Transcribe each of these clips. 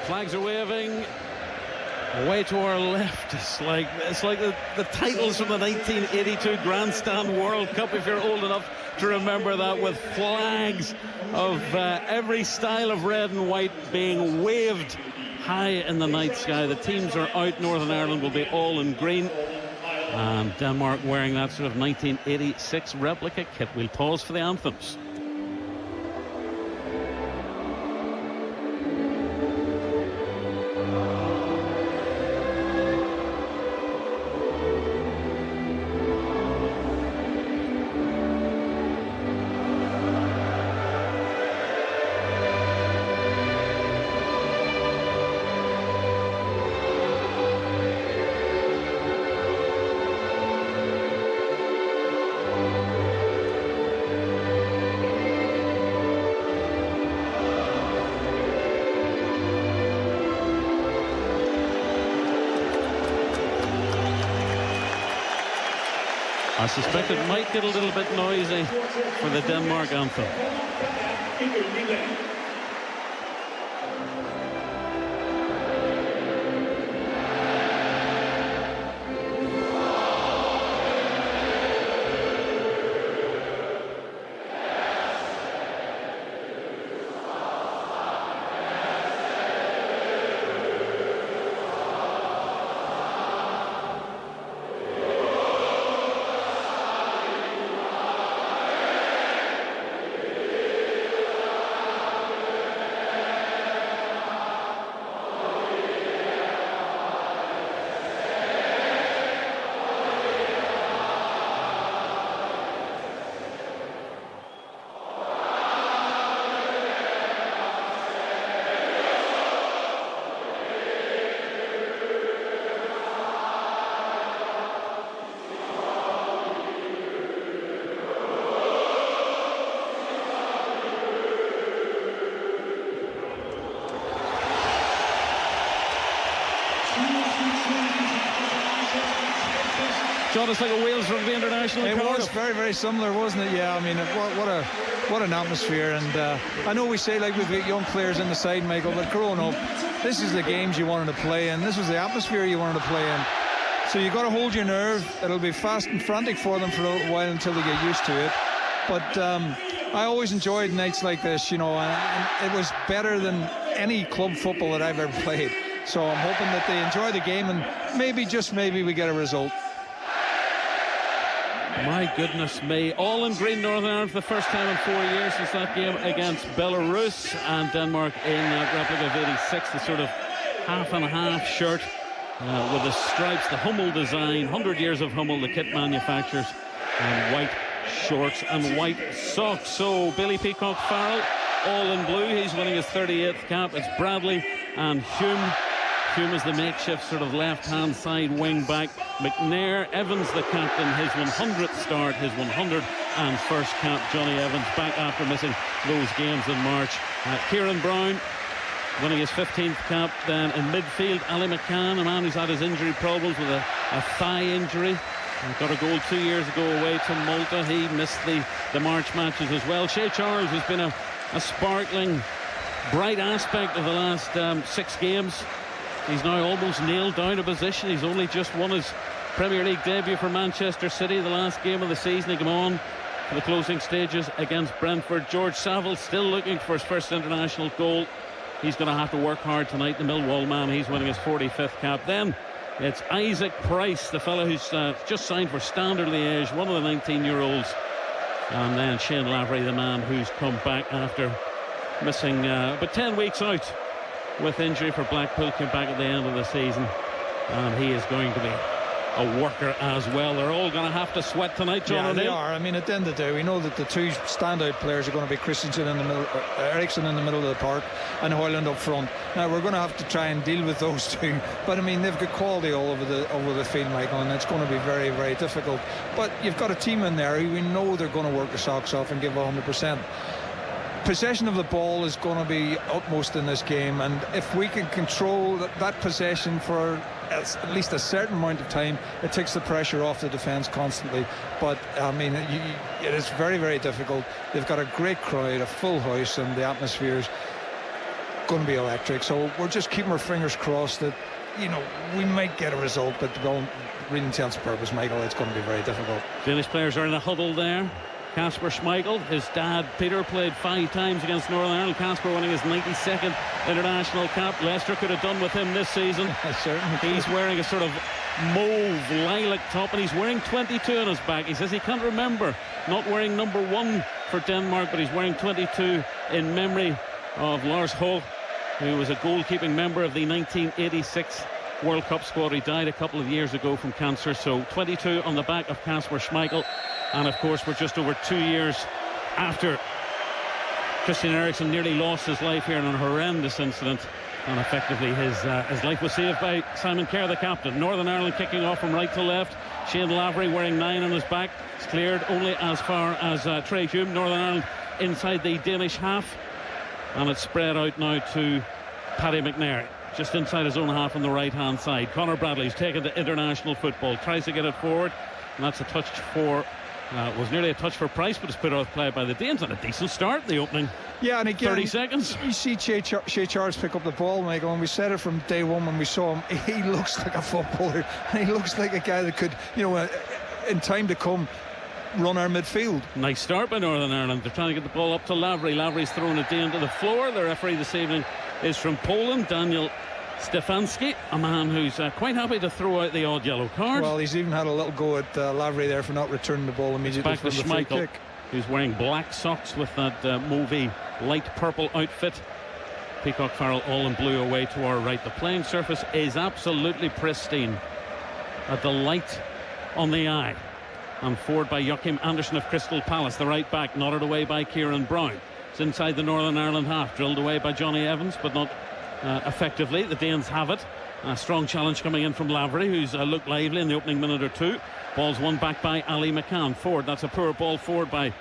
Flags are waving. Away to our left, it's like the titles from the 1982 Grandstand World Cup, if you're old enough to remember that, with flags of every style of red and white being waved high in the night sky. The teams are out. Northern Ireland will be all in green, and Denmark wearing that sort of 1986 replica kit. We'll pause for the anthems. I suspect it might get a little bit noisy for the Denmark anthem. John, it's like a Wales Rugby International. It was very, very similar, wasn't it? Yeah, I mean, what an atmosphere. And I know we say like we've got young players in the side, Michael, but growing up, this is the games you wanted to play in. This was the atmosphere you wanted to play in. So you've got to hold your nerve. It'll be fast and frantic for them for a little while until they get used to it. But I always enjoyed nights like this, you know, and it was better than any club football that I've ever played. So I'm hoping that they enjoy the game and maybe, just maybe, we get a result. My goodness me. All in green, Northern Ireland for the first time in 4 years since that game against Belarus, and Denmark in that replica of 86, the sort of half and half shirt with the stripes, the Hummel design, 100 years of Hummel, the kit manufacturers, and white shorts and white socks. So Billy Peacock Farrell, all in blue. He's winning his 38th cap. It's Bradley and Hume. Hume is the makeshift sort of left-hand side wing-back. McNair, Evans the captain, his 100th start, his 101st cap. Johnny Evans back after missing those games in March. Kieran Brown winning his 15th cap. Then in midfield, Ali McCann, a man who's had his injury problems with a thigh injury. Got a goal 2 years ago away to Malta. He missed the March matches as well. Shea Charles has been a sparkling, bright aspect of the last 6 games. He's now almost nailed down a position. He's only just won his Premier League debut for Manchester City, the last game of the season. He came on for the closing stages against Brentford. George Saville still looking for his first international goal. He's going to have to work hard tonight, the Millwall man. He's winning his 45th cap. Then it's Isaac Price, the fellow who's just signed for Standard Liège, one of the 19-year-olds. And then Shane Lavery, the man who's come back after missing about 10 weeks out with injury for Blackpool, came back at the end of the season, and he is going to be a worker as well. They're all going to have to sweat tonight, John. Yeah, O'Neill. they are. I mean, at the end of the day, we know that the two standout players are going to be Christensen in the middle, Eriksson in the middle of the park, and Hoyland up front. Now we're going to have to try and deal with those two, but I mean, they've got quality all over the field, Michael, and it's going to be very, very difficult. But you've got a team in there who we know they're going to work their socks off and give 100%. Possession of the ball is going to be utmost in this game, and if we can control that possession for at least a certain amount of time, it takes the pressure off the defence constantly. But I mean, it is very, very difficult. They've got a great crowd, a full house, and the atmosphere is going to be electric. So we're just keeping our fingers crossed that, we might get a result, but really in sense of purpose, Michael, it's going to be very difficult. Danish players are in a huddle there. Casper Schmeichel, his dad Peter, played 5 times against Northern Ireland. Casper winning his 92nd international cap. Leicester could have done with him this season. Certainly. He's wearing a sort of mauve lilac top, and he's wearing 22 on his back. He says he can't remember not wearing number 1 for Denmark, but he's wearing 22 in memory of Lars Høgh, who was a goalkeeping member of the 1986 World Cup squad. He died a couple of years ago from cancer. So 22 on the back of Casper Schmeichel. And of course, we're just over 2 years after Christian Eriksen nearly lost his life here in a horrendous incident, and effectively his life was saved by Simon Kerr, the captain. Northern Ireland kicking off from right to left. Shane Lavery wearing 9 on his back. It's cleared only as far as Trey Hume. Northern Ireland inside the Danish half, and it's spread out now to Paddy McNair, just inside his own half on the right hand side. Conor Bradley's taken to international football, tries to get it forward, and that's a touch for was nearly a touch for Price, but it's put out of play by the Danes, and a decent start the opening. Yeah, and again, 30 seconds. You see Shea Charles pick up the ball, Michael, and we said it from day one when we saw him. He looks like a footballer, and he looks like a guy that could, in time to come, run our midfield. Nice start by Northern Ireland. They're trying to get the ball up to Lavery. Lavery's throwing it down to the floor. The referee this evening is from Poland, Daniel Stefanski, a man who's quite happy to throw out the odd yellow card. Well, he's even had a little go at Lavery there for not returning the ball immediately from the free kick. Who's wearing black socks with that mauvey light purple outfit. Peacock Farrell all in blue away to our right. The playing surface is absolutely pristine. A delight on the eye. And forward by Joachim Andersen of Crystal Palace, the right back, nodded away by Kieran Brown. It's inside the Northern Ireland half, drilled away by Johnny Evans, but not effectively. The Danes have it. A strong challenge coming in from Lavery, who's looked lively in the opening minute or two. Ball's won back by Ali McCann. Forward, that's a poor ball forward by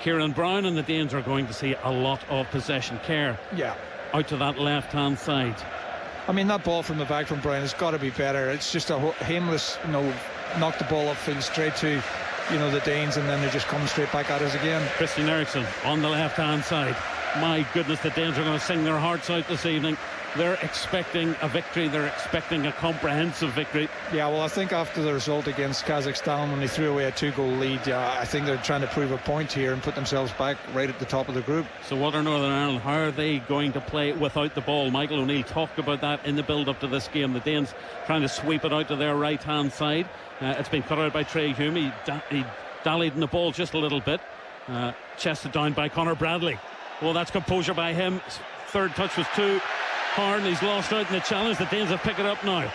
Kieran Brown, and the Danes are going to see a lot of possession. Kerr out to that left hand side. I mean, that ball from the back from Brown has got to be better. It's just a aimless, knock the ball upfield straight to the Danes, and then they're just coming straight back at us again. Christian Eriksen on the left hand side. My goodness, the Danes are going to sing their hearts out this evening. They're expecting a victory. They're expecting a comprehensive victory. Yeah, well, I think after the result against Kazakhstan, when they threw away a 2-goal lead, I think they're trying to prove a point here and put themselves back right at the top of the group. So what are Northern Ireland? How are they going to play without the ball? Michael O'Neill talked about that in the build-up to this game. The Danes trying to sweep it out to their right-hand side. It's been cut out by Trey Hume. He dallied in the ball just a little bit. Chested down by Conor Bradley. Well, that's composure by him. Third touch was too hard, and he's lost out in the challenge. The Danes have picked it up now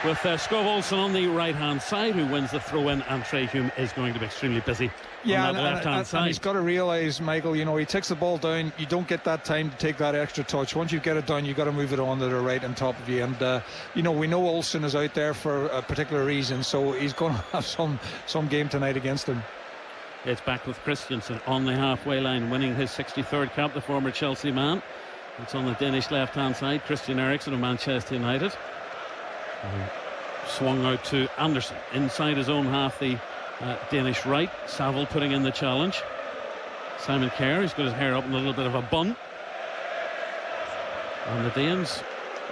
with Skov Olsen on the right hand side, who wins the throw in, and Trey Hume is going to be extremely busy on that left hand side. And he's got to realise, Michael, he takes the ball down, you don't get that time to take that extra touch. Once you get it down, you've got to move it on to the right on top of you, and we know Olsen is out there for a particular reason, so he's going to have some game tonight against him. It's back with Christensen on the halfway line, winning his 63rd cap, the former Chelsea man. It's on the Danish left-hand side. Christian Eriksen of Manchester United. Swung out to Andersen inside his own half, the Danish right. Saville putting in the challenge. Simon Kerr, he's got his hair up in a little bit of a bun. And the Danes,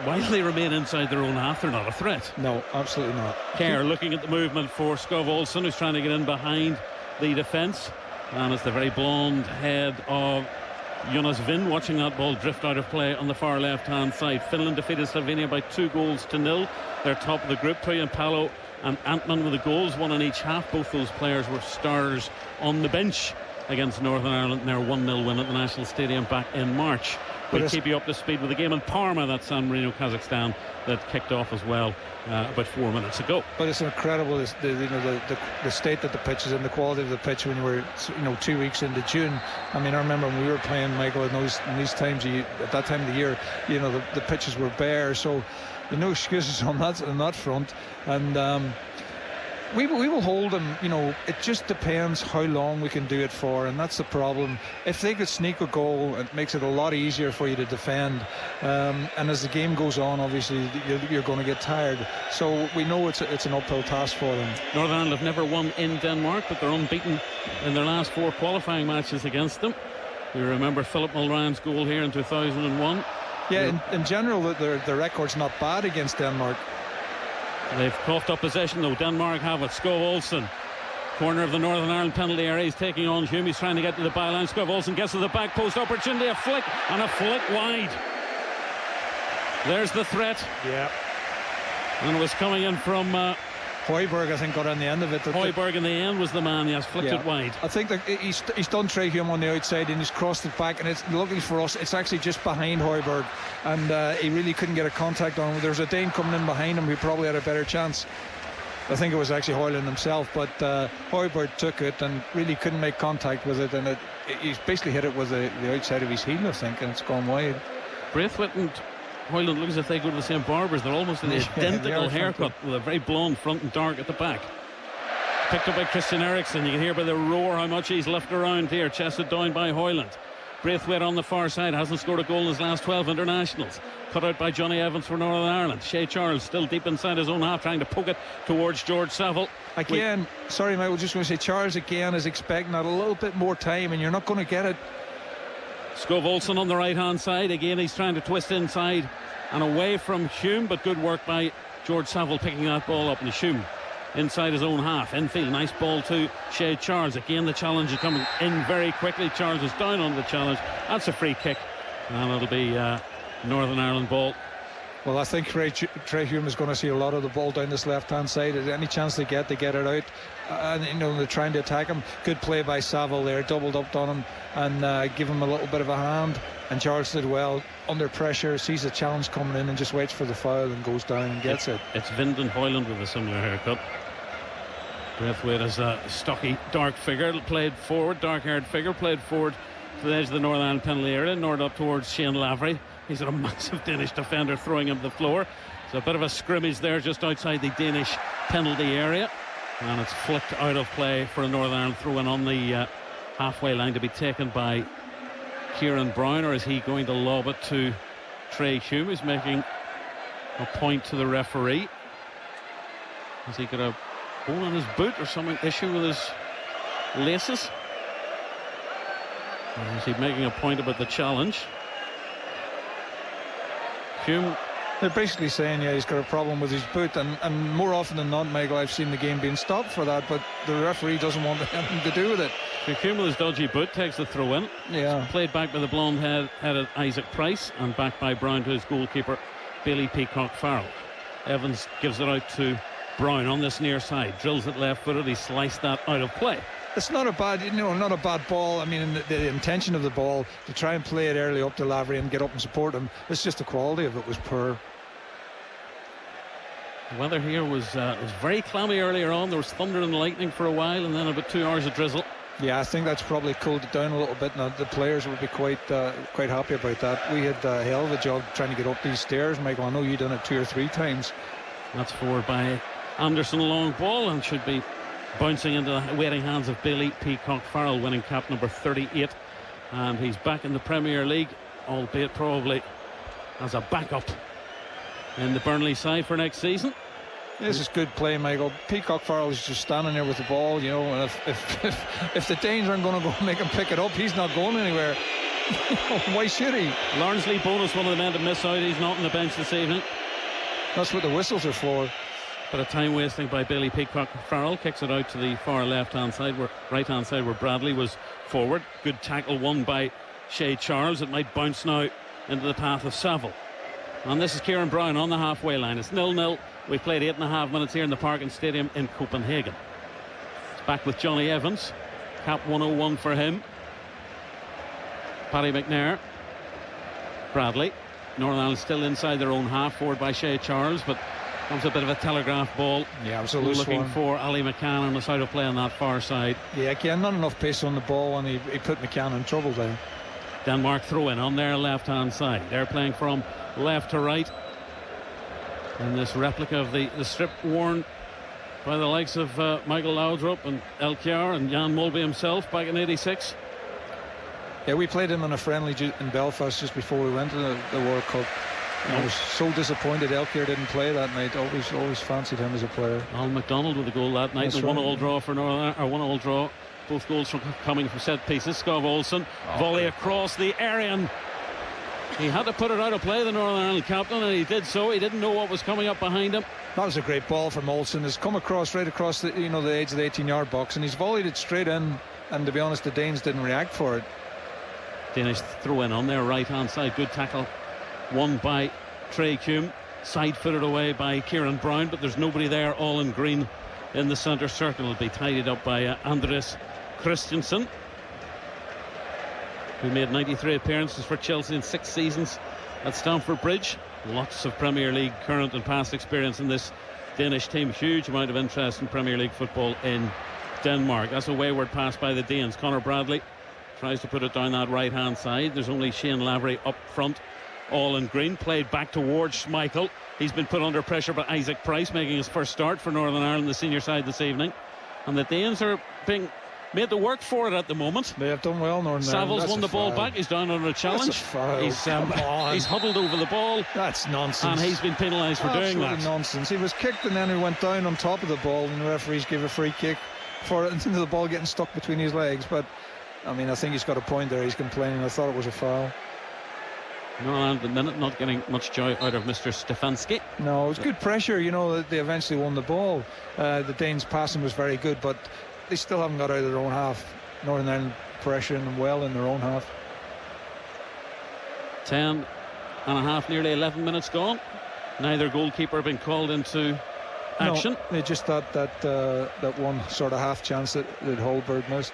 while they remain inside their own half, they're not a threat. No, absolutely not. Kerr looking at the movement for Skov Olsen, who's trying to get in behind the defence, and it's the very blonde head of Jonas Vind watching that ball drift out of play on the far left hand side. Finland defeated Slovenia by 2-0. They're top of the group. Tuyan Palo and Antman with the goals, one in each half. Both those players were stars on the bench against Northern Ireland in their 1-0 win at the National Stadium back in March. We'll keep you up to speed with the game in Parma, that's San Marino, Kazakhstan, that kicked off as well about 4 minutes ago. But it's incredible, the state that the pitch is in, the quality of the pitch when you were 2 weeks into June. I mean, I remember when we were playing, Michael, in these times at that time of the year, the pitches were bare, so no excuses on that front. And we will hold them. It just depends how long we can do it for, and that's the problem. If they could sneak a goal, it makes it a lot easier for you to defend, and as the game goes on, obviously you're going to get tired, so we know it's an uphill task for them. Northern Ireland have never won in Denmark, but they're unbeaten in their last 4 qualifying matches against them. You remember Philip Mulryan's goal here in 2001. Yeah, in general, the record's not bad against Denmark. They've coughed up possession though. Denmark have it. Skov Olsen, corner of the Northern Ireland penalty area. He's taking on Hume. He's trying to get to the byline. Skov Olsen gets to the back post. Opportunity, a flick wide. There's the threat. Yeah. And it was coming in from Højbjerg, I think, got on the end of it. Højbjerg in the end was the man, yes, flicked it wide. I think that he's done Trey Hume on the outside and he's crossed it back, and it's luckily for us, it's actually just behind Højbjerg, and he really couldn't get a contact on him. There's a Dane coming in behind him who probably had a better chance. I think it was actually Højlund himself, but Højbjerg took it and really couldn't make contact with it, and he's basically hit it with the outside of his heel, I think, and it's gone wide. Braithwaite and Højlund look as if they go to the same barbers. They're almost an identical haircut, with a very blonde front and dark at the back. Picked up by Christian Eriksen. You can hear by the roar how much he's left around here. Chested down by Højlund. Braithwaite on the far side hasn't scored a goal in his last 12 internationals. Cut out by Johnny Evans for Northern Ireland. Shea Charles still deep inside his own half, trying to poke it towards George Saville. Again, sorry Michael, just going to say, Charles again is expecting that a little bit more time, and you're not going to get it. Skov Olsen on the right hand side. Again, he's trying to twist inside and away from Hume, but good work by George Saville picking that ball up. And Hume inside his own half. Infield, nice ball to Shea Charles. Again, the challenge is coming in very quickly. Charles is down on the challenge. That's a free kick, and it'll be Northern Ireland ball. Well, I think Trey Hume is going to see a lot of the ball down this left-hand side. Any chance they get it out. And, they're trying to attack him. Good play by Saville there, doubled up on him and give him a little bit of a hand. And Charles did well under pressure, sees the challenge coming in and just waits for the foul and goes down and gets it. It's Vinden Højlund with a similar haircut. Braithwaite is a stocky, dark figure, dark-haired figure, played forward to the edge of the Northern Ireland penalty area, north up towards Shane Lavery. He's got a massive Danish defender throwing him to the floor. So a bit of a scrimmage there just outside the Danish penalty area. And it's flicked out of play for a Northern Ireland throw-in on the halfway line to be taken by Kieran Brown, or is he going to lob it to Trey Hume? He's making a point to the referee. Has he got a hole in his boot or some issue with his laces? Or is he making a point about the challenge? Hume. They're basically saying, he's got a problem with his boot, and more often than not, Michael, I've seen the game being stopped for that, but the referee doesn't want anything to do with it. Hume with his dodgy boot takes the throw in. Yeah. Played back by the blonde-headed Isaac Price, and back by Brown to his goalkeeper, Billy Peacock Farrell. Evans gives it out to Brown on this near side, drills it left-footed. He sliced that out of play. It's not a bad ball. I mean, the intention of the ball to try and play it early up to Lavery and get up and support him. It's just the quality of it was poor. The weather here was very clammy earlier on. There was thunder and lightning for a while, and then about 2 hours of drizzle. Yeah, I think that's probably cooled it down a little bit. Now the players would be quite happy about that. We had a hell of a job trying to get up these stairs, Michael. I know you've done it 2 or 3 times. That's forward by Anderson, a long ball, and should be bouncing into the waiting hands of Billy Peacock Farrell, winning cap number 38, and he's back in the Premier League, albeit probably as a backup in the Burnley side for next season. This is good play, Michael. Peacock Farrell is just standing there with the ball, and if the Danes aren't going to go make him pick it up, he's not going anywhere. Why should he? Lawrence Bonus, one of the men to miss out. He's not on the bench this evening. That's what the whistles are for. Bit of time wasting by Billy Peacock Farrell. Kicks it out to the far right-hand side where Bradley was forward. Good tackle won by Shea Charles. It might bounce now into the path of Saville. And this is Kieran Brown on the halfway line. It's 0-0. We've played 8.5 minutes here in the Parken Stadium in Copenhagen. It's back with Johnny Evans. Cap 101 for him. Paddy McNair. Bradley. Northern Ireland still inside their own half, forward by Shea Charles, but comes a bit of a telegraph ball. Yeah, it was a loose looking one for Ali McCann, and was out of play on that far side. Yeah, again, not enough pace on the ball, and he put McCann in trouble there. Denmark throw in on their left-hand side. They're playing from left to right in this replica of the strip worn by the likes of Michael Laudrup and Elkjær and Jan Mulby himself back in '86. Yeah, we played him in a friendly in Belfast just before we went to the World Cup. I was so disappointed Elkjær didn't play that night. Always fancied him as a player. Alan MacDonald with a goal that night. That's 1-1 draw for Northern, or 1-1 draw. Both goals coming from set pieces. Skov Olsen volley across the area, and He had to put it out of play, the Northern Ireland captain, and he did so. He didn't know what was coming up behind him. That was a great ball from Olsen. It's come across right across the the edge of the 18-yard box, and he's volleyed it straight in. And to be honest, the Danes didn't react for it. Danish throw in on their right-hand side. Good tackle, won by Trey Kuhn. Side-footed away by Kieran Brown, but there's nobody there. All in green in the centre circle. It'll be tidied up by Andres Christensen, who made 93 appearances for Chelsea in 6 seasons at Stamford Bridge. Lots of Premier League current and past experience in this Danish team. Huge amount of interest in Premier League football in Denmark. That's a wayward pass by the Danes. Conor Bradley tries to put it down that right hand side. There's only Shane Lavery up front, all in green. Played back towards Schmeichel. He's been put under pressure by Isaac Price, making his first start for Northern Ireland, the senior side this evening. And the Danes are being made to work for it at the moment. They have done well, Northern Ireland. Savills won the ball back. He's down under a challenge. He's huddled over the ball. That's nonsense. And he's been penalised for doing that. Nonsense. He was kicked and then he went down on top of the ball, and the referees gave a free kick for it into the ball getting stuck between his legs. But I mean, I think he's got a point there. He's complaining. I thought it was a foul. No, at the minute not getting much joy out of Mr. Stefanski. No, it was good pressure. They eventually won the ball. The Danes' passing was very good, but they still haven't got out of their own half. Northern Ireland pressuring them well in their own half. 10 and a half, nearly 11 minutes gone. Neither goalkeeper been called into action. No, they just thought that one sort of half chance that Holberg missed.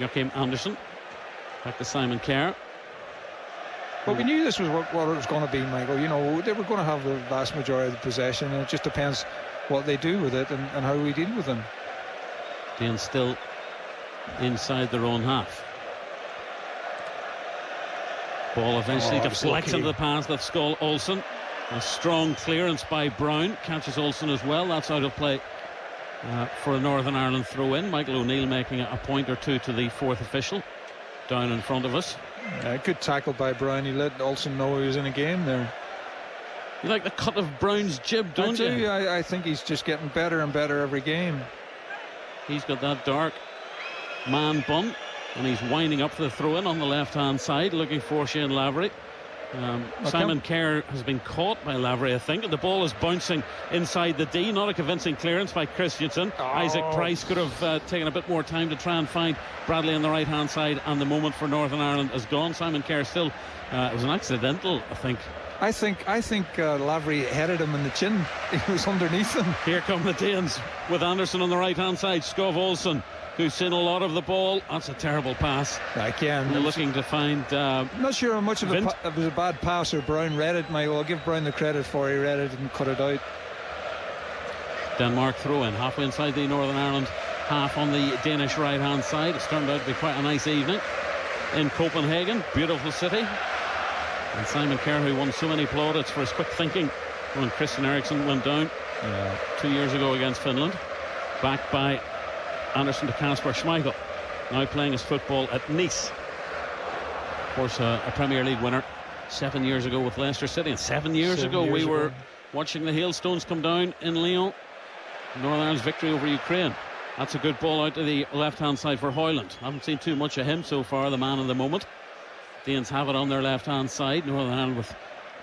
Joachim Andersen back to Simon Kerr. But we knew this was what it was going to be, Michael. They were going to have the vast majority of the possession, and it just depends what they do with it and how we deal with them. Danes still inside their own half. Ball eventually deflects into the path of Skol Olsen. A strong clearance by Brown, catches Olsen as well. That's out of play for a Northern Ireland throw-in. Michael O'Neill making a point or two to the fourth official down in front of us. Good tackle by Brown. He let Olsen know he was in a game there. You like the cut of Brown's jib, don't you? I think he's just getting better and better every game. He's got that dark man bun, and he's winding up for the throw-in on the left-hand side, looking for Shane Lavery. Simon Kerr has been caught by Lavery, I think, and the ball is bouncing inside the D. Not a convincing clearance by Christensen. Isaac Price could have taken a bit more time to try and find Bradley on the right-hand side, and the moment for Northern Ireland is gone. Simon Kerr still, it was an accidental, I think. I think Lavery headed him in the chin. He was underneath him. Here come the Danes with Anderson on the right-hand side. Skov Olsen, who's seen a lot of the ball. That's a terrible pass. Again, they're looking to find. Not sure how much of it was a bad pass or Brown read it. I'll give Brown the credit for it. He read it and cut it out. Denmark throw in halfway inside the Northern Ireland half on the Danish right-hand side. It's turned out to be quite a nice evening in Copenhagen. Beautiful city. And Simon Kerr, who won so many plaudits for his quick thinking when Christian Eriksen went down 2 years ago against Finland. Backed by Anderson to Kasper Schmeichel, now playing his football at Nice. Of course, a Premier League winner 7 years ago with Leicester City. And 7 years ago we were watching the hailstones come down in Lyon. Northern Ireland's victory over Ukraine. That's a good ball out to the left-hand side for Hoyland. Haven't seen too much of him so far, the man of the moment. Danes have it on their left-hand side. Northern Ireland with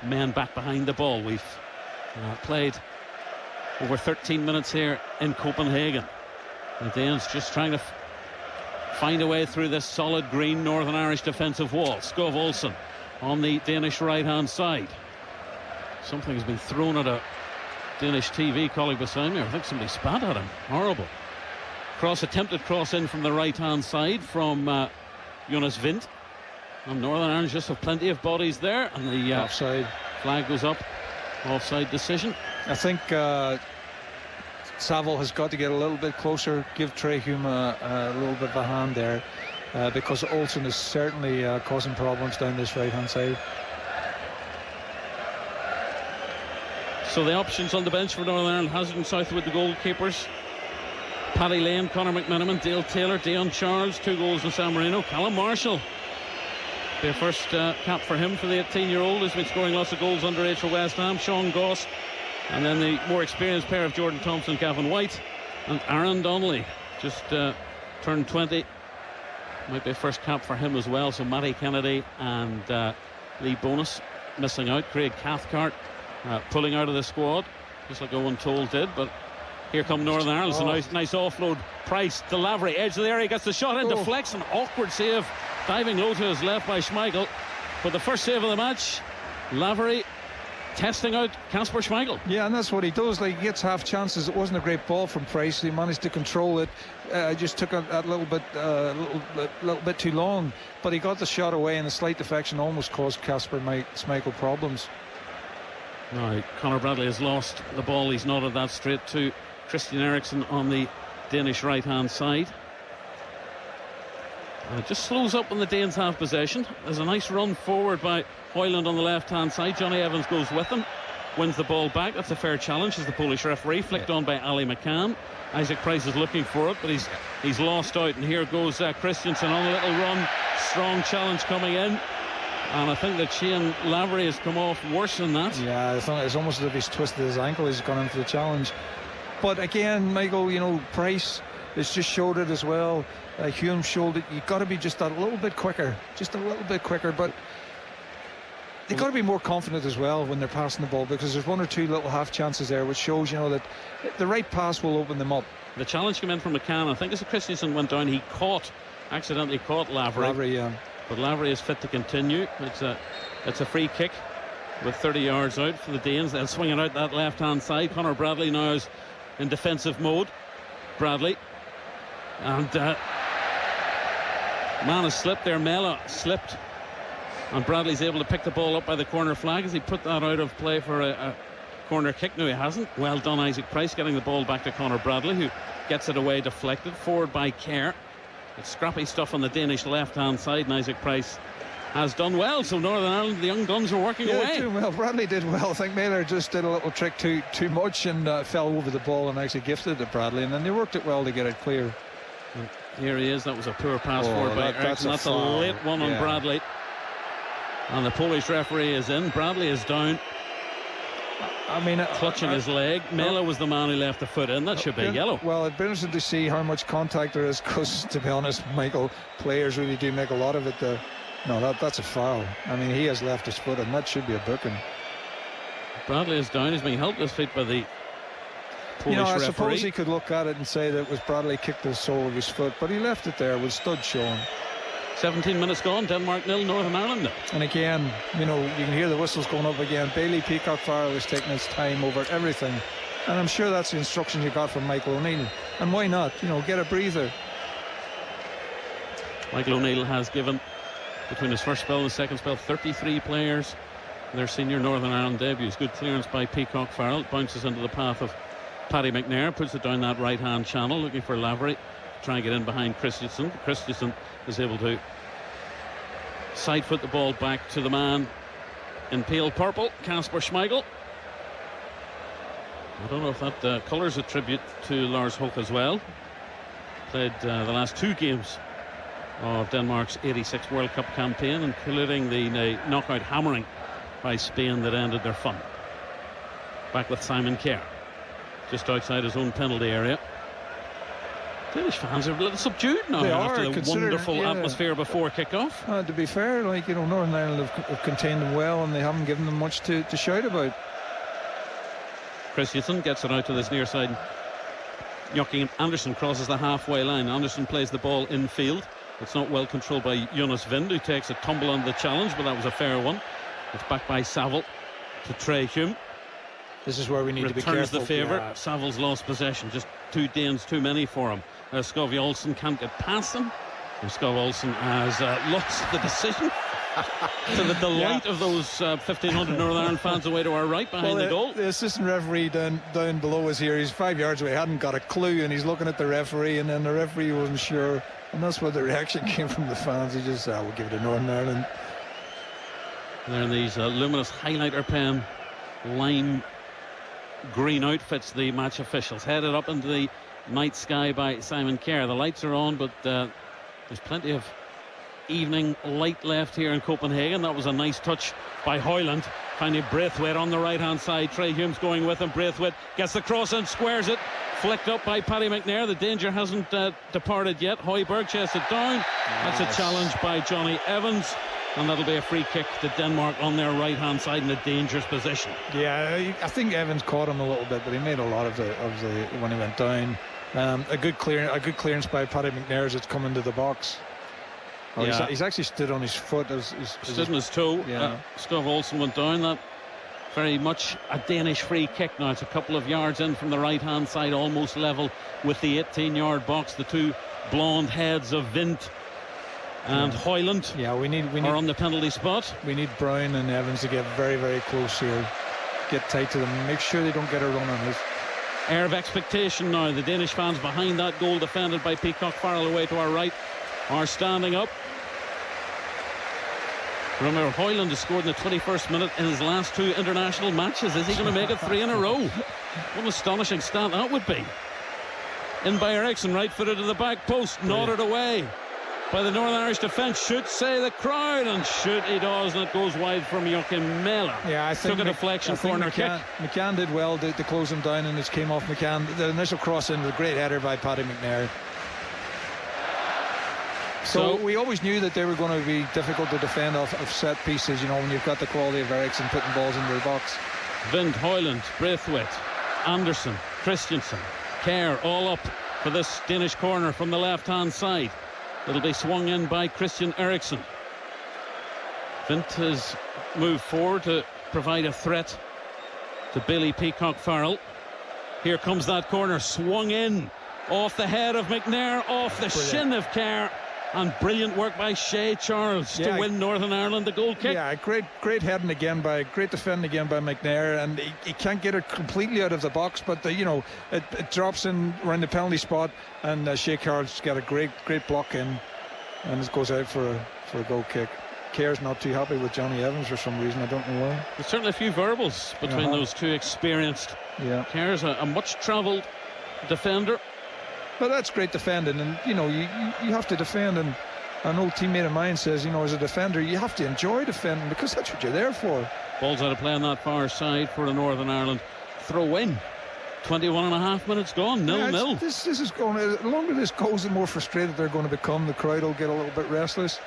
men back behind the ball. We've played over 13 minutes here in Copenhagen. The Danes just trying to find a way through this solid green Northern Irish defensive wall. Skov Olsen on the Danish right-hand side. Something has been thrown at a Danish TV colleague beside me. I think somebody spat at him. Horrible. Attempted cross in from the right-hand side from Jonas Vint. And Northern Ireland just have plenty of bodies there, and the offside flag goes up. Offside decision. I think Saville has got to get a little bit closer, give Trey Hume a little bit of a hand there, because Olsen is certainly causing problems down this right-hand side. So the options on the bench for Northern Ireland: Hazard and Southwood, the goalkeepers. Paddy Lane, Conor McMenamin, Dale Taylor, Dion Charles, 2 goals in San Marino. Callum Marshall, the first cap for him for the 18-year-old, who's been scoring lots of goals underage for West Ham. Sean Goss, and then the more experienced pair of Jordan Thompson, Gavin White, and Aaron Donnelly, just turned 20. Might be a first cap for him as well. So Matty Kennedy and Lee Bonus missing out. Craig Cathcart pulling out of the squad, just like Owen Toll did. But here come Northern Ireland. It's a nice offload. Price to Lavery, edge of the area, gets the shot in, deflects, an awkward save, diving low to his left by Schmeichel. But the first save of the match, Lavery testing out Kasper Schmeichel. Yeah, and that's what he does. Like, he gets half chances. It wasn't a great ball from Price. He managed to control it. Just took a little bit too long. But he got the shot away, and a slight deflection almost caused Kasper Schmeichel problems. Now, Conor Bradley has lost the ball. He's nodded that straight to Christian Eriksen on the Danish right-hand side. And it just slows up when the Danes have possession. There's a nice run forward by Hoyland on the left-hand side. Johnny Evans goes with him, wins the ball back. That's a fair challenge as the Polish referee. Flicked on by Ali McCann. Isaac Price is looking for it, but he's lost out. And here goes Christensen on a little run. Strong challenge coming in. And I think that Shane Lavery has come off worse than that. Yeah, it's almost as if he's twisted his ankle. He's gone in for the challenge. But again, Michael, Price has just showed it as well. Hume showed it. You've got to be just a little bit quicker. But they've got to be more confident as well when they're passing the ball, because there's one or two little half chances there, which shows, that the right pass will open them up. The challenge came in from McCann. I think as Christensen went down, he accidentally caught Lavery. Yeah. But Lavery is fit to continue. It's a free kick with 30 yards out for the Danes. They'll swing it out that left-hand side. Conor Bradley now is in defensive mode. Bradley. And man has slipped there. Mela slipped. And Bradley's able to pick the ball up by the corner flag as he put that out of play for a corner kick. No, he hasn't. Well done, Isaac Price, getting the ball back to Conor Bradley, who gets it away deflected. Forward by Kerr. It's scrappy stuff on the Danish left-hand side, and Isaac Price has done well. So Northern Ireland, the young guns are working away. Doing well. Bradley did well. I think Mailer just did a little trick too much and fell over the ball and actually gifted it to Bradley, and then they worked it well to get it clear. And here he is. That was a poor pass forward by Eriksen. That's a late one on Bradley. And the Polish referee is in. Bradley is down. Clutching his leg. Mela was the man who left the foot in. That should be yellow. Well, it'd be interesting to see how much contact there is, because, to be honest, Michael, players really do make a lot of it there. No, that's a foul. He has left his foot, and that should be a booking. Bradley is down. He's being held to his feet by the Polish referee. I suppose he could look at it and say that it was Bradley kicked the sole of his foot, but he left it there with stud showing. 17 minutes gone. Denmark 0, Northern Ireland 0. And again, you can hear the whistles going up again. Bailey Peacock Farrell is taking his time over everything, and I'm sure that's the instructions you got from Michael O'Neill. And why not? Get a breather. Michael O'Neill has given, between his first spell and the second spell, 33 players their senior Northern Ireland debuts. Good clearance by Peacock Farrell. Bounces into the path of Paddy McNair, puts it down that right hand channel, looking for Lavery. Try and get in behind Christensen. Christensen is able to side foot the ball back to the man in pale purple, Kasper Schmeichel. I don't know if that colours a tribute to Lars Hoek as well. Played the last two games of Denmark's 86 World Cup campaign, including the knockout hammering by Spain that ended their fun. Back with Simon Kerr, just outside his own penalty area. Danish fans are a little subdued now after the wonderful atmosphere before kick-off. To be fair, Northern Ireland have contained them well, and they haven't given them much to shout about. Christensen gets it out to this near side. Joachim Andersen crosses the halfway line. Andersen plays the ball infield. It's not well controlled by Jonas Vind, who takes a tumble on the challenge, but that was a fair one. It's back by Saville to Trey Hume. This is where we need to be careful. Returns the favour. Yeah. Saville's lost possession. Just two Danes too many for him. Skov Olsen can't get past him. And Skov Olsen has lost the decision to the delight of those 1,500 Northern Ireland fans away to our right behind the goal. The assistant referee down below us here, he's 5 yards away, hadn't got a clue, and he's looking at the referee, and then the referee wasn't sure, and that's where the reaction came from the fans. He just we'll give it to Northern Ireland. They're in these luminous highlighter pen lime green outfits, the match officials, headed up into the night sky by Simon Kerr. The lights are on, but there's plenty of evening light left here in Copenhagen. That was a nice touch by Hoyland, finding Braithwaite on the right hand side. Trey Hume's going with him. Braithwaite gets the cross and squares it, flicked up by Paddy McNair. The danger hasn't departed yet. Højbjerg chases it down. That's a challenge by Johnny Evans, and that'll be a free kick to Denmark on their right hand side in a dangerous position. Yeah, I think Evans caught him a little bit, but he made a lot of the when he went down. A good clearance by Paddy McNair as it's come into the box. He's actually stood on his foot. Stood on his toe. Yeah. Skov Olsen went down. That very much a Danish free kick now. It's a couple of yards in from the right hand side, almost level with the 18-yard box. The two blonde heads of Vint and Hoyland are on the penalty spot. We need Brown and Evans to get very, very close here. Get tight to them. Make sure they don't get a run on us. Air of expectation now. The Danish fans behind that goal defended by Peacock Farrell away to our right are standing up. Remember, Hoyland has scored in the 21st minute in his last 2 international matches. Is he going to make it 3 in a row? What an astonishing stat that would be. In by Eriksson, right footed to the back post, nodded away by the Northern Irish defence. Should say the crowd, and shoot he does, and it goes wide from Joachim Mæhle. Yeah, I think took a deflection corner kick. McCann did well to close him down, and it came off McCann. The initial cross in was a great header by Paddy McNair. So we always knew that they were going to be difficult to defend off of set pieces, you know, when you've got the quality of Eriksson putting balls into the box. Vind, Hoyland, Braithwaite, Anderson, Christensen, Kerr all up for this Danish corner from the left hand side. It'll be swung in by Christian Eriksen. Vint has moved forward to provide a threat to Billy Peacock Farrell. Here comes that corner, swung in off the head of McNair, off the shin of Kerr. And brilliant work by Shea Charles to win Northern Ireland the goal kick. Yeah, great heading again great defending again by McNair, and he can't get it completely out of the box, but it drops in around the penalty spot, and Shea Charles got a great block in, and it goes out for a goal kick. Kerr's not too happy with Johnny Evans for some reason. I don't know why. There's certainly a few verbals between those two experienced. Yeah, Kerr's a much travelled defender. But that's great defending, and you have to defend, and an old teammate of mine says, as a defender you have to enjoy defending because that's what you're there for. Ball's out of play on that far side for a Northern Ireland throw in. 21.5 minutes gone, 0-0. This is going. The longer this goes, the more frustrated they're going to become. The crowd will get a little bit restless.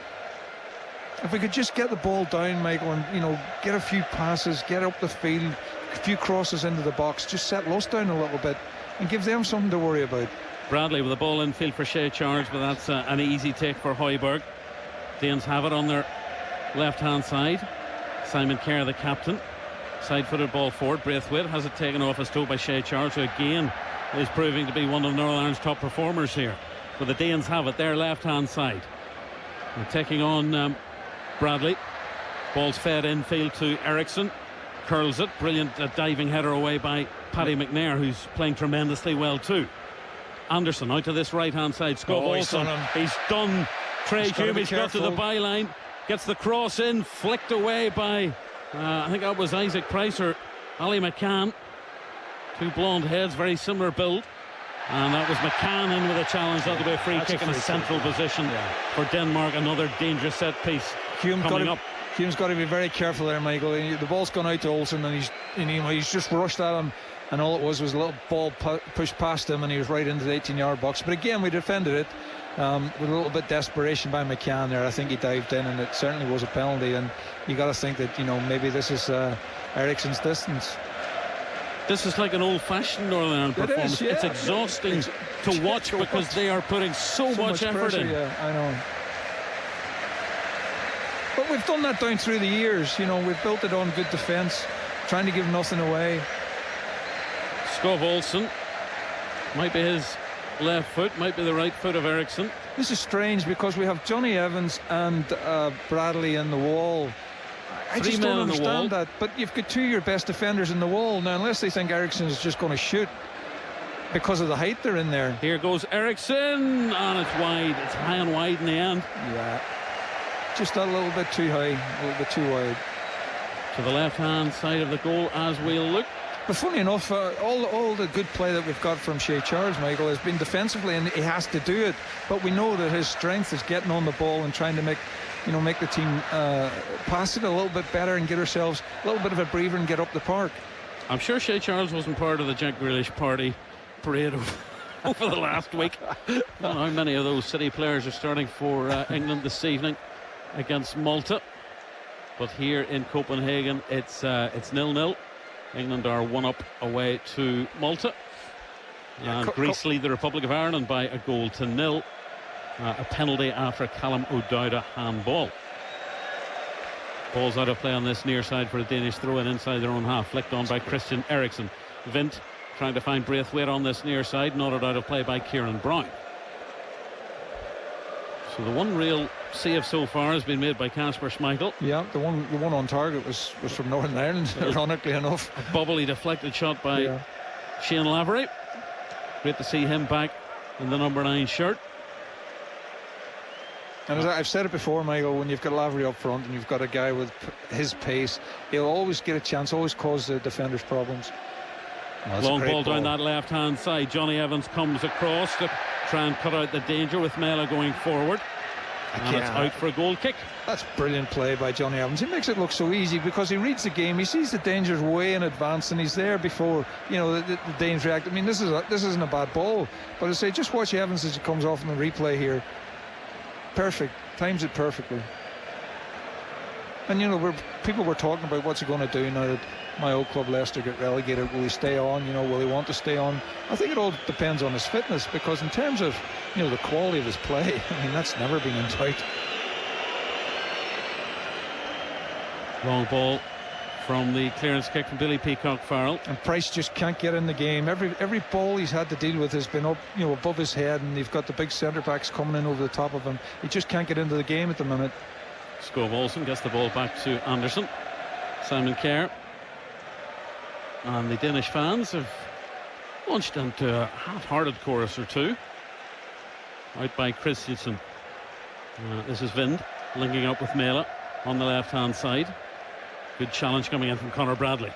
If we could just get the ball down, Michael, and get a few passes, get up the field, a few crosses into the box, just set Luss down a little bit and give them something to worry about. Bradley with the ball in field for Shea Charles, but that's an easy take for Højbjerg. Danes have it on their left hand side. Simon Kerr, the captain, side footed ball forward. Braithwaite has it taken off his toe by Shea Charles, who again is proving to be one of Northern Ireland's top performers here. But the Danes have it their left hand side. They're taking on Bradley. Ball's fed in field to Eriksson, curls it. Brilliant diving header away by Paddy McNair, who's playing tremendously well too. Anderson out to this right hand side. Skov Olsen, he's done Craig Hume. He's got to the byline, gets the cross in, flicked away by I think that was Isaac Price or Ali McCann. Two blonde heads, very similar build, and that was McCann in with a challenge. That'll be a free kick in a central position for Denmark. Another dangerous set piece coming up. Hume's got to be very careful there, Michael. The ball's gone out to Olsen, and he's just rushed at him, and all it was a little ball pushed past him, and he was right into the 18-yard box. But again, we defended it with a little bit desperation by McCann there. I think he dived in, and it certainly was a penalty. And you got to think that maybe this is Eriksson's distance. This is like an old-fashioned Northern Ireland performance. It's exhausting to watch because they are putting so much effort in. Yeah, I know. But we've done that down through the years. We've built it on good defence, trying to give nothing away. Skov Olsen, might be his left foot, might be the right foot of Eriksson. This is strange because we have Johnny Evans and Bradley in the wall. I just don't understand that. But you've got two of your best defenders in the wall now, unless they think Eriksson is just going to shoot because of the height they're in there. Here goes Eriksson, and it's wide. It's high and wide in the end. Yeah, just a little bit too high, a little bit too wide. To the left-hand side of the goal as we look. But funny enough, all the good play that we've got from Shea Charles, Michael, has been defensively, and he has to do it. But we know that his strength is getting on the ball and trying to make the team pass it a little bit better and get ourselves a little bit of a breather and get up the park. I'm sure Shea Charles wasn't part of the Jack Grealish party parade over the last week. I don't know how many of those City players are starting for England this evening against Malta. But here in Copenhagen, it's 0-0. England are 1-up away to Malta. And Greece lead the Republic of Ireland by a goal to 0. A penalty after a Callum O'Dowda handball. Ball's out of play on this near side for a Danish throw-in inside their own half. Flicked on by Christian Eriksen. Vint trying to find Braithwaite on this near side. Nodded out of play by Kieran Brown. So the one real save so far has been made by Kasper Schmeichel. Yeah, the one on target was from Northern Ireland, ironically enough. A bubbly deflected shot by Shane Lavery. Great to see him back in the number 9 shirt. And as I've said it before, Michael, when you've got Lavery up front and you've got a guy with his pace, he'll always get a chance, always cause the defenders problems. Long ball down that left-hand side. Johnny Evans comes across to try and cut out the danger with Mela going forward. And it's out for a goal kick. That's brilliant play by Johnny Evans. He makes it look so easy because he reads the game. He sees the dangers way in advance and he's there before, you know, the Danes react. I mean, this isn't a bad ball. But I say, just watch Evans as he comes off in the replay here. Perfect. Times it perfectly. And, you know, people were talking about what's he going to do now that my old club Leicester get relegated. Will he stay on? You know, will he want to stay on? I think it all depends on his fitness, because in terms of, you know, the quality of his play, I mean, that's never been in doubt. Long ball from the clearance kick from Billy Peacock Farrell. And Price just can't get in the game. Every ball he's had to deal with has been up, you know, above his head, and you've got the big centre backs coming in over the top of him. He just can't get into the game at the minute. Skov Olsen gets the ball back to Anderson. Simon Kerr. And the Danish fans have launched into a half-hearted chorus or two. Out by Christensen. This is Vind linking up with Mela on the left-hand side. Good challenge coming in from Conor Bradley.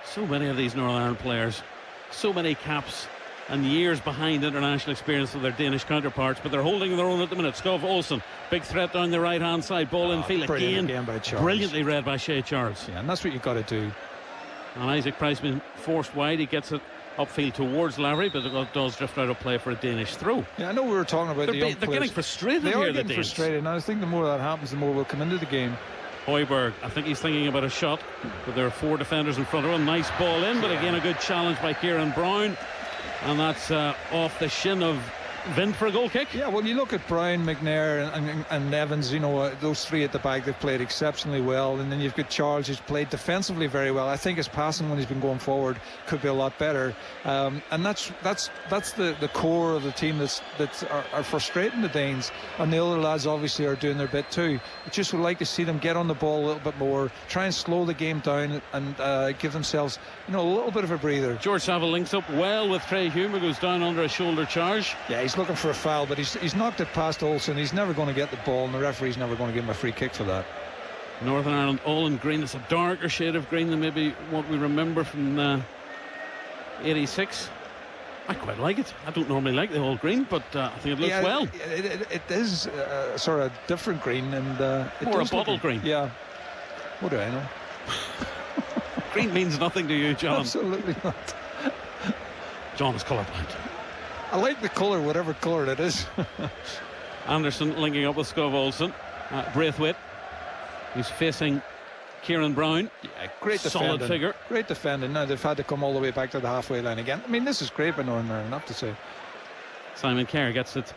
So many of these Northern Ireland players, so many caps and years behind international experience of their Danish counterparts, but they're holding their own at the minute. Skov Olsen, big threat down the right-hand side, ball in field again by Charles. Brilliantly read by Shea Charles. Yeah, and that's what you've got to do. And Isaac Price been forced wide. He gets it upfield towards Lavery, but it does drift out of play for a Danish throw. Yeah, I know we were talking about the young players. They're getting frustrated here. They are getting frustrated, and I think the more that happens, the more we'll come into the game. Højbjerg, I think he's thinking about a shot, but there are 4 defenders in front of him. Nice ball in, but again a good challenge by Kieran Brown, and that's off the shin of Vint for a goal kick. Yeah, well, you look at Brown, McNair and Evans, you know, those 3 at the back, they've played exceptionally well. And then you've got Charles, who's played defensively very well. I think his passing when he's been going forward could be a lot better. And that's the core of the team that are frustrating the Danes. And the other lads obviously are doing their bit too. I just would like to see them get on the ball a little bit more, try and slow the game down and give themselves, you know, a little bit of a breather. George Saville links up well with Trey Hume, who goes down under a shoulder charge. Yeah, he's looking for a foul, but he's knocked it past Olsen. He's never going to get the ball, and the referee's never going to give him a free kick for that. Northern Ireland all in green. It's a darker shade of green than maybe what we remember from 86. I quite like it. I don't normally like the all green, but I think it looks well. It is sort of different green, and more a bottle green. Yeah. What do I know? Green means nothing to you, John. Absolutely not. John is colourblind. I like the colour, whatever colour it is. Anderson linking up with Skov Olsen. Braithwaite, who's facing Kieran Brown. Yeah, great solid defending. Figure. Great defending. Now they've had to come all the way back to the halfway line again. I mean, this is great by Northern Ireland, I have to say. Simon Kerr gets it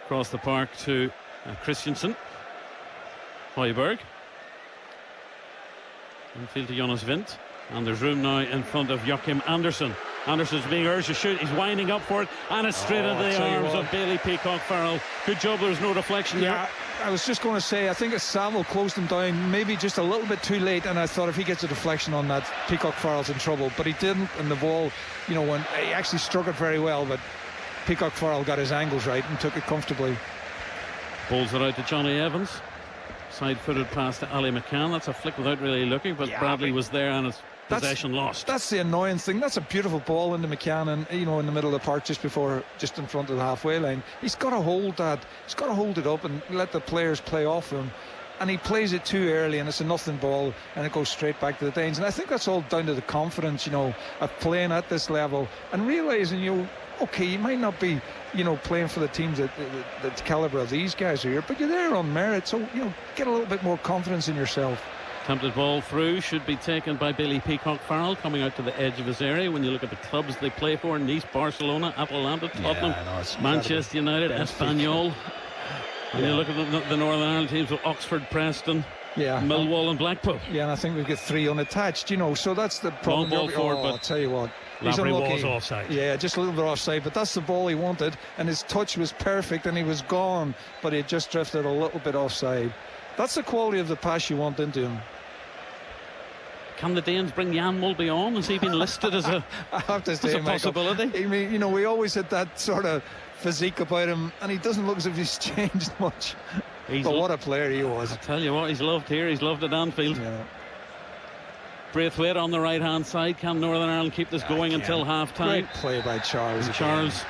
across the park to Christensen. Højbjerg. Infield to Jonas Vint. And there's room now in front of Joachim Anderson. Anderson's being urged to shoot. He's winding up for it, and it's straight into the arms of Bailey Peacock Farrell. Good job there was no deflection there. I was just going to say, I think Saville closed him down maybe just a little bit too late, and I thought if he gets a deflection on that, Peacock Farrell's in trouble, but he didn't, and the ball, you know, when he actually struck it very well, but Peacock Farrell got his angles right and took it comfortably. Bowls it out to Johnny Evans. Side-footed pass to Ali McCann. That's a flick without really looking, but Bradley was there and it's possession lost. That's the annoying thing. That's a beautiful ball into McCann, and you know, in the middle of the park, just in front of the halfway line. He's got to hold that. He's got to hold it up and let the players play off him. and he plays it too early, and it's a nothing ball, and it goes straight back to the Danes. And I think that's all down to the confidence, you know, of playing at this level and realising, you know, okay, you might not be, you know, playing for the teams that the calibre of these guys are here, but you're there on merit, so, you know, get a little bit more confidence in yourself. Attempted ball through should be taken by Billy Peacock Farrell, coming out to the edge of his area. When you look at the clubs they play for, Nice, Barcelona, Atalanta, Tottenham, Manchester United, Espanyol. And you look at the Northern Ireland teams with Oxford, Preston, Millwall and Blackpool. Yeah, and I think we've got 3 unattached, you know, so that's the problem. Long ball forward, but I'll tell you what, Lavery was offside. Yeah, just a little bit offside, but that's the ball he wanted, and his touch was perfect, and he was gone, but he just drifted a little bit offside. That's the quality of the pass you want into him. Can the Danes bring Jan Mulby on? Has he been listed as a, I have to say, as a possibility? I mean, you know, we always had that sort of physique about him, and he doesn't look as if he's changed much. But what a player he was. I tell you what, he's loved here. He's loved at Anfield. Yeah. Braithwaite on the right hand side. Can Northern Ireland keep this going until half time? Great play by Charles. Charles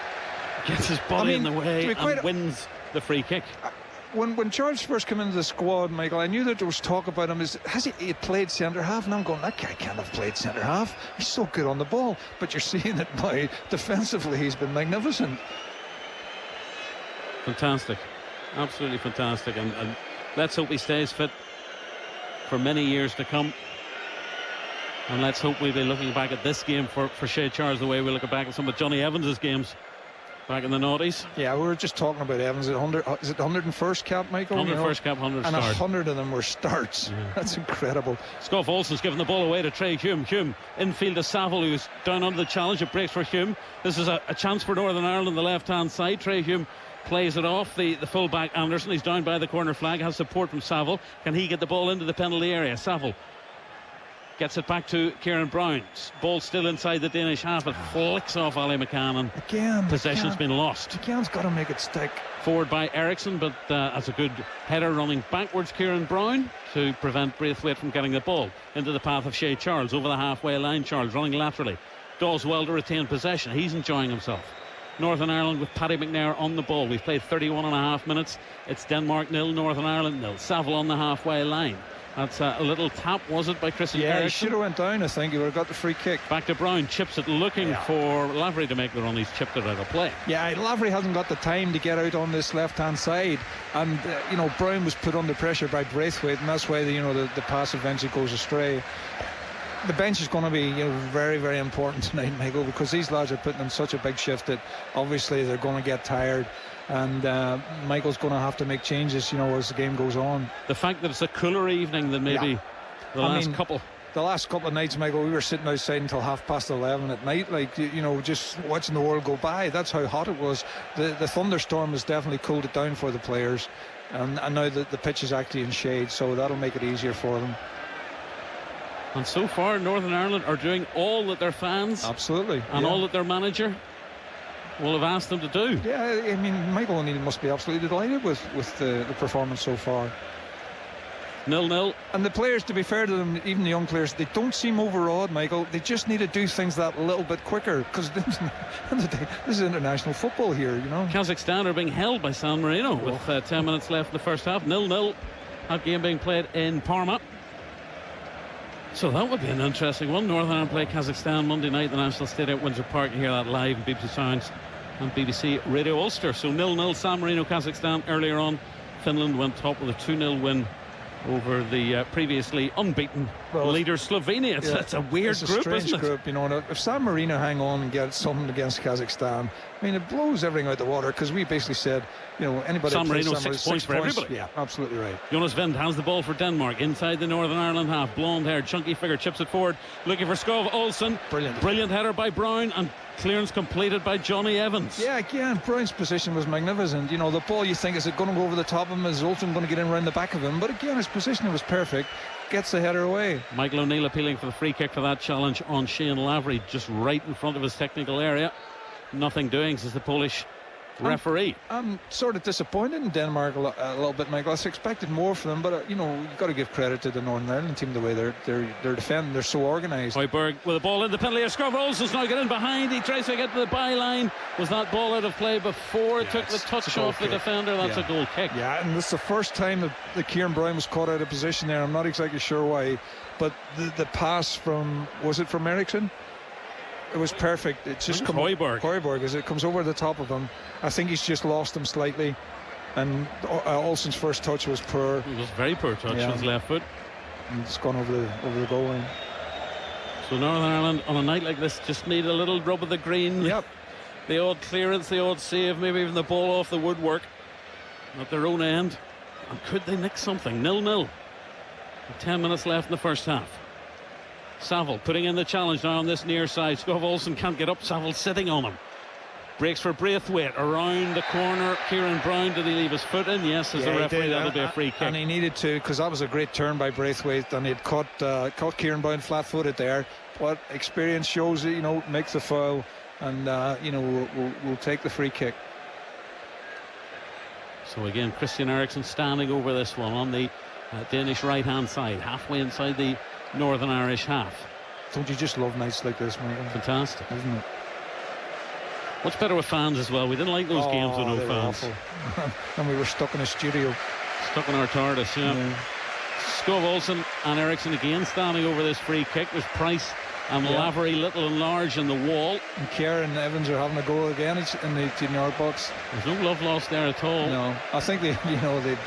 gets his body in the way and wins the free kick. When Charles first came into the squad, Michael, I knew that there was talk about him. Has he played centre half? And I'm going, that guy can't have played centre half. He's so good on the ball. But you're seeing it now. Defensively, he's been magnificent. Fantastic, absolutely fantastic, and let's hope he stays fit for many years to come. And let's hope we'll be looking back at this game for Shea Charles the way we look back at some of Johnny Evans' games back in the noughties. Yeah, we were just talking about Evans. Is it 101st cap, Michael? 101st cap, 100 and start. 100 of them were starts. Yeah. That's incredible. Scoff Olsen's given the ball away to Trey Hume. Hume infield to Saville, who's down under the challenge. It breaks for Hume. This is a chance for Northern Ireland on the left-hand side. Trey Hume plays it off the full-back Anderson. He's down by the corner flag, has support from Saville. Can he get the ball into the penalty area? Saville gets it back to Kieran Brown. Ball still inside the Danish half. It flicks off Ali McCann, and again possession's been lost. McCann's got to make it stick. Forward by Eriksson, but as a good header running backwards, Kieran Brown, to prevent Braithwaite from getting the ball into the path of Shea Charles over the halfway line. Charles running laterally, does well to retain possession. He's enjoying himself. Northern Ireland with Paddy McNair on the ball. We've played 31.5 minutes. It's Denmark 0, Northern Ireland 0. Saville on the halfway line. That's a little tap, was it, by Christian Eriksson? Yeah, he should have went down, I think. He would have got the free kick. Back to Brown, chips it, looking for Lavery to make the run. He's chipped it out of play. Yeah, Lavery hasn't got the time to get out on this left-hand side. And, you know, Brown was put under pressure by Braithwaite, and that's why, the pass eventually goes astray. The bench is going to be very, very important tonight, Michael, because these lads are putting in such a big shift that obviously they're going to get tired. And Michael's going to have to make changes, as the game goes on. The fact that it's a cooler evening than maybe the last couple. The last couple of nights, Michael, we were sitting outside until 11:30 at night, just watching the world go by. That's how hot it was. The thunderstorm has definitely cooled it down for the players. And now the pitch is actually in shade, so that'll make it easier for them. And so far, Northern Ireland are doing all that their fans and all that their manager will have asked them to do. Yeah, I mean, Michael O'Neill must be absolutely delighted with the performance so far. 0-0. And the players, to be fair to them, even the young players, they don't seem overawed, Michael. They just need to do things that little bit quicker, because this is international football here, Kazakhstan are being held by San Marino with 10 minutes left in the first half. 0-0. That game being played in Parma. So that would be an interesting one. Northern Ireland play Kazakhstan Monday night at the National Stadium at Windsor Park. You hear that live on BBC Sounds and BBC Radio Ulster. So 0-0 San Marino, Kazakhstan. Earlier on, Finland went top with a 2-0 win over the previously unbeaten leader Slovenia. It's a weird group, isn't it? It's a strange group, If San Marino hang on and get something against Kazakhstan, I mean, it blows everything out the water, because we basically said, anybody... San Marino, 6 points for everybody. Yeah, absolutely right. Jonas Vind has the ball for Denmark inside the Northern Ireland half. Blonde-haired, chunky figure, chips it forward, looking for Skov Olsen. Brilliant header by Brown, and clearance completed by Johnny Evans. Yeah, again, Brown's position was magnificent. The ball, you think, is it going to go over the top of him? Is Olsen going to get in around the back of him? But again, his position was perfect. Gets the header away. Michael O'Neill appealing for the free kick for that challenge on Shane Lavery, just right in front of his technical area. Nothing doing, says the Polish referee. I'm sort of disappointed in Denmark a little bit, Michael. I expected more from them, but you've got to give credit to the Northern Ireland team, the way they're defending. They're so organised. Højbjerg with the ball in the penalty area. Scrub Olsen's now getting behind. He tries to get to the byline. Was that ball out of play before it took the touch off the defender? That's a goal kick. Yeah, and this is the first time that Kieran Brown was caught out of position there. I'm not exactly sure why, but the pass was it from Eriksson? It was perfect. It's just Højbjerg as it comes over the top of him. I think he's just lost him slightly, and Olsen's first touch was poor. It was very poor touch on his left foot. And it's gone over the goal line. So Northern Ireland on a night like this just need a little rub of the green. Yep. The odd clearance, the odd save, maybe even the ball off the woodwork at their own end. And could they nick something? 0-0. 10 minutes left in the first half. Saville putting in the challenge now on this near side. Skov Olsen can't get up. Saville sitting on him. Breaks for Braithwaite around the corner. Kieran Brown, did he leave his foot in? Yes, as the referee, that'll be a free kick. And he needed to, because that was a great turn by Braithwaite, and he'd caught Kieran Brown flat-footed there. But experience shows it, makes the foul, and we'll take the free kick. So again, Christian Eriksen standing over this one on the Danish right-hand side, halfway inside the Northern Irish half. Don't you just love nights like this, man? Fantastic, isn't it? Much better with fans as well. We didn't like those games with no fans. And we were stuck in a studio. Stuck in our TARDIS, yeah. Skov Olsen and Eriksson again standing over this free kick. There's Price and Lavery, little and large, in the wall. And Kerr and Evans are having a go again in the 18-yard box. There's no love lost there at all. No, I think they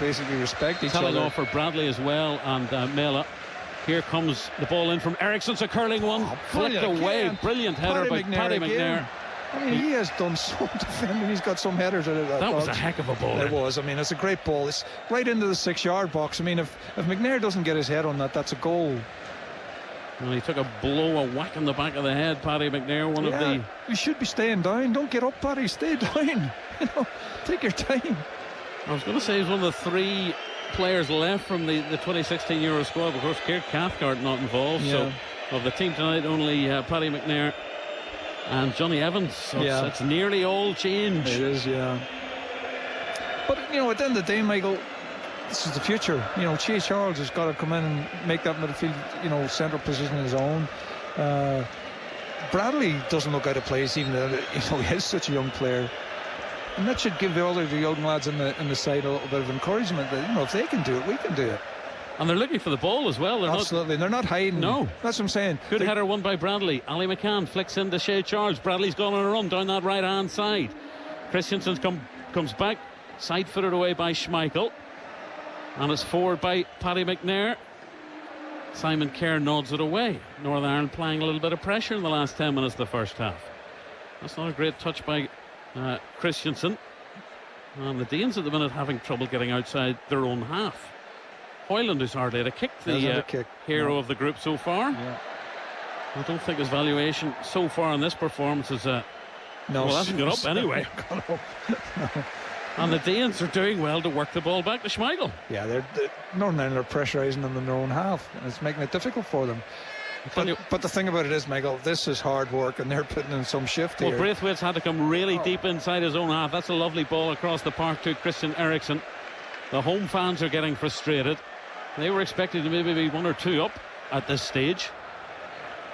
basically respect each other. Telling off for Bradley as well, and Mela. Here comes the ball in from Eriksson. It's a curling one, flicked away. Again. Brilliant header by Paddy McNair. I mean, he has done so defending. He's got some headers out of that. That was a heck of a ball. It was. I mean, it's a great ball. It's right into the 6-yard box. I mean, if McNair doesn't get his head on that, that's a goal. Well, he took a blow, a whack in the back of the head, Paddy McNair. You should be staying down. Don't get up, Paddy. Stay down. Take your time. I was going to say he's one of the 3 players left from the 2016 Euro squad. Of course, Keir Cathcart not involved. So of the team tonight, only Paddy McNair and Johnny Evans. So it's nearly all change. It is, But at the end of the day, Michael, this is the future. Che Charles has got to come in and make that midfield, central position his own. Bradley doesn't look out of place, even though he is such a young player. And that should give the young lads in the side a little bit of encouragement that if they can do it, we can do it. And they're looking for the ball as well. They're not hiding. No, that's what I'm saying. Good header won by Bradley. Ali McCann flicks into Shea Charles. Bradley's gone on a run down that right hand side. Christensen comes back, side footed away by Schmeichel, and it's forward by Paddy McNair. Simon Kerr nods it away. Northern Ireland playing a little bit of pressure in the last 10 minutes of the first half. That's not a great touch by Christensen, and the Danes at the minute having trouble getting outside their own half. Hoyland, who's hardly had a kick, hero of the group so far. I don't think his valuation so far in this performance is hasn't got up anyway. And the Danes are doing well to work the ball back to Schmeichel. Yeah, they're Northern Ireland are pressurising them in their own half, and it's making it difficult for them. But the thing about it is, Michael, this is hard work, and they're putting in some shift here. Well, Braithwaite's had to come really deep inside his own half. That's a lovely ball across the park to Christian Eriksen. The home fans are getting frustrated. They were expected to maybe be 1 or 2 up at this stage,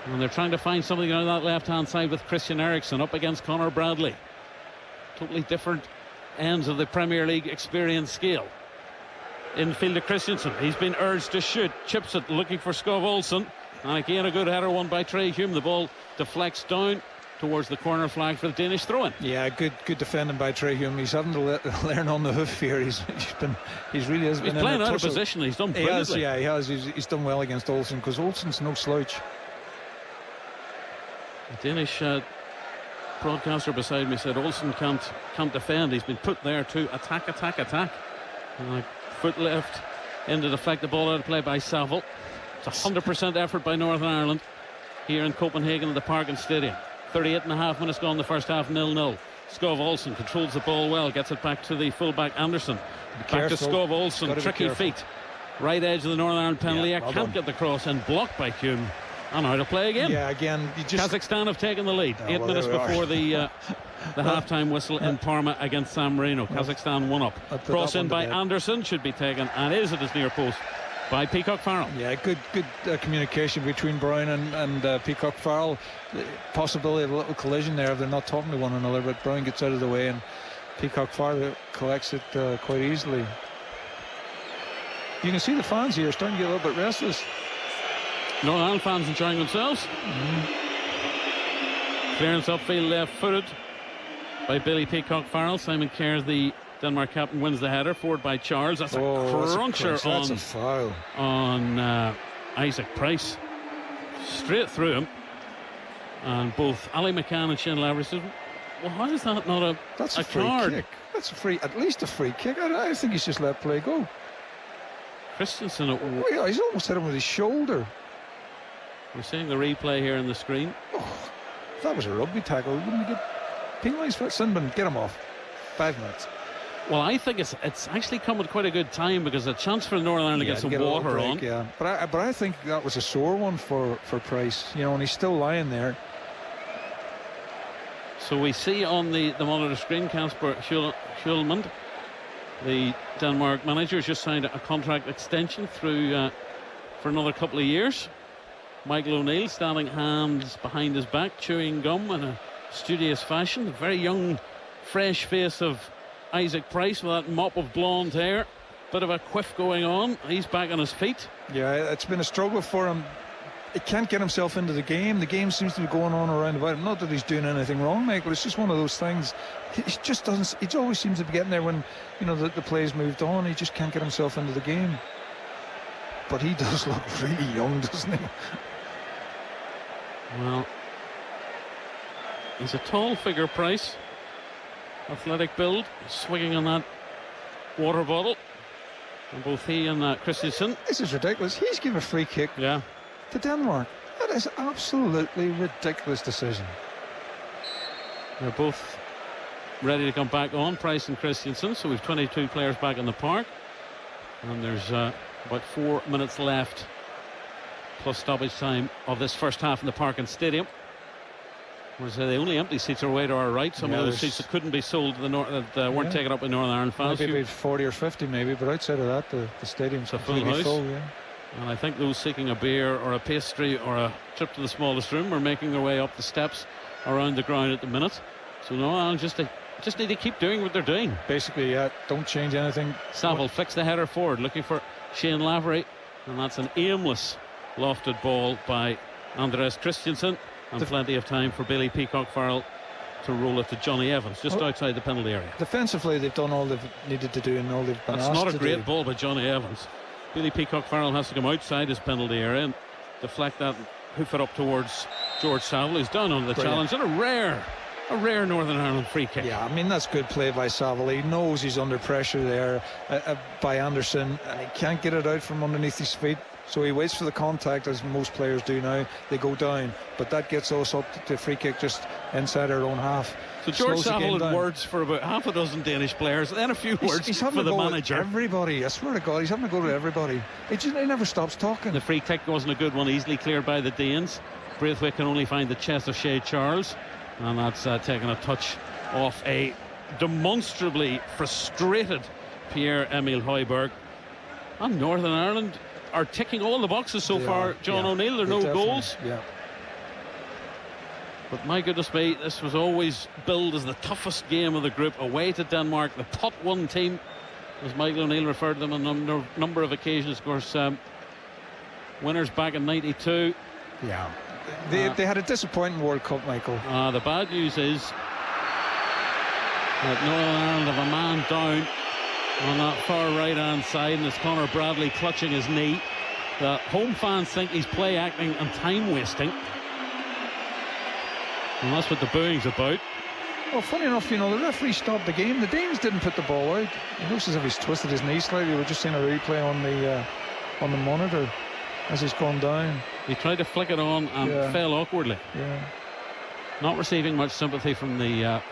and they're trying to find something on that left-hand side with Christian Eriksen up against Conor Bradley. Totally different ends of the Premier League experience scale. Infield to Christensen. He's been urged to shoot. Chips it, looking for Skov Olsen. And again, a good header won by Trey Hume. The ball deflects down towards the corner flag for the Danish throw-in. Yeah, good defending by Trey Hume. He's having to learn on the hoof here. He's really has been playing out of position. He's done brilliantly. He has. He's done well against Olsen, because Olsen's no slouch. The Danish broadcaster beside me said Olsen can't defend. He's been put there to attack. Foot left in to deflect the ball out of play by Saville. It's 100% effort by Northern Ireland here in Copenhagen at the Parken Stadium. 38.5 minutes gone in the first half, 0-0. Skov Olsen controls the ball well, gets it back to the fullback Anderson. Back to Skov Olsen, tricky feet. Right edge of the Northern Ireland penalty. Can't get the cross in, blocked by Hume. And out of play again. Yeah, again. Kazakhstan have taken the lead. 8 minutes before the the half-time whistle in Parma against San Marino. Kazakhstan 1-up. Cross in by Anderson, should be taken, and is at his near post by Peacock Farrell. Yeah, good communication between Brown and Peacock Farrell. The possibility of a little collision there if they're not talking to one another, but Brown gets out of the way and Peacock Farrell collects it quite easily. You can see the fans here starting to get a little bit restless. Northern Ireland fans enjoying themselves. Clearance upfield left-footed by Billy Peacock Farrell. Simon Kerr, the Denmark captain, wins the header, forward by Charles. That's a cruncher that's a foul on Isaac Price, straight through him. And both Ali McCann and Shane Lavery said, well, how is that not a free card? Kick. That's at least a free kick. I think he's just let play go. Christensen he's almost hit him with his shoulder. We're seeing the replay here on the screen. If that was a rugby tackle, wouldn't he get penalised for it? Sinbin, get him off. 5 minutes. Well, I think it's actually come at quite a good time, because a chance for Northern Ireland to get some water on. Yeah, but I think that was a sore one for Price. And he's still lying there. So we see on the monitor screen, Kasper Schulman, the Denmark manager, has just signed a contract extension through for another couple of years. Michael O'Neill standing hands behind his back, chewing gum in a studious fashion. The very young, fresh face of Isaac Price with that mop of blonde hair. Bit of a quiff going on. He's back on his feet. Yeah, it's been a struggle for him. He can't get himself into the game. The game seems to be going on around about him. Not that he's doing anything wrong, Michael. It's just one of those things. He just doesn't. He always seems to be getting there when the play's moved on. He just can't get himself into the game. But he does look really young, doesn't he? Well, he's a tall figure, Price. Athletic build, swinging on that water bottle. And both he and Christensen. This is ridiculous. He's given a free kick to Denmark. That is absolutely ridiculous decision. They're both ready to come back on, Price and Christensen. So we've 22 players back in the park. And there's about 4 minutes left, plus stoppage time of this first half in the Parkin Stadium. Whereas the only empty seats are away to our right. Some of those seats that couldn't be sold to the north, that weren't taken up by Northern Ireland fans. Maybe 40 or 50 maybe, but outside of that, the stadium's completely full. And I think those seeking a beer or a pastry or a trip to the smallest room are making their way up the steps around the ground at the minute. So Northern Ireland just need to keep doing what they're doing. Basically, don't change anything. Saville flicks the header forward, looking for Shane Lavery, and that's an aimless lofted ball by Andres Christensen. And plenty of time for Billy Peacock Farrell to roll it to Johnny Evans, just outside the penalty area. Defensively, they've done all they've needed to do and all they've been asked to do. That's not a great ball by Johnny Evans. Billy Peacock Farrell has to come outside his penalty area and deflect that, hoof it up towards George Saville, who's down on the challenge. And a rare Northern Ireland free kick. Yeah, I mean, that's good play by Saville. He knows he's under pressure there by Anderson, and he can't get it out from underneath his feet. So he waits for the contact, as most players do now. They go down, but that gets us up to the free kick just inside our own half. So George Saville had words for about half a dozen Danish players, and then a few words for the manager. Everybody, I swear to God, he's having to go to everybody. He never stops talking. The free kick wasn't a good one, easily cleared by the Danes. Braithwaite can only find the chest of Shea Charles, and that's taking a touch off a demonstrably frustrated Pierre-Emile Højbjerg. And Northern Ireland are ticking all the boxes so far. John O'Neill, there are no goals. But my goodness me, this was always billed as the toughest game of the group, away to Denmark, the pot one team, as Michael O'Neill referred to them on a number of occasions. Of course, winners back in '92. Yeah, they had a disappointing World Cup, Michael. The bad news is that Northern Ireland have a man down on that far right hand side, and it's Conor Bradley clutching his knee. The home fans think he's play acting and time wasting, and that's what the booing's about. Well, funny enough, the referee stopped the game. The Danes didn't put the ball out. It looks as if he's twisted his knee slightly. We're just seeing a replay on the monitor as he's gone down. He tried to flick it on and fell awkwardly. Not receiving much sympathy from the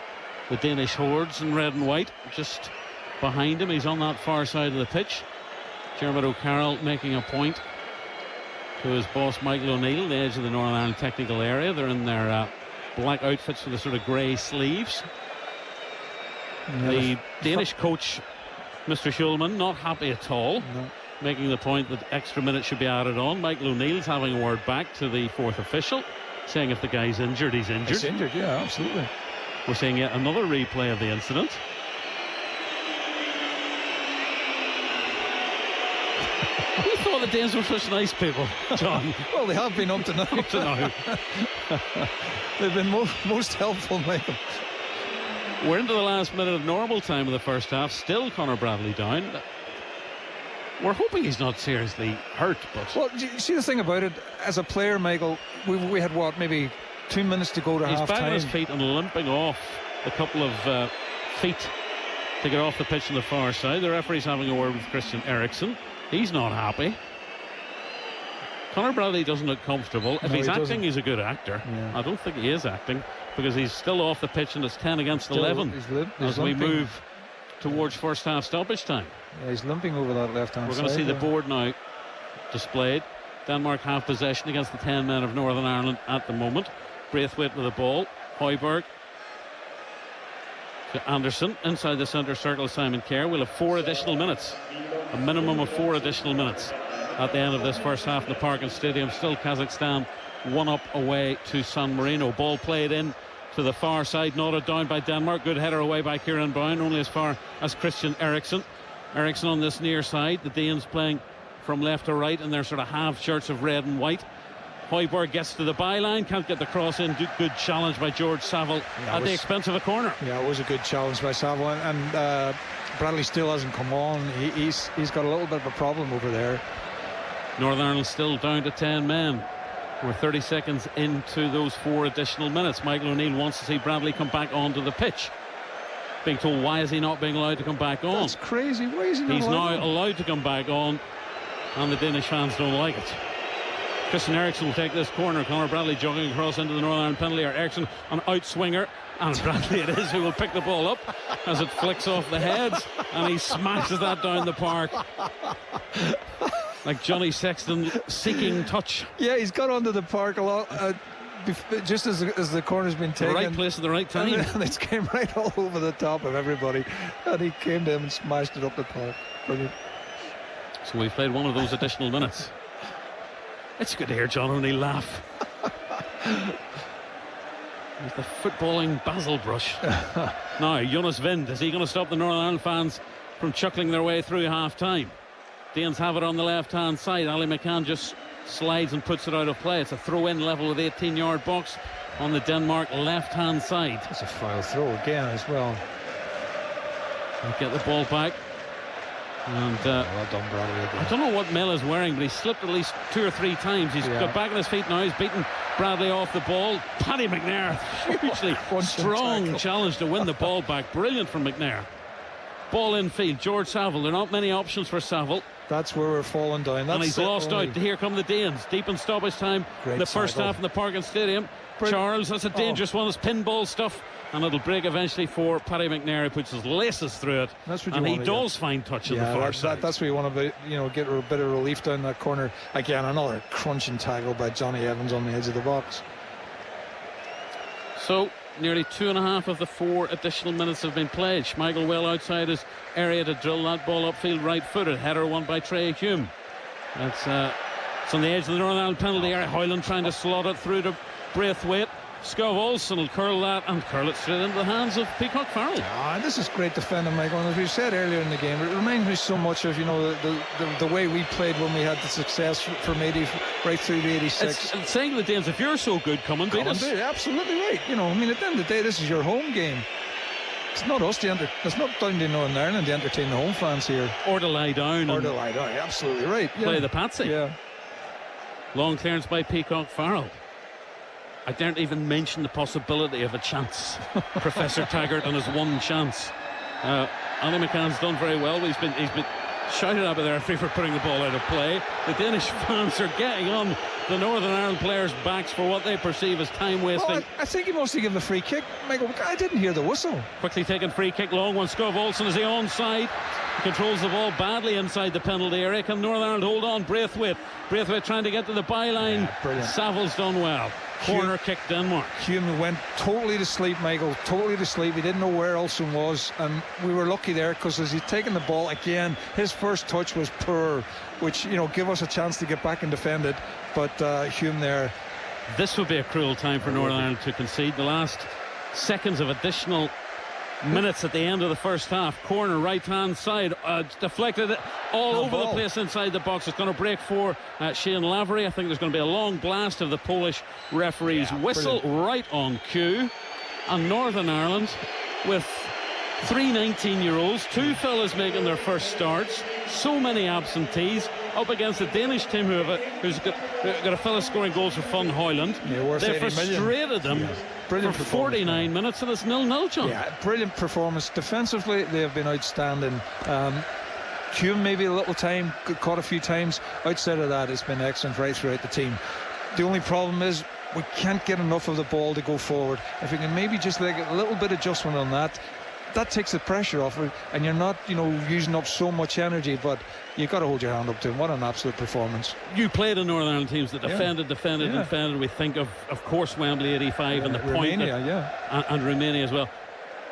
Danish hordes in red and white. Just behind him, he's on that far side of the pitch. Jeremy O'Carroll making a point to his boss Michael O'Neill, the edge of the Northern Ireland technical area. They're in their black outfits with the sort of grey sleeves. The Danish coach, Mr. Schulman, not happy at all. No. Making the point that extra minutes should be added on. Michael O'Neill's having a word back to the fourth official, saying if the guy's injured, he's injured. He's injured, yeah, absolutely. We're seeing yet another replay of the incident. We thought the Danes were such nice people, John. Well, they have been up to now. Up to now. They've been most helpful, Michael. We're into the last minute of normal time of the first half. Still Conor Bradley down. We're hoping he's not seriously hurt, but... Well, you see the thing about it, as a player, Michael, we had, what, maybe 2 minutes to go to half-time. He's back on his feet and limping off a couple of feet to get off the pitch on the far side. The referee's having a word with Christian Eriksen. He's not happy. Conor Bradley doesn't look comfortable. If he's acting, he's a good actor. Yeah. I don't think he is acting, because he's still off the pitch and it's 10 against 11 as we move towards first half stoppage time. Yeah, he's limping over that left-hand side. We're going to see the board now displayed. Denmark have possession against the 10 men of Northern Ireland at the moment. Braithwaite with the ball. Højbjerg to Anderson. Inside the centre circle, Simon Kerr. We'll have 4 additional minutes. A minimum of 4 additional minutes at the end of this first half in the Parkin Stadium. Still Kazakhstan 1 up away to San Marino. Ball played in to the far side, nodded down by Denmark. Good header away by Kieran Brown, only as far as Christian Eriksen. Eriksen on this near side. The Danes playing from left to right in their sort of half shirts of red and white. Højbjerg gets to the byline, can't get the cross in. Good challenge by George Saville at the expense of a corner. Yeah, it was a good challenge by Saville, and Bradley still hasn't come on. He's got a little bit of a problem over there. Northern Ireland still down to 10 men. We're 30 seconds into those 4 additional minutes. Michael O'Neill wants to see Bradley come back onto the pitch. Being told, why is he not being allowed to come back on? That's crazy. Why is he not He's now allowed to come back on, and the Danish fans don't like it. Christian Eriksen will take this corner. Conor Bradley jogging across into the Northern Ireland penalty area. Eriksen, an outswinger, and Bradley it is who will pick the ball up as it flicks off the heads, and he smashes that down the park like Johnny Sexton seeking touch. Yeah, he's got onto the park a lot. Just as the corner's been taken, the right place at the right time, and it came right all over the top of everybody, and he came to him and smashed it up the park. Brilliant. So we've played 1 of those additional minutes. It's good to hear John O'Neill laugh. With the footballing basil brush. Now Jonas Vind, is he going to stop the Northern Ireland fans from chuckling their way through half time? Danes have it on the left hand side. Ali McCann just slides and puts it out of play. It's a throw in level with 18-yard box on the Denmark left hand side. It's a foul throw again as well. They get the ball back, and well done, Bradley. I don't know what Mel is wearing, but he's slipped at least 2 or 3 times. He's got back on his feet now. He's beaten Bradley off the ball. Paddy McNair, hugely strong challenge to win the ball back. Brilliant from McNair. Ball in field. George Saville. There are not many options for Saville. That's where we're falling down. And he's lost out. Here come the Danes. Deep in stoppage time. The first half in the Parkin Stadium. Charles, that's a dangerous one. It's pinball stuff. And it'll break eventually for Paddy McNair, who puts his laces through it. That's what and he does find touch on the far side. That's where you want to get a bit of relief down that corner. Again, another crunching tackle by Johnny Evans on the edge of the box. So nearly 2.5 of the 4 additional minutes have been played. Schmeichel well outside his area to drill that ball upfield right-footed. Header won by Trey Hume. It's on the edge of the Northern Ireland penalty area. Hoyland trying to slot it through to Braithwaite. Scov Olsen will curl that and curl it straight into the hands of Peacock Farrell. This is great defending, Michael. And as we said earlier in the game, it reminds me so much of the way we played when we had the success from 80 right through to 86. It's saying to the Danes, if you're so good, come and beat us. Absolutely right. At the end of the day, this is your home game. It's not us it's not down to Northern Ireland to entertain the home fans here. Or to lie down. Absolutely right. Play the patsy. Yeah. Long clearance by Peacock Farrell. I daren't even mention the possibility of a chance. Professor Taggart and his 1 chance. Ali McCann's done very well. He's been shouted at by the referee for putting the ball out of play. The Danish fans are getting on the Northern Ireland players' backs for what they perceive as time wasting. I think he must have given a free kick, Michael. I didn't hear the whistle. Quickly taken free kick, long one. Scov Olsen is the onside. Controls the ball badly inside the penalty area. Can Northern Ireland hold on? Braithwaite trying to get to the byline. Brilliant. Saville's done well. Corner kick Denmark. Hume went totally to sleep, Michael, totally to sleep. He didn't know where Ulster was, and we were lucky there because as he'd taken the ball again, his first touch was poor, which, give us a chance to get back and defend it. But Hume there. This would be a cruel time for Northern Ireland to concede. The last seconds of additional minutes at the end of the first half. Corner right hand side, deflected all over the place inside the box. It's going to break for Shane Lavery. I think there's going to be a long blast of the Polish referee's whistle. Brilliant. Right on cue. And Northern Ireland with 3 19-year-olds, 2 fellas making their first starts, so many absentees, up against the Danish team who's got a fella scoring goals for fun, Hoyland. They frustrated them for 49 minutes, and it's 0-0, John. Yeah, brilliant performance. Defensively, they have been outstanding. Hume maybe a little time, caught a few times. Outside of that, it's been excellent right throughout the team. The only problem is we can't get enough of the ball to go forward. If we can maybe just like a little bit of adjustment on that takes the pressure off it, and you're not, using up so much energy, but you've got to hold your hand up to him. What an absolute performance. You played in Northern Ireland teams that defended. We think of course, Wembley 85 and the Romania, point and Romania as well.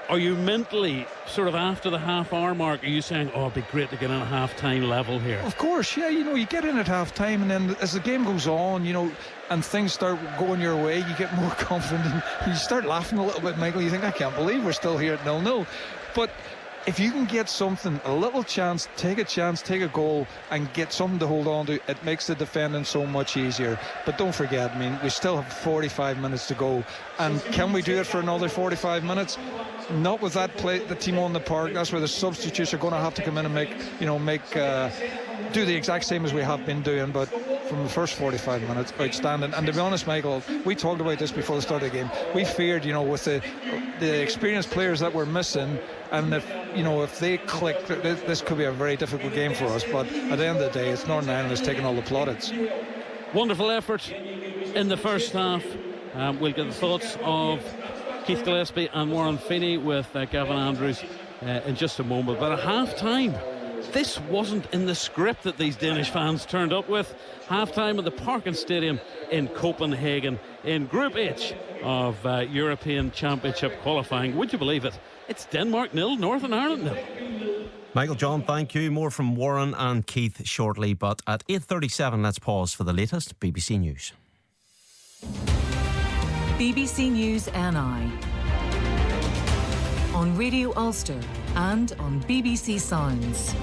Are you mentally, sort of after the half-hour mark, are you saying, it'd be great to get in a half-time level here? Of course, yeah. You get in at half-time, and then as the game goes on, and things start going your way, you get more confident, and you start laughing a little bit, Michael. You think, I can't believe we're still here at 0-0. But if you can get something, a little chance, take a goal and get something to hold on to, it makes the defending so much easier. But don't forget, we still have 45 minutes to go, and can we do it for another 45 minutes? Not with that play, the team on the park. That's where the substitutes are going to have to come in and do the exact same as we have been doing. But from the first 45 minutes, outstanding. And to be honest, Michael, we talked about this before the start of the game. We feared, with the experienced players that we're missing, and if they click, this could be a very difficult game for us. But at the end of the day, it's Northern Ireland that's taking all the plaudits. Wonderful effort in the first half. We'll get the thoughts of Keith Gillespie and Warren Feeney with Gavin Andrews in just a moment. But at half-time, this wasn't in the script that these Danish fans turned up with. Half-time at the Parken Stadium in Copenhagen in Group H of European Championship qualifying. Would you believe it? It's Denmark 0, Northern Ireland 0. Michael, John, thank you. More from Warren and Keith shortly, but at 8:37, let's pause for the latest BBC News. BBC News NI on Radio Ulster and on BBC Sounds.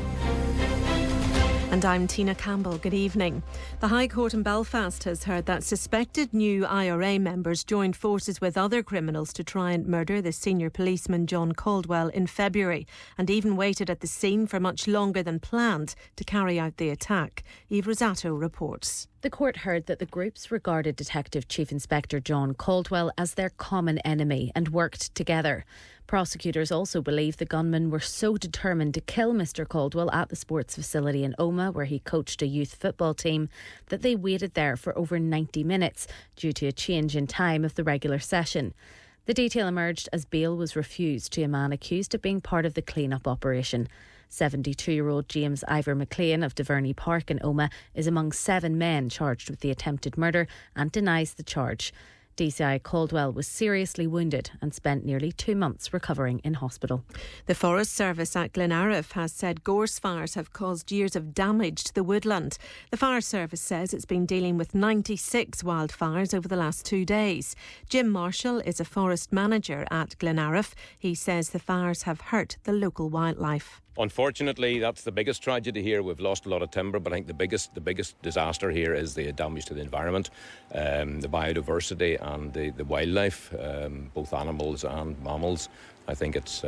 And I'm Tina Campbell. Good evening. The High Court in Belfast has heard that suspected new IRA members joined forces with other criminals to try and murder the senior policeman John Caldwell in February, and even waited at the scene for much longer than planned to carry out the attack. Eve Rosato reports. The court heard that the groups regarded Detective Chief Inspector John Caldwell as their common enemy and worked together. Prosecutors also believe the gunmen were so determined to kill Mr Caldwell at the sports facility in Omagh, where he coached a youth football team, that they waited there for over 90 minutes due to a change in time of the regular session. The detail emerged as bail was refused to a man accused of being part of the clean-up operation. 72-year-old James Ivor McLean of Diverney Park in Omagh is among 7 men charged with the attempted murder and denies the charge. DCI Caldwell was seriously wounded and spent nearly 2 months recovering in hospital. The Forest Service at Glenariff has said gorse fires have caused years of damage to the woodland. The Fire Service says it's been dealing with 96 wildfires over the last 2 days. Jim Marshall is a forest manager at Glenariff. He says the fires have hurt the local wildlife. Unfortunately, that's the biggest tragedy here. We've lost a lot of timber, but I think the biggest disaster here is the damage to the environment, the biodiversity and the wildlife, both animals and mammals. I think it's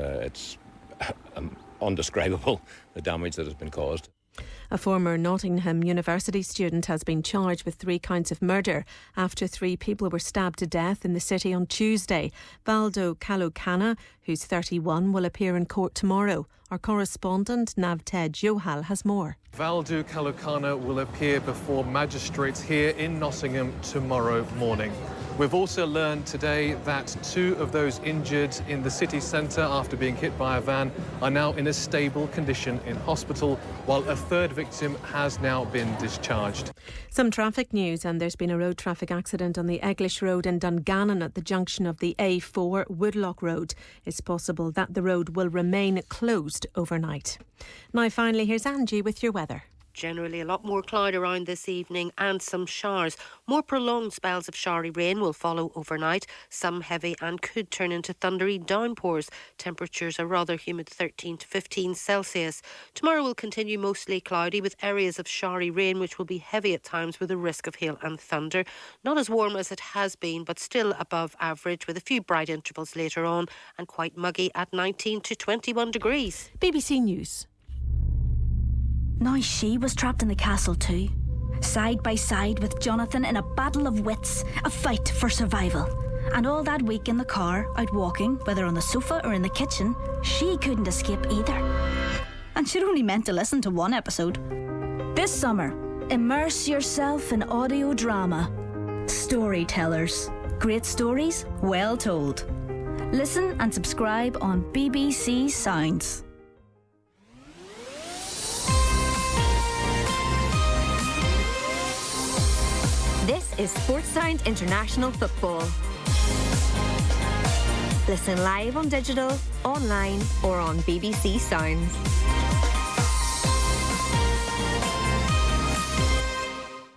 undescribable, the damage that has been caused. A former Nottingham University student has been charged with 3 counts of murder after 3 people were stabbed to death in the city on Tuesday. Valdo Kalokana, who's 31, will appear in court tomorrow. Our correspondent Navted Johal has more. Valdu Kalukana will appear before magistrates here in Nottingham tomorrow morning. We've also learned today that 2 of those injured in the city centre after being hit by a van are now in a stable condition in hospital, while a 3rd victim has now been discharged. Some traffic news, and there's been a road traffic accident on the Eglish Road in Dungannon at the junction of the A4 Woodlock Road. It's possible that the road will remain closed overnight. Now finally, here's Angie with your weather. Generally a lot more cloud around this evening and some showers. More prolonged spells of showery rain will follow overnight, some heavy and could turn into thundery downpours. Temperatures are rather humid, 13 to 15 Celsius. Tomorrow will continue mostly cloudy with areas of showery rain which will be heavy at times with a risk of hail and thunder. Not as warm as it has been, but still above average with a few bright intervals later on, and quite muggy at 19 to 21 degrees. BBC News. Now she was trapped in the castle too, side by side with Jonathan in a battle of wits, a fight for survival. And all that week in the car, out walking, whether on the sofa or in the kitchen, she couldn't escape either. And she'd only meant to listen to one episode. This summer, immerse yourself in audio drama. Storytellers. Great stories, well told. Listen and subscribe on BBC Sounds. This is Sports Sound International Football. Listen live on digital, online or on BBC Sounds.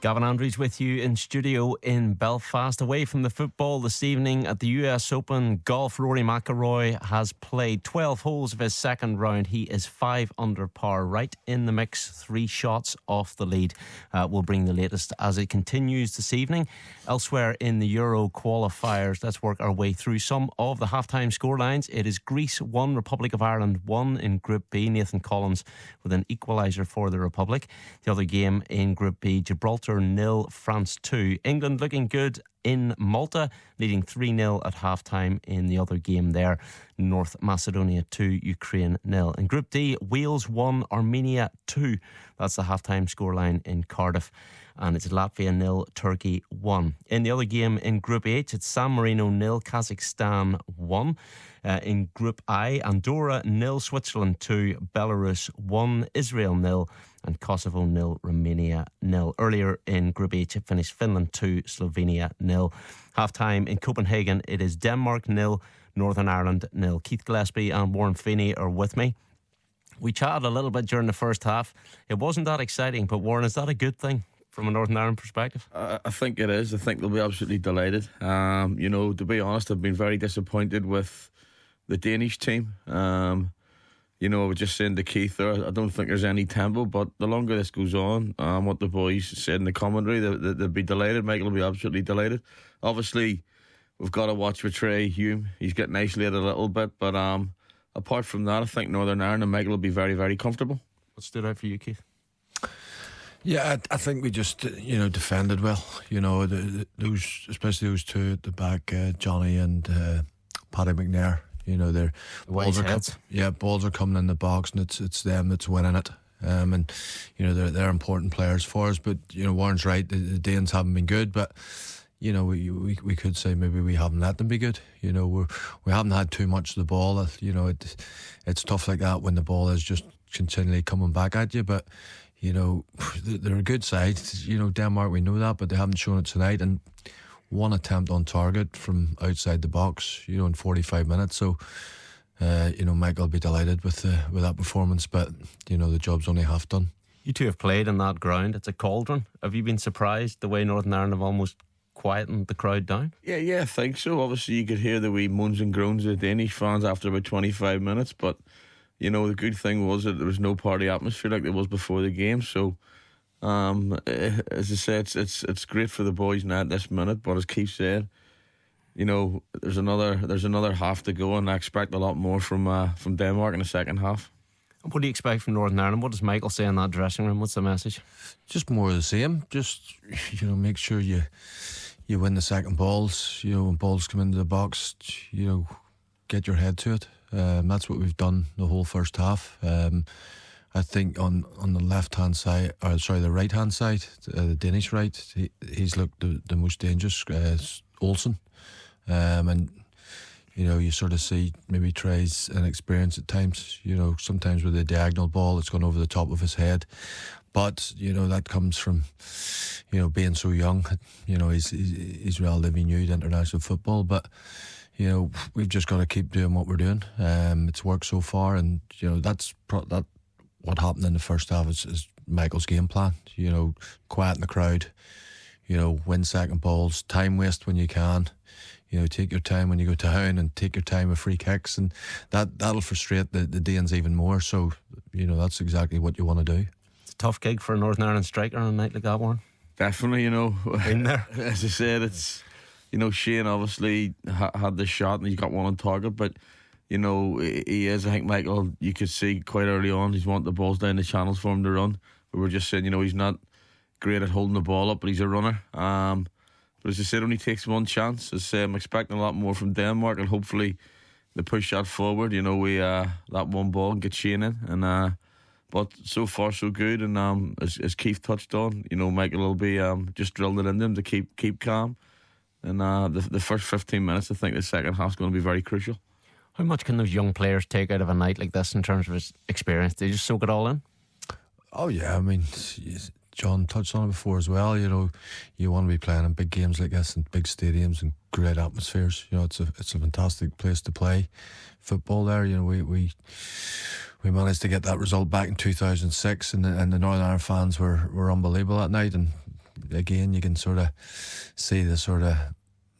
Gavin Andrews with you in studio in Belfast. Away from the football this evening at the US Open golf, Rory McIlroy has played 12 holes of his second round. He is 5 under par, right in the mix, 3 shots off the lead. We'll bring the latest as it continues this evening. Elsewhere in the Euro qualifiers, let's work our way through some of the halftime scorelines. It is Greece 1, Republic of Ireland 1 in Group B. Nathan Collins with an equaliser for the Republic. The other game in Group B, Gibraltar 0, France 2. England looking good in Malta, leading 3-0 at half-time in the other game there. North Macedonia 2, Ukraine 0. In Group D, Wales 1, Armenia 2. That's the half-time scoreline in Cardiff. And it's Latvia 0, Turkey 1. In the other game in Group H, it's San Marino 0, Kazakhstan 1. In Group I, Andorra 0, Switzerland 2, Belarus 1, Israel 0, and Kosovo 0, Romania 0. Earlier in Group H, it finished Finland 2, Slovenia 0. Half-time in Copenhagen, it is Denmark 0, Northern Ireland 0. Keith Gillespie and Warren Feeney are with me. We chatted a little bit during the first half. It wasn't that exciting, but Warren, is that a good thing from a Northern Ireland perspective? I think it is. I think they'll be absolutely delighted. To be honest, I've been very disappointed with the Danish team. I was just saying to Keith there, I don't think there's any tempo, but the longer this goes on, what the boys said in the commentary, they'll be delighted. Michael will be absolutely delighted. Obviously, we've got to watch for Trey Hume. He's getting isolated a little bit, but apart from that, I think Northern Ireland and Michael will be very, very comfortable. What stood out for you, Keith? Yeah, I think we just defended well. Those, especially those two at the back, Johnny and Paddy McNair. Their balls are coming in the box, and it's them that's winning it. They're important players for us. But Warren's right. The Danes haven't been good, but we could say maybe we haven't let them be good. We haven't had too much of the ball. It's tough like that when the ball is just continually coming back at you. But they're a good side. Denmark, we know that, but they haven't shown it tonight. And one attempt on target from outside the box, in 45 minutes. So, Michael will be delighted with that performance. But the job's only half done. You two have played in that ground. It's a cauldron. Have you been surprised the way Northern Ireland have almost quietened the crowd down? Yeah, I think so. Obviously, you could hear the wee moans and groans of the Danish fans after about 25 minutes. But the good thing was that there was no party atmosphere like there was before the game. So, as I said, it's great for the boys now at this minute. But as Keith said, there's another half to go, and I expect a lot more from Denmark in the second half. What do you expect from Northern Ireland? What does Michael say in that dressing room? What's the message? Just more of the same. Just make sure you win the second balls. When balls come into the box, get your head to it. That's what we've done the whole first half. I think on the left-hand side, the right-hand side, the Danish right, he's looked the most dangerous, Olsen. And, you sort of see maybe Trey's inexperience at times, sometimes with a diagonal ball, it's gone over the top of his head. But, that comes from, being so young. He's relatively new to international football, but, we've just got to keep doing what we're doing. It's worked so far, and, that's what happened in the first half is Michael's game plan. Quieten the crowd, win second balls, time waste when you can. Take your time when you go down, and take your time with free kicks, and that'll frustrate the Danes even more. So, that's exactly what you want to do. It's a tough gig for a Northern Ireland striker on a night like that, Warren. Definitely, in there. As I said, it's Shane obviously had the shot and he got one on target, but he is. I think Michael, you could see quite early on, he's wanting the balls down the channels for him to run. But we're just saying, he's not great at holding the ball up, but he's a runner. But as I said, only takes one chance. As I say, I'm expecting a lot more from Denmark, and hopefully they push that forward. We that one ball and get Shane in, and but so far so good. And as Keith touched on, Michael will be just drilling it into him to keep calm. And the first 15 minutes, I think the second half's going to be very crucial. How much can those young players take out of a night like this in terms of his experience? They just soak it all in? Oh yeah, I mean, John touched on it before as well. You want to be playing in big games like this, in big stadiums and great atmospheres. It's a fantastic place to play football there. We managed to get that result back in 2006, and the Northern Ireland fans were unbelievable that night. And again, you can sort of see the sort of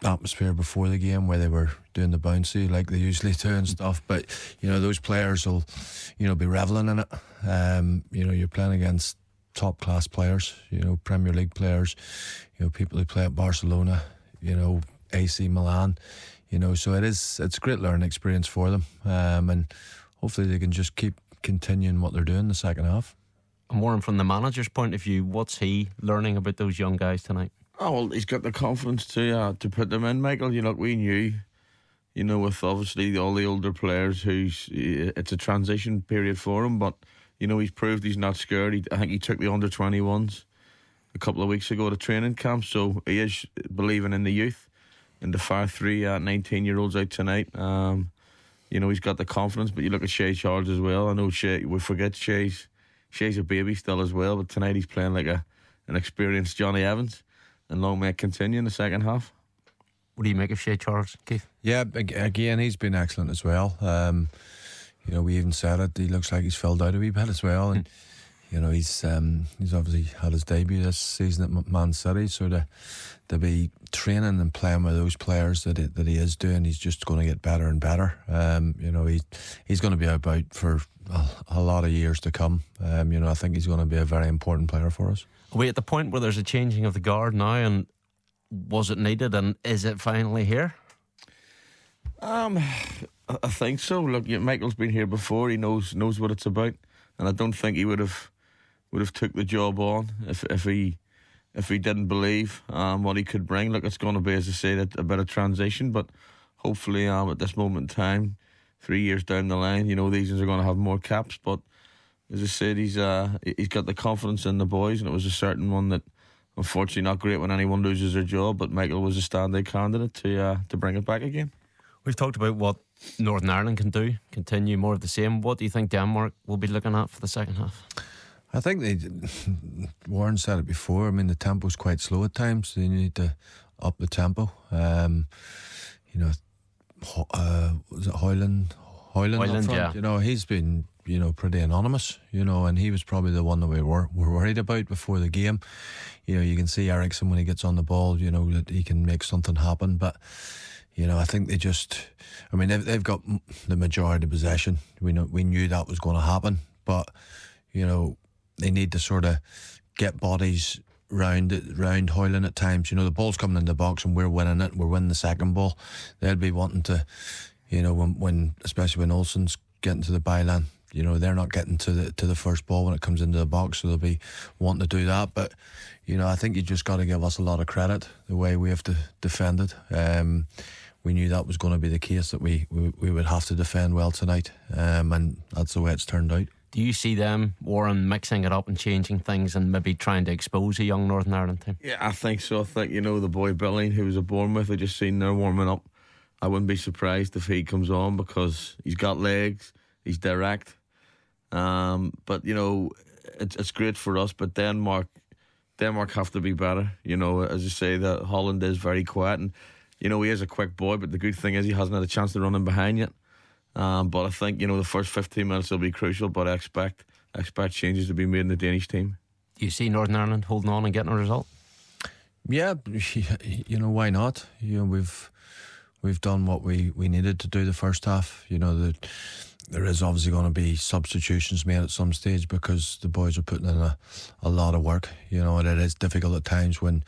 atmosphere before the game where they were doing the bouncy like they usually do and stuff. But those players will be revelling in it. You're playing against top class players, Premier League players, people who play at Barcelona, AC Milan, so it's a great learning experience for them, and hopefully they can just keep continuing what they're doing in the second half. And Warren, from the manager's point of view, what's he learning about those young guys tonight? Oh, well, he's got the confidence to put them in, Michael. We knew, with obviously all the older players, it's a transition period for him, but, he's proved he's not scared. I think he took the under-21s a couple of weeks ago to training camp, so he is believing in the youth, and to fire 3 19-year-olds out tonight. He's got the confidence, but you look at Shea Charles as well. I know we forget Shea's a baby still as well, but tonight he's playing like an experienced Johnny Evans. And long may it continue in the second half. What do you make of Shea Charles, Keith? Yeah, again, he's been excellent as well. We even said it. He looks like he's filled out a wee bit as well, and he's obviously had his debut this season at Man City. So to be training and playing with those players that he is doing, he's just going to get better and better. He's going to be about for a lot of years to come. I think he's going to be a very important player for us. Are we at the point where there's a changing of the guard now, and was it needed, and is it finally here? I think so. Look, Michael's been here before. He knows what it's about, and I don't think he would have took the job on if he didn't believe what he could bring. Look, it's going to be, as I say, a bit of transition, but hopefully at this moment in time, 3 years down the line, these are going to have more caps. But as I said, he's got the confidence in the boys, and it was a certain one that, unfortunately, not great when anyone loses their job, but Michael was a standout candidate to bring it back again. We've talked about what Northern Ireland can do, continue more of the same. What do you think Denmark will be looking at for the second half? I think Warren said it before. I mean, the tempo's quite slow at times. So you need to up the tempo. Was it Hoyland up front? Yeah. He's been pretty anonymous. And he was probably the one that we were worried about before the game. You can see Eriksson when he gets on the ball. That he can make something happen, but. I think they've got the majority of possession. We knew that was going to happen, but they need to sort of get bodies round Hoyland at times. The ball's coming in the box and we're winning it. We're winning the second ball. They'll be wanting to, especially when Olsen's getting to the byline. They're not getting to the first ball when it comes into the box, so they'll be wanting to do that. But I think you just got to give us a lot of credit the way we have to defend it. we knew that was going to be the case, that we would have to defend well tonight, and that's the way it's turned out. Do you see them, Warren, mixing it up and changing things and maybe trying to expose a young Northern Ireland team? Yeah, I think so. I think, the boy Billing, who was at Bournemouth, I just seen there warming up. I wouldn't be surprised if he comes on, because he's got legs, he's direct. But, it's great for us, but Denmark have to be better. As I say, that Holland is very quiet, and, he is a quick boy, but the good thing is he hasn't had a chance to run in behind yet. But I think, the first 15 minutes will be crucial, but I expect changes to be made in the Danish team. Do you see Northern Ireland holding on and getting a result? Yeah, why not? We've done what we needed to do the first half. There is obviously going to be substitutions made at some stage, because the boys are putting in a lot of work, and it is difficult at times when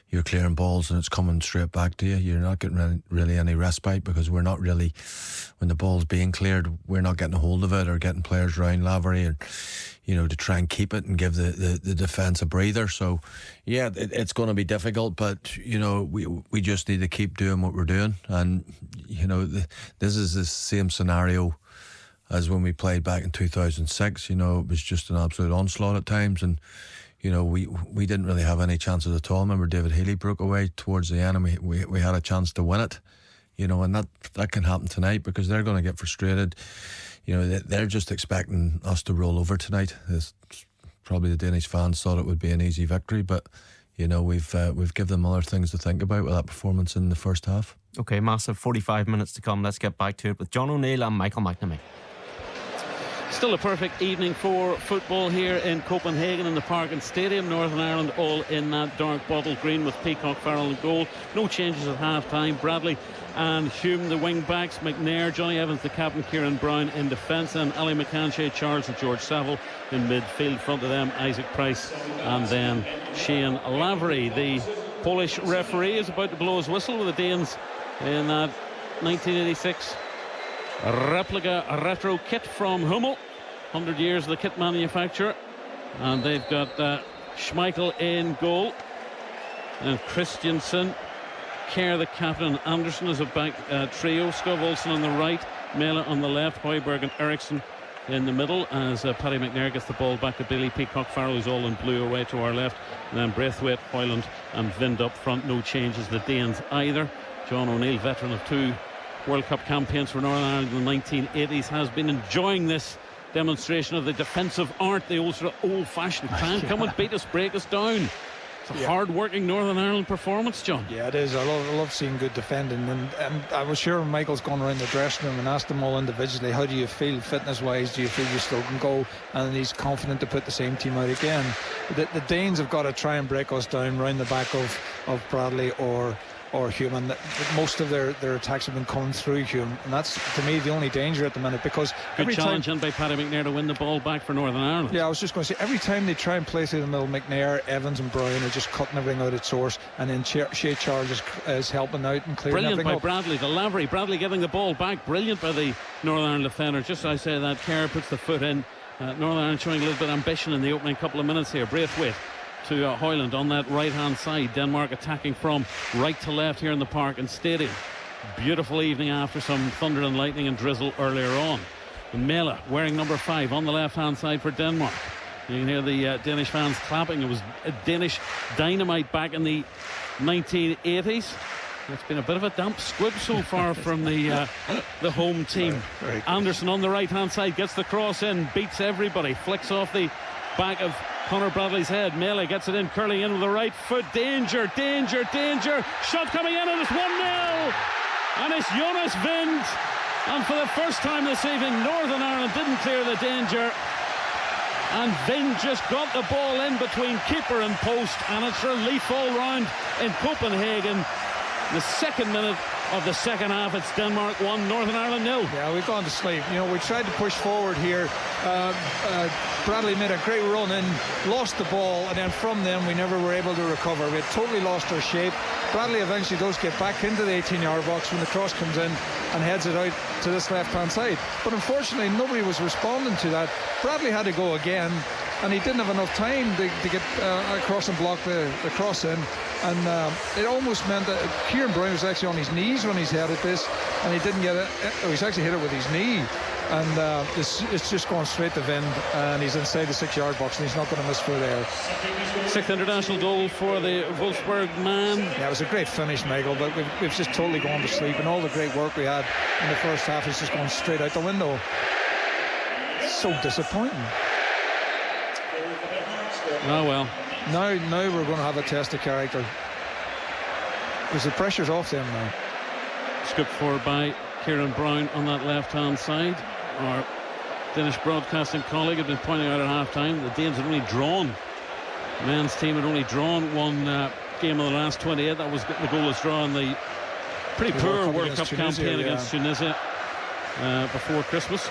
you're clearing balls and it's coming straight back to you. You're not getting really any respite, because we're not really, when the ball's being cleared, we're not getting a hold of it or getting players around Lavery and, to try and keep it and give the defence a breather. So, yeah, it's going to be difficult, but, we just need to keep doing what we're doing. And, this is the same scenario as when we played back in 2006. It was just an absolute onslaught at times, and we didn't really have any chances at all. I remember David Healy broke away towards the end, and we had a chance to win it, and that can happen tonight, because they're going to get frustrated. They're just expecting us to roll over tonight. Probably the Danish fans thought it would be an easy victory, but we've given them other things to think about with that performance in the first half. Okay, massive 45 minutes to come. Let's get back to it with John O'Neill and Michael McNamee. Still a perfect evening for football here in Copenhagen in the Parken Stadium. Northern Ireland all in that dark bottle green with Peacock Farrell in goal. No changes at half time. Bradley and Hume the wing backs, McNair, Johnny Evans the captain, Kieran Brown in defence, and Ali McCann, Charles and George Saville in midfield. Front of them Isaac Price and then Shane Lavery. The Polish referee is about to blow his whistle with the Danes in that 1986 replica retro kit from Hummel, 100 years of the kit manufacturer, and they've got Schmeichel in goal and Christiansen, Kerr the captain, Anderson is a back trio, Skov Olsen on the right, Mela on the left, Højbjerg and Eriksson in the middle, as Paddy McNair gets the ball back to Billy. Peacock Farrell, who's all in blue, away to our left, and then Braithwaite, Hoyland and Vind up front. No changes the Danes either. John O'Neill, veteran of 2 World Cup campaigns for Northern Ireland in the 1980s, has been enjoying this demonstration of the defensive art, the old sort of old-fashioned plan. Come and beat us, break us down. It's a hard-working Northern Ireland performance, John. Yeah, it is. I love seeing good defending, and I was sure Michael's gone around the dressing room and asked them all individually, how do you feel fitness-wise? Do you feel you still can go? And he's confident to put the same team out again. The Danes have got to try and break us down round the back of Bradley or Hume. Most of their attacks have been coming through Hume, and that's, to me, the only danger at the minute, because good challenge in by Paddy McNair to win the ball back for Northern Ireland. Yeah, I was just going to say, every time they try and play through the middle, McNair, Evans and Brown are just cutting everything out at source, and then Shea Charles is helping out and clearing brilliant everything by up. Bradley, the Lavery, Bradley getting the ball back, brilliant by the Northern Ireland defender. Just as I say that, Kerr puts the foot in. Northern Ireland showing a little bit of ambition in the opening couple of minutes here. Braithwaite to Hoyland on that right hand side. Denmark attacking from right to left here in the Parken Stadium. Beautiful evening after some thunder and lightning and drizzle earlier on. And Mela wearing number 5 on the left hand side for Denmark. You can hear the Danish fans clapping. It was a Danish dynamite back in the 1980s. It's been a bit of a damp squib so far from the home team. Very Anderson on the right hand side gets the cross in, beats everybody, flicks off the back of Conor Bradley's head. Mele gets it in, curling in with the right foot. Danger, danger, danger. Shot coming in, and it's 1-0. And it's Jonas Vind. And for the first time this evening, Northern Ireland didn't clear the danger. And Vind just got the ball in between keeper and post, and it's relief all round in Copenhagen. The second minute of the second half, it's Denmark 1, Northern Ireland 0. Yeah, we've gone to sleep. We tried to push forward here. Bradley made a great run in, lost the ball, and then from them we never were able to recover. We had totally lost our shape. Bradley eventually does get back into the 18-yard box when the cross comes in and heads it out to this left-hand side. But unfortunately, nobody was responding to that. Bradley had to go again, and he didn't have enough time to get across and block the cross in. And it almost meant that Kieran Brown was actually on his knees when he's headed this, and he didn't get it. He's actually hit it with his knee, and it's just gone straight to Vind, and he's inside the 6-yard box, and he's not going to miss through there. Sixth international goal for the Wolfsburg man. Yeah, it was a great finish, Michael, but we've just totally gone to sleep, and all the great work we had in the first half has just gone straight out the window. So disappointing. Oh well. Now we're going to have a test of character, because the pressure's off them now. Scooped forward by Kieran Brown on that left-hand side. Our Danish broadcasting colleague had been pointing out at half-time the Danes had only drawn. The men's team had only drawn one game of the last 28. That was the goalless draw in the pretty poor World Cup campaign against Tunisia before Christmas.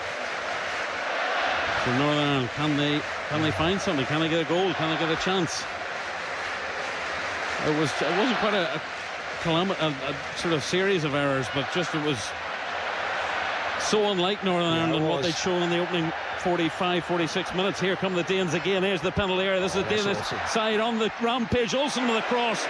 So Northern Ireland, can they find something? Can they get a goal? Can they get a chance? It wasn't quite a sort of series of errors, but just it was so unlike Northern Ireland and what they'd shown in the opening 46 minutes. Here come the Danes again. Here's the penalty area. This is the Danish side on the rampage. Olsen with a cross,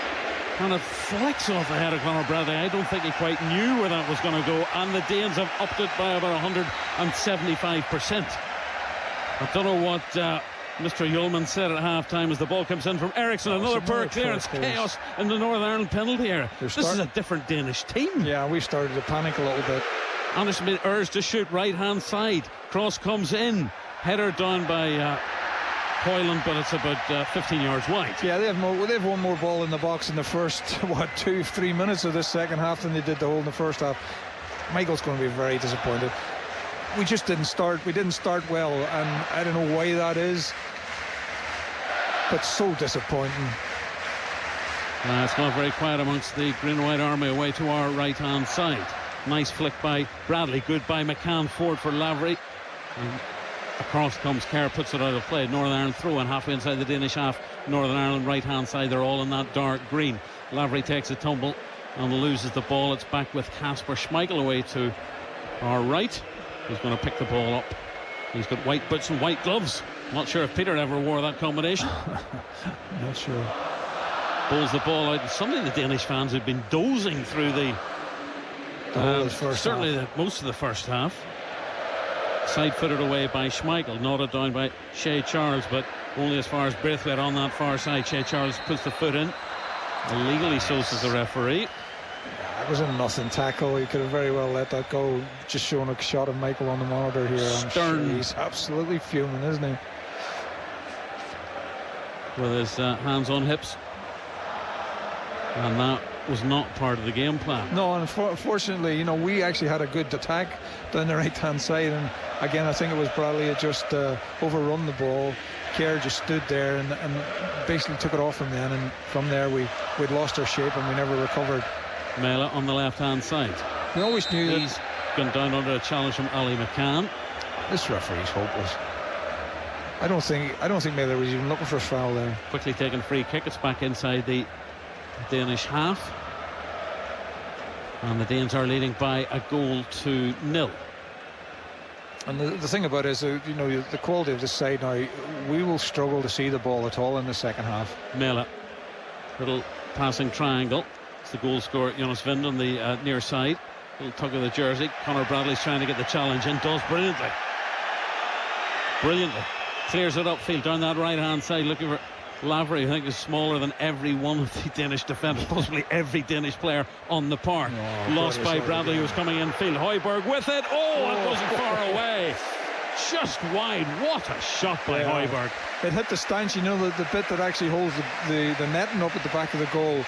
and it flicks off the head of Conor Bradley. I don't think he quite knew where that was going to go, and the Danes have upped it by about 175%. I don't know what Mr. Ullman said at half-time as the ball comes in from Eriksson. Another poor clearance. Chaos in the Northern Ireland penalty area. This is a different Danish team. Yeah, we started to panic a little bit. Anderson been urged to shoot right-hand side. Cross comes in. Header down by Hoyland, but it's about 15 yards wide. Yeah, they've one more ball in the box in the first 2-3 minutes of this second half than they did the whole in the first half. Michael's going to be very disappointed. We just didn't start well, and I don't know why that is, but so disappointing. It's not very quiet amongst the green and white army away to our right-hand side. Nice flick by Bradley, good by McCann, forward for Lavery, and across comes Kerr, puts it out of play. Northern Ireland throw in halfway inside the Danish half. Northern Ireland right-hand side, they're all in that dark green. Lavery takes a tumble and loses the ball. It's back with Kasper Schmeichel away to our right. He's going to pick the ball up. He's got white boots and white gloves. Not sure if Peter ever wore that combination. Not sure. Pulls the ball out. Something the Danish fans have been dozing through certainly most of the first half. Side-footed away by Schmeichel, nodded down by Shea Charles, but only as far as Braithwaite on that far side. Shea Charles puts the foot in. Illegally, so says the referee. That was a nothing tackle. He could have very well let that go. Just showing a shot of Michael on the monitor here. Stern. He's absolutely fuming, isn't he? With his hands on hips. And that was not part of the game plan. No, unfortunately, we actually had a good attack down the right-hand side. And again, I think it was Bradley had just overrun the ball. Kerr just stood there and basically took it off him then. And from there, we'd lost our shape and we never recovered. Mela on the left-hand side. We always knew that he's gone down under a challenge from Ali McCann. This referee's hopeless. I don't think Mela was even looking for a foul there. Quickly taken free kick. It's back inside the Danish half, and the Danes are leading by a goal to nil. And the thing about it is, the quality of this side now, we will struggle to see the ball at all in the second half. Mela, little passing triangle. It's the goal scorer, Jonas Vind on the near side. Little tug of the jersey. Conor Bradley's trying to get the challenge in. Does brilliantly. Clears it upfield down that right-hand side, looking for Lavery, I think, is smaller than every one of the Danish defenders, possibly every Danish player on the park. Lost by Bradley, who's coming in field. Hoiberg with it. It wasn't far away. Just wide. What a shot by Hoiberg. It hit the stanch, the bit that actually holds the netting up at the back of the goal.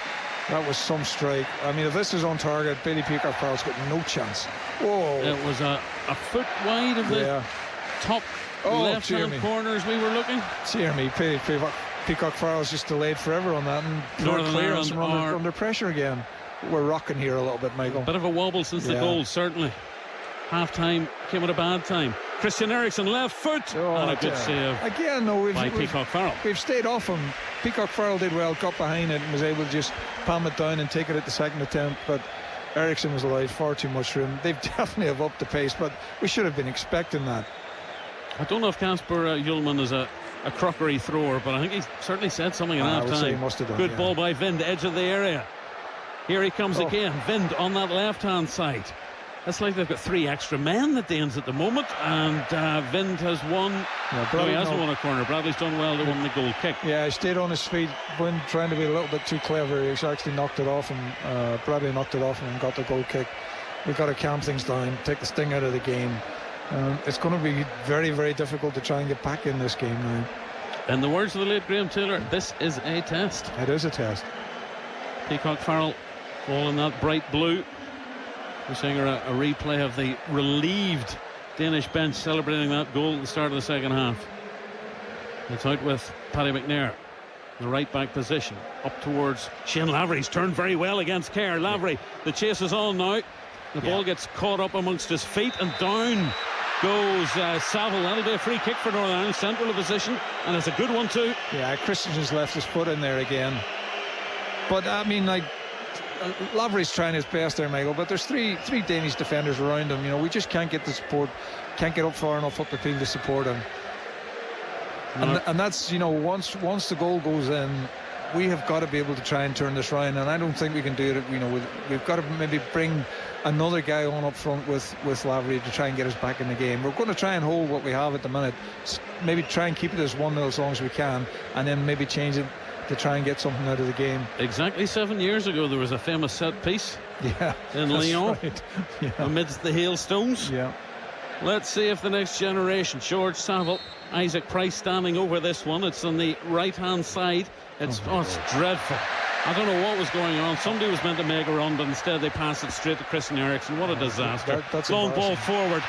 That was some strike. I mean, if this is on target, Bailey Peacock-Farrell's got no chance. Whoa. It was a foot wide of the top left-hand corners we were looking. Dear me, Peacock-Farrell's just delayed forever on that, and Northern clearance under pressure again. We're rocking here a little bit, Michael. Bit of a wobble since the goal, certainly. Half-time came at a bad time. Christian Eriksen left foot, and a good save again. By Peacock-Farrell. We've stayed off him. Peacock-Farrell did well, got behind it and was able to just palm it down and take it at the second attempt, but Eriksen was allowed far too much room. They definitely have upped the pace, but we should have been expecting that. I don't know if Kasper Ullman is a crockery thrower, but I think he certainly said something in half time. Must have done, good ball by Vind, edge of the area. Here he comes again. Vind on that left-hand side. It's like they've got 3 extra men, the Danes, at the moment. And Vind has won. No, he hasn't won a corner. Bradley's done well to win the goal kick. Yeah, he stayed on his feet. Vind trying to be a little bit too clever. He's actually knocked it off, and Bradley knocked it off and got the goal kick. We've got to calm things down, take the sting out of the game. It's going to be very, very difficult to try and get back in this game now. In the words of the late Graham Taylor, this is a test. It is a test. Peacock Farrell all in that bright blue. We're seeing a replay of the relieved Danish bench celebrating that goal at the start of the second half. It's out with Paddy McNair, the right back position, up towards Shane Lavery. He's turned very well against Kerr. Lavery, the chase is on now. The ball gets caught up amongst his feet, and down goes Saville. That'll be a free kick for Northern Ireland, central of position, and it's a good one too. Yeah, Christensen's left his foot in there again. But I mean, like, Lavery's trying his best there, Michael, but there's three Danish defenders around him. You know, we just can't get the support, can't get up far enough up the field to support him. And that's, you know, once the goal goes in, we have got to be able to try and turn this round, and I don't think we can do it. You know, we've got to maybe bring another guy on up front with Lavery to try and get us back in the game. We're going to try and hold what we have at the minute, maybe try and keep it as 1-0 as long as we can, and then maybe change it to try and get something out of the game. Exactly 7 years ago there was a famous set piece in Lyon, right. Amidst the hailstones. Let's see if the next generation, George Saville, Isaac Price standing over this one. It's on the right hand side. It's dreadful. I don't know what was going on. Somebody was meant to make a run, but instead they pass it straight to Christian Eriksen. What a disaster. That's long ball forward.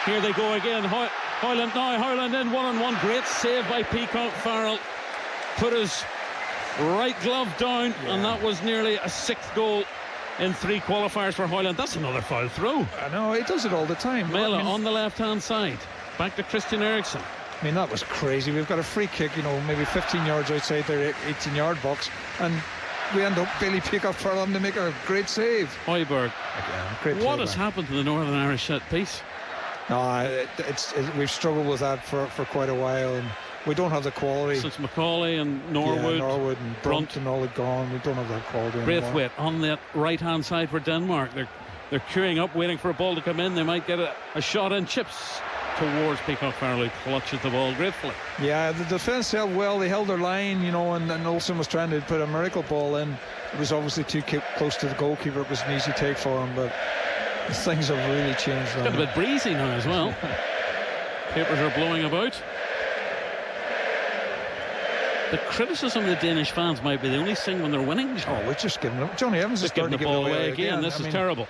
Here they go again. Hoyland now. Hoyland in 1-on-1. Great save by Peacock Farrell. Put his right glove down, and that was nearly a 6th goal in 3 qualifiers for Hoyland. That's another foul throw. I know, he does it all the time. Mela on the left hand side. Back to Christian Eriksen. I mean, that was crazy. We've got a free kick, you know, maybe 15 yards outside their 18-yard box, and we end up Billy Peacock Farrell having to make a great save. Hoiberg. What has happened to the Northern Irish set piece? No, we've struggled with that for quite a while, and we don't have the quality. Since Macaulay and Norwood and Brunt and all are gone, we don't have that quality anymore. Braithwaite on that right-hand side for Denmark. They're queuing up, waiting for a ball to come in. They might get a shot in. Chips towards Peacock Farrell, who clutches the ball gratefully. Yeah, the defence held well. They held their line, you know, and Olsen was trying to put a miracle ball in. It was obviously too close to the goalkeeper. It was an easy take for him, but things have really changed now. It's a bit breezy now as well. Papers are blowing about. The criticism of the Danish fans might be they only sing when they're winning. Oh, we're just giving them. Johnny Evans is starting to give the ball away again. This is terrible.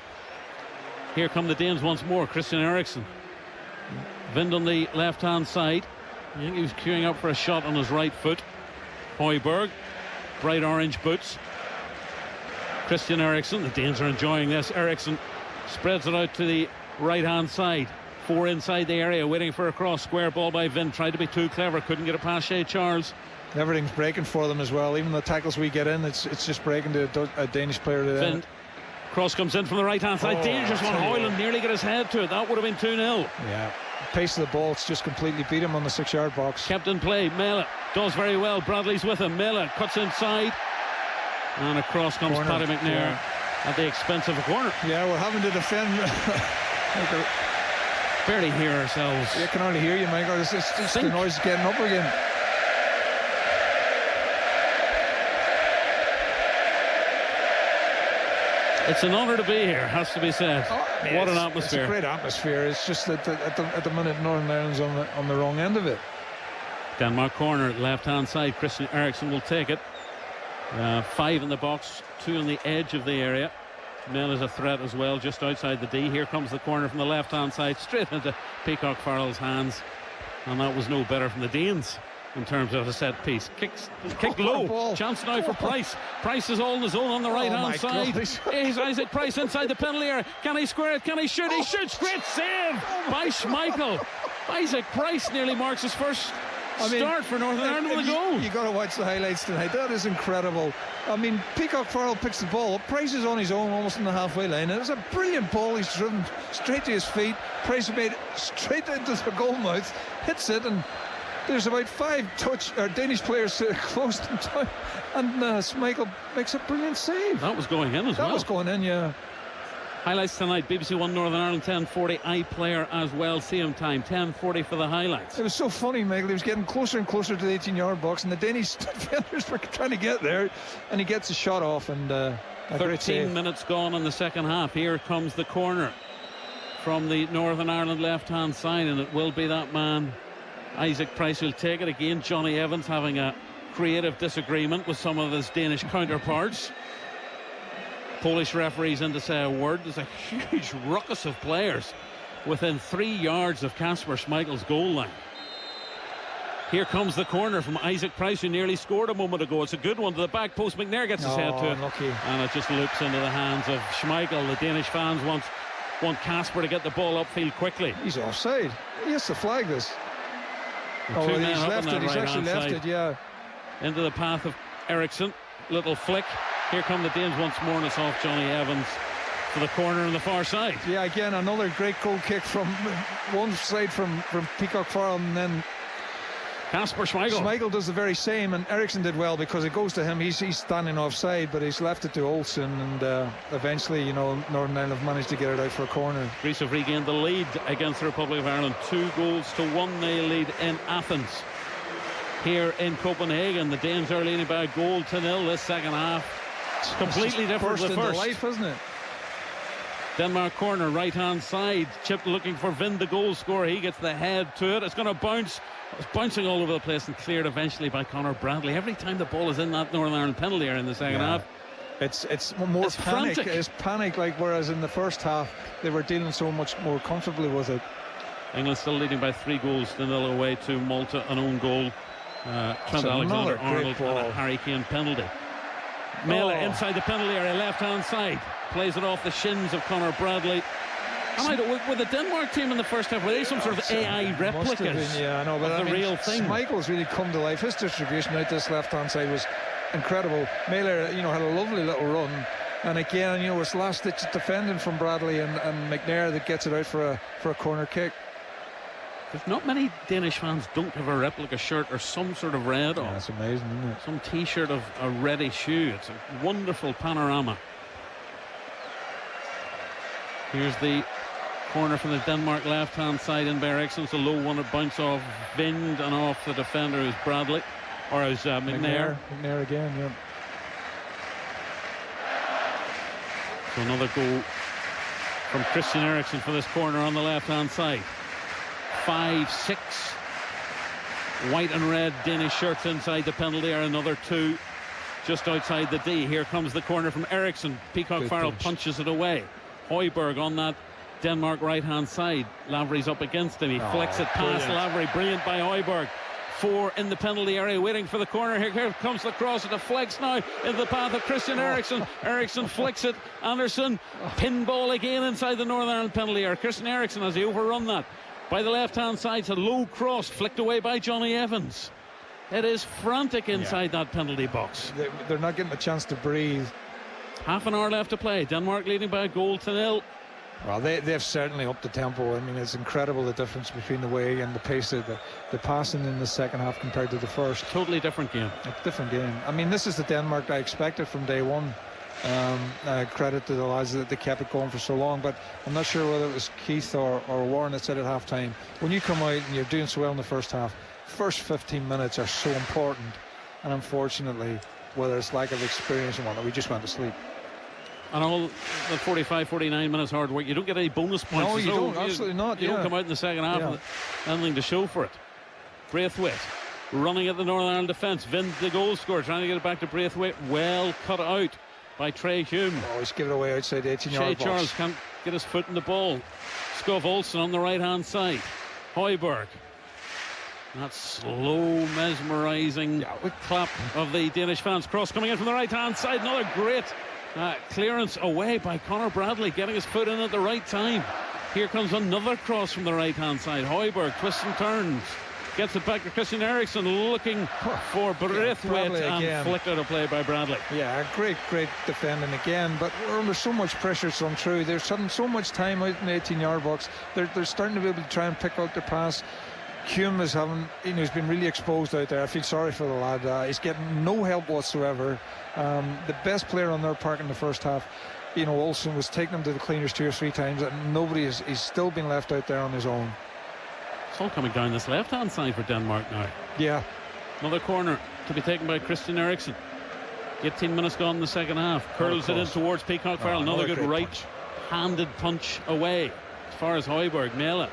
Here come the Danes once more. Christian Eriksen. Vind on the left-hand side. I think he was queuing up for a shot on his right foot. Hoiberg, bright orange boots. Christian Eriksen. The Danes are enjoying this. Eriksen spreads it out to the right-hand side. 4 inside the area, waiting for a cross. Square ball by Vind. Tried to be too clever. Couldn't get it past Shea Charles. Everything's breaking for them as well. Even the tackles we get in, it's just breaking to a Danish player. Vind. Cross comes in from the right-hand side. Dangerous one. Hoyland nearly got his head to it. That would have been 2-0. Yeah. Pace of the ball, it's just completely beat him on the 6-yard box. Kept in play. Mela does very well. Bradley's with him. Mela cuts inside. And across comes Paddy McNair at the expense of a corner. Yeah, we're having to defend. Barely hear ourselves. You can hardly hear you, Michael. It's just the noise getting up again. It's an honour to be here, has to be said. What an atmosphere. It's a great atmosphere. It's just that at the minute Northern Ireland's on the wrong end of it. Denmark corner, left-hand side. Christian Eriksen will take it. 5 in the box, 2 on the edge of the area. Mel is a threat as well, just outside the D. Here comes the corner from the left-hand side, straight into Peacock Farrell's hands. And that was no better from the Danes in terms of a set piece. Kick low. Ball. Chance now for Price. Price is all in his own on the right-hand side. Here's Isaac Price inside the penalty area. Can he square it? Can he shoot? He shoots. Great save by Schmeichel. Isaac Price nearly marks his first start for Northern Ireland with a goal. You got to watch the highlights tonight. That is incredible. I mean, Peacock Farrell picks the ball up. Price is on his own, almost in the halfway line. It was a brilliant ball. He's driven straight to his feet. Price made it straight into the goal mouth, hits it, and There's about 5 Danish players close to time, and Schmeichel makes a brilliant save. That was going in as well. That was going in, yeah. Highlights tonight, BBC One Northern Ireland 10:40, iPlayer as well, same time, 10:40 for the highlights. It was so funny, Michael. He was getting closer and closer to the 18-yard box, and the Danish defenders were trying to get there, and he gets a shot off, and 13 minutes gone in the second half. Here comes the corner from the Northern Ireland left-hand side, and it will be that man, Isaac Price, who'll take it again. Johnny Evans having a creative disagreement with some of his Danish counterparts. Polish referees in to say a word. There's a huge ruckus of players within 3 yards of Kasper Schmeichel's goal line. Here comes the corner from Isaac Price, who nearly scored a moment ago. It's a good one to the back post. McNair gets his head to it, unlucky. And it just loops into the hands of Schmeichel. The Danish fans want Kasper to get the ball upfield quickly. He's offside. He has to flag this. He's left it. He's actually left it, yeah. Into the path of Eriksson. Little flick. Here come the Danes once more, and it's off Johnny Evans for the corner on the far side. Yeah, again, another great goal kick from one side from Peacock Farrell, and then Kasper Schmeichel. Schmeichel does the very same, and Eriksson did well because it goes to him. He's standing offside, but he's left it to Olsen, and eventually, Northern Ireland have managed to get it out for a corner. Greece have regained the lead against the Republic of Ireland. 2-1 lead in Athens. Here in Copenhagen, the Danes are leading by a goal to 0 this second half. It's completely different from the first. Life, isn't it? Denmark corner, right-hand side. Chip looking for Vind, the goal scorer. He gets the head to it. It's going to bounce. It's bouncing all over the place and cleared eventually by Conor Bradley. Every time the ball is in that Northern Ireland penalty area in the second half, it's more panic. Frantic. It's panic, whereas in the first half they were dealing so much more comfortably with it. England still leading by 3-0 away to Malta, an own goal. Trent Alexander-Arnold and a Harry Kane penalty. Mela inside the penalty area, left-hand side, plays it off the shins of Conor Bradley. With the Denmark team in the first half, were they some sort of AI replicas? I know, but of the real thing? Schmeichel's really come to life. His distribution out this left-hand side was incredible. Mela, had a lovely little run, and again, it's last-ditch defending from Bradley and McNair that gets it out for a corner kick. There's not many Danish fans don't have a replica shirt or some sort of red on. That's amazing, isn't it? Some t-shirt of a reddish shoe. It's a wonderful panorama. Here's the corner from the Denmark left-hand side in by Eriksson. It's a low one. It bounce off Vind and off the defender, who's Bradley, or who's McNair. McNair again, yeah. So another goal from Christian Eriksson for this corner on the left-hand side. 5-6 white and red Danish shirts inside the penalty area. Another 2 just outside the D. Here comes the corner from Eriksson. Peacock Farrell punches it away. Højbjerg on that Denmark right-hand side. Lavery's up against him. He flicks it past Lavery. Brilliant by Højbjerg. 4 in the penalty area waiting for the corner. Here comes the cross. It deflects now in the path of Christian Eriksson. Eriksson flicks it. Anderson pinball again inside the Northern Ireland penalty area. Christian Eriksson, has he overrun that? By the left-hand side, it's a low cross flicked away by Johnny Evans. It is frantic inside that penalty box. They're not getting a chance to breathe. Half an hour left to play. Denmark leading by a goal to 0. Well, they've certainly upped the tempo. I mean, it's incredible the difference between the way and the pace of the passing in the second half compared to the first. Totally different game. A different game. I mean, this is the Denmark I expected from day one. Credit to the lads that they kept it going for so long, but I'm not sure whether it was Keith or Warren that said at half time, when you come out and you're doing so well in the first half, first 15 minutes are so important, and unfortunately, whether it's lack of experience or whatnot, we just went to sleep. And all the 45, 49 minutes hard work, you don't get any bonus points. No, you don't, absolutely not. You don't come out in the second half with anything to show for it. Braithwaite running at the Northern Ireland defence. Vind, the goal scorer, trying to get it back to Braithwaite. Well cut out by Trey Hume. He's given it away outside the 18-yard box. Charles can't get his foot in the ball. Scov Olsen on the right-hand side. Højbjerg. That slow, mesmerising clap of the Danish fans. Cross coming in from the right-hand side. Another great clearance away by Conor Bradley, getting his foot in at the right time. Here comes another cross from the right-hand side. Højbjerg twists and turns. Gets it back to Christian Eriksson, looking for Braithwaite, and flicked out a play by Bradley. Yeah, great defending again, but we're under so much pressure to come through. They're having so much time out in the 18-yard box. They're starting to be able to try and pick out their pass. Hume is having, he's been really exposed out there. I feel sorry for the lad. He's getting no help whatsoever. The best player on their park in the first half, Olsen, was taking him to the cleaners 2 or 3 times, and he's still been left out there on his own. It's all coming down this left-hand side for Denmark now. Yeah. Another corner to be taken by Christian Eriksen. 18 minutes gone in the second half. Curls it in towards Peacock Farrell. Another good right-handed punch away as far as Højbjerg. Mæhle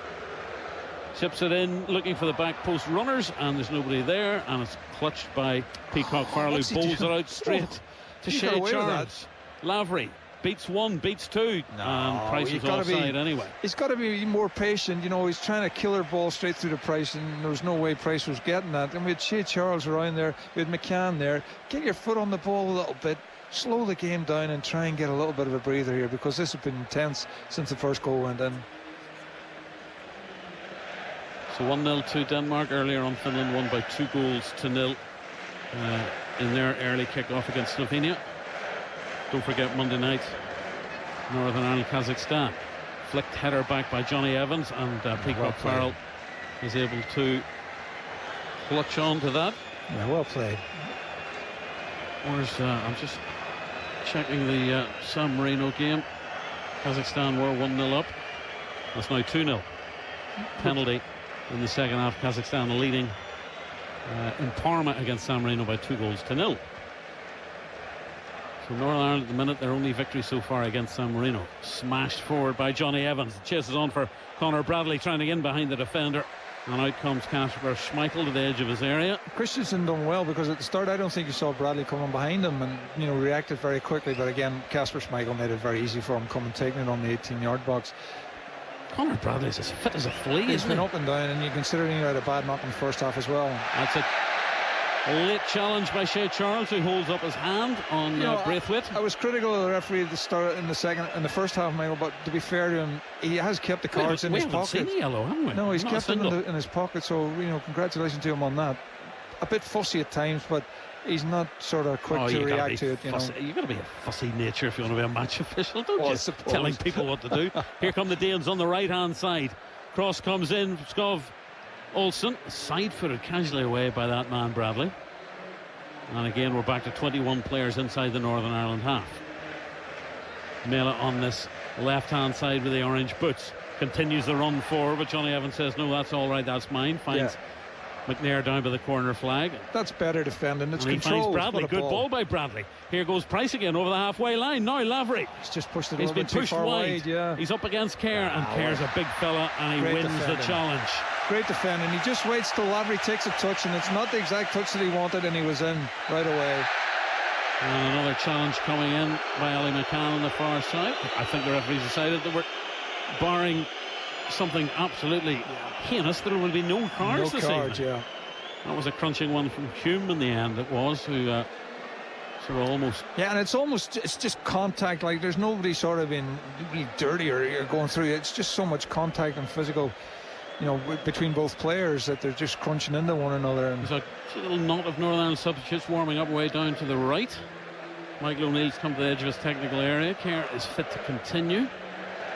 chips it in, looking for the back post runners, and there's nobody there, and it's clutched by Peacock Farrell, who bowls it out straight to Shea Charles. Lavery beats one, beats two, and Price is offside anyway. He's got to be more patient. He's trying to killer ball straight through the Price, and there was no way Price was getting that. And we had Shea Charles around there, we had McCann there. Get your foot on the ball a little bit, slow the game down, and try and get a little bit of a breather here, because this has been intense since the first goal went in. So 1-0 to Denmark. Earlier on, Finland won by 2-0 in their early kick-off against Slovenia. Don't forget Monday night, Northern Ireland, Kazakhstan. Flicked header back by Johnny Evans, and Peacock Farrell is able to clutch on to that. Yeah, well played. I'm just checking the San Marino game. Kazakhstan were 1-0 up. That's now 2-0. Penalty in the second half. Kazakhstan leading in Parma against San Marino by 2-0. So Northern Ireland at the minute, their only victory so far against San Marino. Smashed forward by Johnny Evans. Chases on for Conor Bradley, trying to get in behind the defender. And out comes Kasper Schmeichel to the edge of his area. Christensen done well, because at the start I don't think you saw Bradley coming behind him, and reacted very quickly. But again, Kasper Schmeichel made it very easy for him, coming taking it on the 18-yard box. Conor Bradley's as fit as a flea. He's been up and down, and you consider he had a bad knock in the first half as well. That's it. A late challenge by Shea Charles, who holds up his hand on Braithwaite. I was critical of the referee at the start in the first half, Michael, but to be fair to him, he has kept the cards in his pocket. We haven't seen yellow, haven't we? No, he's kept them in his pocket, so congratulations to him on that. A bit fussy at times, but he's not sort of quick to react to it. You've got to be a fussy nature if you want to be a match official, don't you? Telling people what to do. Here come the Danes on the right-hand side. Cross comes in, Skov Olsen, side-footed casually away by that man Bradley. And again, we're back to 21 players inside the Northern Ireland half. Mæhle on this left-hand side with the orange boots. Continues the run forward, but Johnny Evans says, no, that's all right, that's mine. Finds McNair down by the corner flag. That's better defending. It's controlled. Finds Bradley. Good ball by Bradley. Here goes Price again over the halfway line. Now Lavery. He's just pushed it. He's been pushed wide. He's up against Kerr, and Kerr's a big fella, and he wins the challenge. Great defending. He just waits till Lavery takes a touch, and it's not the exact touch that he wanted, and he was in right away. And another challenge coming in by Ali McCann on the far side. I think the referees decided that we're barring something absolutely heinous, there will be no cards this evening. That was a crunching one from Hume in the end. It was, who sort of almost. Yeah, and it's just contact. Like, there's nobody sort of being really dirty or going through. It's just so much contact and physical, between both players, that they're just crunching into one another. And there's a little knot of Northern Ireland substitutes warming up way down to the right. Michael O'Neill's come to the edge of his technical area. Kerr is fit to continue.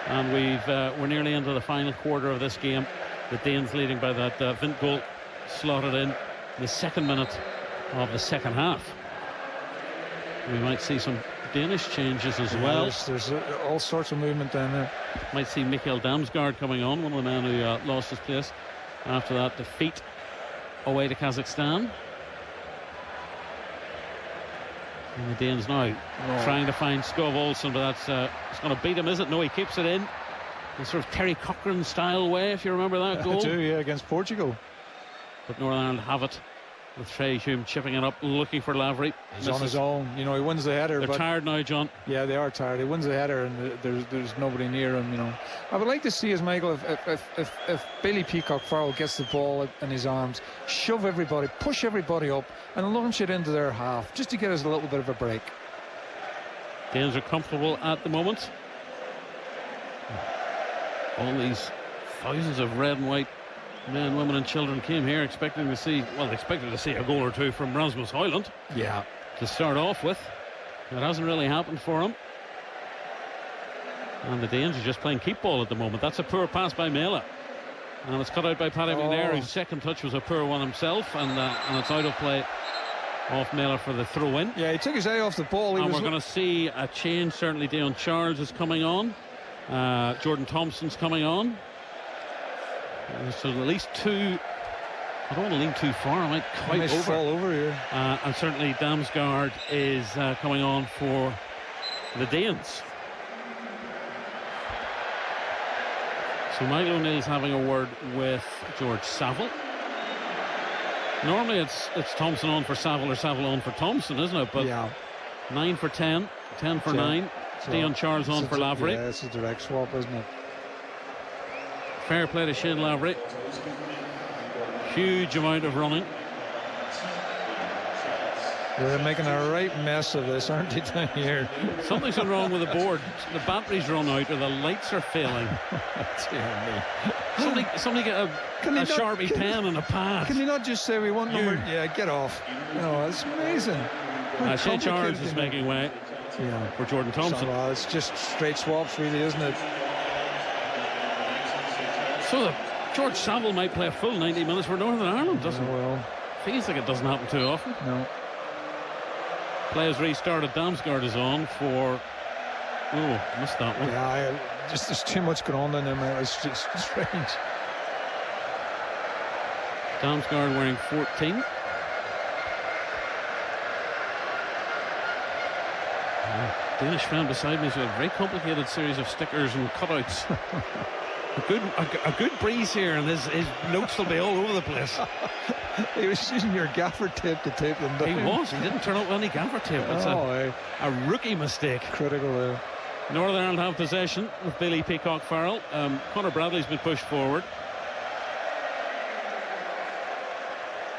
And we're nearly into the final quarter of this game. The Danes leading by that Vint goal slotted in the second minute of the second half. We might see some Danish changes as well. There's all sorts of movement down there. Might see Mikael Damsgaard coming on, one of the men who lost his place after that defeat away to Kazakhstan. And the Danes now trying to find Skov Olsen, but that's it's going to beat him, is it? No, he keeps it in sort of Terry Cochran style way, if you remember that goal. I do, against Portugal. But Northern Ireland have it, with Trey Hume chipping it up, looking for Lavery. He's on his own. He wins the header. They're tired now, John. Yeah, they are tired. He wins the header, and there's nobody near him. I would like to see, as Michael, if Bailey Peacock Farrell gets the ball in his arms, shove everybody, push everybody up, and launch it into their half, just to get us a little bit of a break. Danes are comfortable at the moment. All these thousands of red and white men, women and children came here expecting to see, they expected to see a goal or two from Rasmus Højlund. Yeah. To start off with. That hasn't really happened for him. And the Danes are just playing keep ball at the moment. That's a poor pass by Mæhle. And it's cut out by Paddy McNair, whose second touch was a poor one himself, and it's out of play off Miller for the throw-in. Yeah, he took his eye off the ball. And we're going to see a change. Certainly Dion Charles is coming on. Jordan Thompson's coming on. So at least two. I don't want to lean too far. I might quite fall over here. And certainly Damsgaard is coming on for the Danes. So Michael O'Neill's having a word with George Saville. Normally it's Thompson on for Saville or Saville on for Thompson, isn't it? But 9 for 10, 10 for 9. Dion Charles on for Lavery. Yeah, it's a direct swap, isn't it? Fair play to Shane Lavery. Huge amount of running. They're making a right mess of this, aren't they, down here? Something's gone wrong with the board. The battery's run out or the lights are failing. Somebody get a Sharpie pen and a pad. Can you not just say we want number? Yeah, get off. No, it's amazing. Shea Charles is making way for Jordan Thompson. It's just straight swaps, really, isn't it? So George Saville might play a full 90 minutes for Northern Ireland, doesn't it? Well, feels like it doesn't happen too often. No. Play has restarted. Damsgaard is on for. Oh, missed that one. Yeah, there's too much going on in there, man. It's just strange. Damsgaard wearing 14. Danish friend beside me has got a very complicated series of stickers and cutouts. A good breeze here, and his notes will be all over the place. He was using your gaffer tape to tape them down. He was. He didn't turn up with any gaffer tape. It's a rookie mistake. Critical there. Northern Ireland have possession with Billy Peacock Farrell. Conor Bradley's been pushed forward,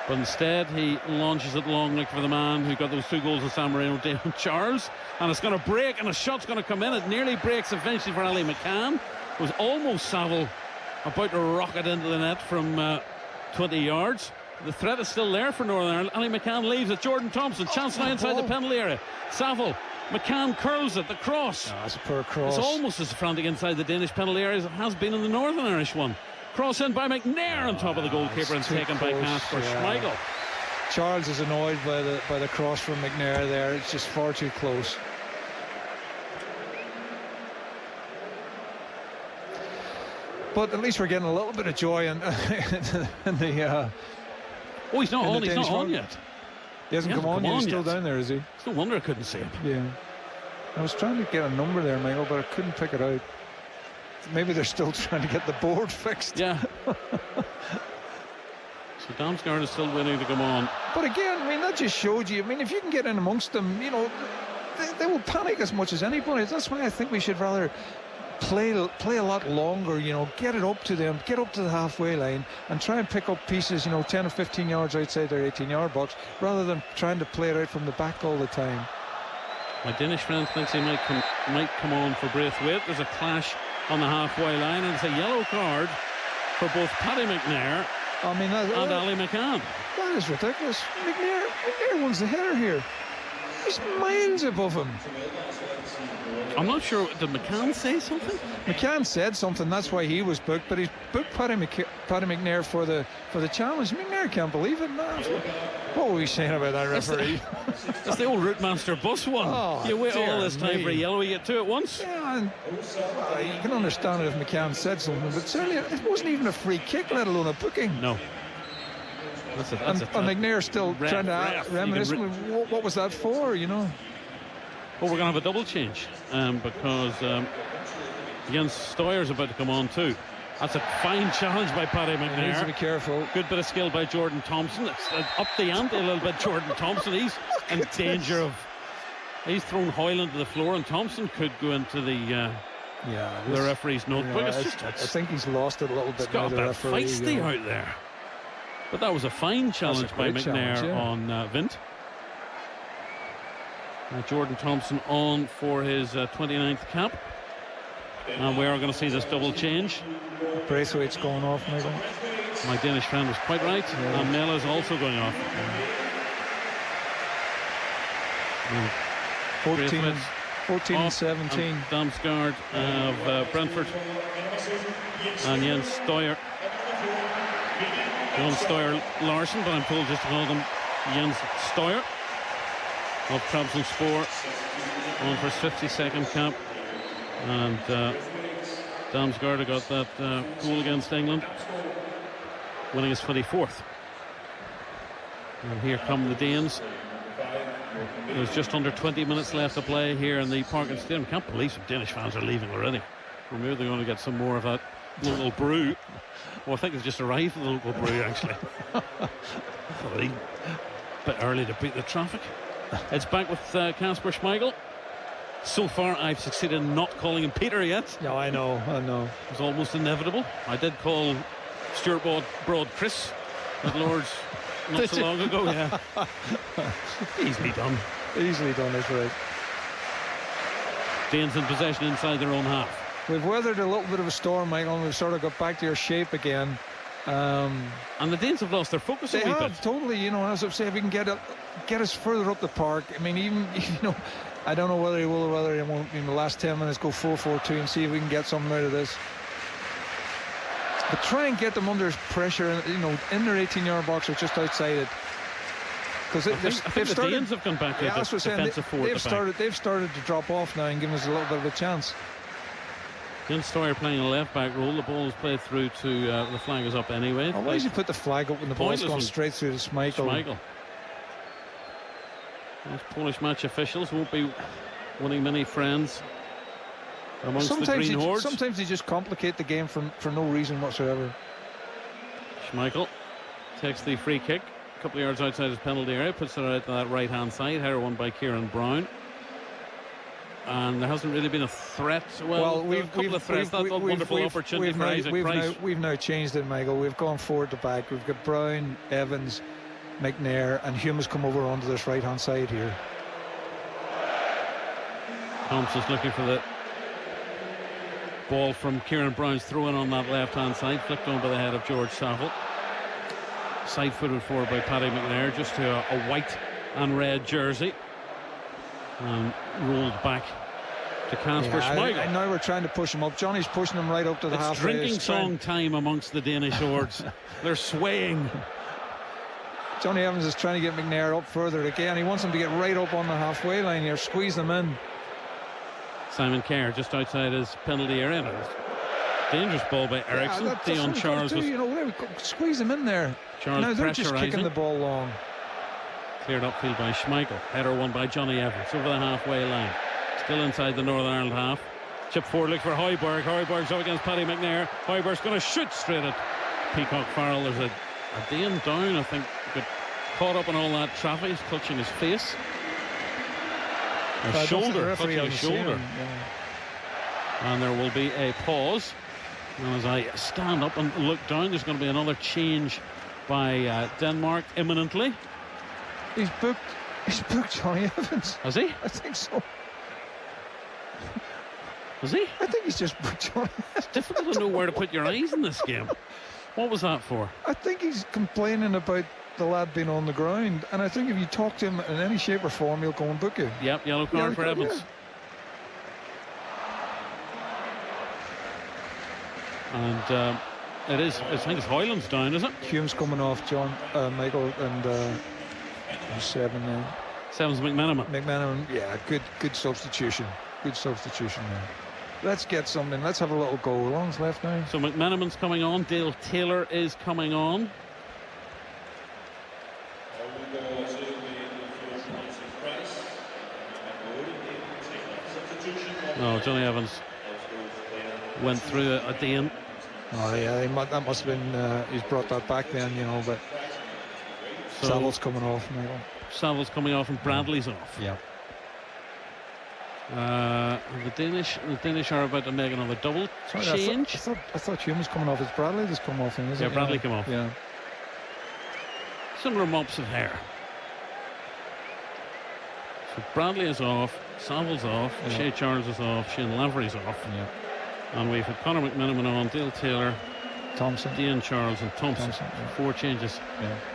but instead he launches it long, like for the man who got those 2 goals in San Marino, Dion Charles, and it's going to break, and a shot's going to come in. It nearly breaks eventually for Ali McCann. It was almost Saville about to rocket into the net from 20 yards. The threat is still there for Northern Ireland. Ali McCann leaves it. Jordan Thompson, chance now inside the penalty area. Saville, McCann curls it, the cross. That's a poor cross. It's almost as frantic inside the Danish penalty area as it has been in the Northern Irish one. Cross in by McNair on top of the goalkeeper and taken by Casper Schmeichel. Charles is annoyed by the cross from McNair there. It's just far too close. But at least we're getting a little bit of joy in the. Oh, he's not on. He's not on yet. He hasn't come on yet. He's still down there, is he? It's no wonder I couldn't see him. Yeah. I was trying to get a number there, Michael, but I couldn't pick it out. Maybe they're still trying to get the board fixed. Yeah. So Damsgaard is still willing to come on. But again, I mean, that just showed you. I mean, if you can get in amongst them, you know, they will panic as much as anybody. That's why I think we should rather play a lot longer, you know, get it up to them, get up to the halfway line and try and pick up pieces, you know, 10 or 15 yards outside their 18-yard box rather than trying to play it out from the back all the time. My Danish friend thinks he might come on for Braithwaite. There's a clash on the halfway line, and it's a yellow card for both Paddy McNair and Ali McCann. That is ridiculous. McNair wins the header here. He's miles above him. I'm not sure. Did McCann say something? McCann said something. That's why he was booked. But he's booked Paddy McNair for the challenge. McNair can't believe it. No. What were we saying about that referee? That's the old Routemaster bus one. Oh, you wait all this time for a yellow, you get 2 at once. Yeah, and you can understand it if McCann said something, but certainly it wasn't even a free kick, let alone a booking. No. And McNair still trying to reminisce. What was that for, you know? Well, we're going to have a double change because Jens Steuer's about to come on too. That's a fine challenge by Paddy McNair. He needs to be careful. Good bit of skill by Jordan Thompson. It's up the ante a little bit. Jordan Thompson, he's in danger of. He's thrown Hoyland to the floor, and Thompson could go into the referee's notebook. I think he's lost it a little bit. It's got a bit feisty out there. But that was a fine challenge by McNair on Vint. Jordan Thompson on for his 29th cap. And we are going to see this double change. Braithwaite's going off, Michael. My Danish friend was quite right. Yeah. And Mela is also going off. 14-17. Damsgaard of Brentford. And Jens Steuer Jon Steuer Larsen, but I'm told just to call them Jens Steuer of Trabzonspor, on for his 52nd cap. And Damsgaard got that goal against England, winning his 24th. And here come the Danes. There's just under 20 minutes left to play here in the Parken Stadium. Can't believe some Danish fans are leaving already. Or maybe they're going to get some more of that local brew. Well, I think it's just arrived at the local brew, actually. Probably a bit early to beat the traffic. It's back with Kasper Schmeichel. So far, I've succeeded in not calling him Peter yet. Yeah, I know. It was almost inevitable. I did call Stuart Broad Chris at Lord's not so long ago, yeah. Easily done. Easily done, that's right. Danes in possession inside their own half. We've weathered a little bit of a storm, Michael, and we've sort of got back to your shape again. And the Danes have lost their focus a wee bit. Totally, you know, as I've said, we can get us further up the park. I mean, even, you know, I don't know whether he will or whether he won't in the last 10 minutes go 4-4-2 and see if we can get something out of this. But try and get them under pressure, you know, in their 18-yard box or just outside it. Because I think the Danes have gone back to defensive forward. They've started to drop off now and give us a little bit of a chance. Jens Steuer playing a left-back role. The ball is played through to the flag is up anyway. Oh, why does he put the flag up when the ball's gone straight through to Schmeichel? Those Polish match officials won't be winning many friends amongst the Green Hordes. Sometimes they just complicate the game for no reason whatsoever. Schmeichel takes the free kick a couple of yards outside his penalty area, puts it out to that right-hand side. Header won by Kieran Brown. And there hasn't really been a threat. Well, we've a couple of threats. That's a wonderful opportunity for Isaac Price. We've now changed it, Michael. We've gone forward to back. We've got Brown, Evans, McNair, and Hume has come over onto this right-hand side here. Thompson's looking for the ball from Kieran Brown's throw-in on that left-hand side, flicked on by the head of George Saville. Side-footed forward by Paddy McNair, just to a white and red jersey. And rolled back to Kasper Schmeichel. Now we're trying to push him up. Johnny's pushing him right up to the halfway. It's drinking song time amongst the Danish hordes. They're swaying. Johnny Evans is trying to get McNair up further again. He wants him to get right up on the halfway line here, squeeze them in. Simon Kerr just outside his penalty area. Dangerous ball by Eriksson. Dion Charles was... You know, squeeze him in there. Charles now they're just kicking the ball long. Cleared upfield by Schmeichel. Header won by Johnny Evans over the halfway line. Still inside the Northern Ireland half. Chip forward, look for Højbjerg. Højbjerg's up against Paddy McNair. Højbjerg's going to shoot straight at Peacock Farrell. There's a Dane down, I think, got caught up in all that traffic. He's clutching his face. His shoulder, clutching his shoulder. And there will be a pause. And as I stand up and look down, there's going to be another change by Denmark imminently. He's booked Johnny Evans. Has he? I think so. Has he? I think he's just booked Johnny Evans. It's difficult to know where to put your eyes in this game. What was that for? I think he's complaining about the lad being on the ground, and I think if you talk to him in any shape or form, he'll go and book you. Yep, yellow card for Evans. And it is, I think it's Hoyland's down, is it? Hume's coming off, Michael, and 7 now. 7's McMenamin. McMenamin, yeah, good substitution. Good substitution there. Let's get something. Let's have a little go. Long's left now. So McMenamin's coming on. Dale Taylor is coming on. No, Johnny Evans went through a Dane. Oh yeah, that must have been. He's brought that back then, you know. But so Saville's coming off, Michael. Saville's coming off, and Bradley's off. Yeah. The Danish are about to make another double change. I thought Hume was coming off. It's Bradley that's come off. Yeah, Bradley came off. Yeah. Similar mops of hair. So Bradley is off, Saville's off, Yeah. Shea Charles is off, Shane Lavery's off. Yeah. And we've had Conor McMenamin on, Dale Taylor, Thompson, Dion Charles and Thompson. Yeah. 4 changes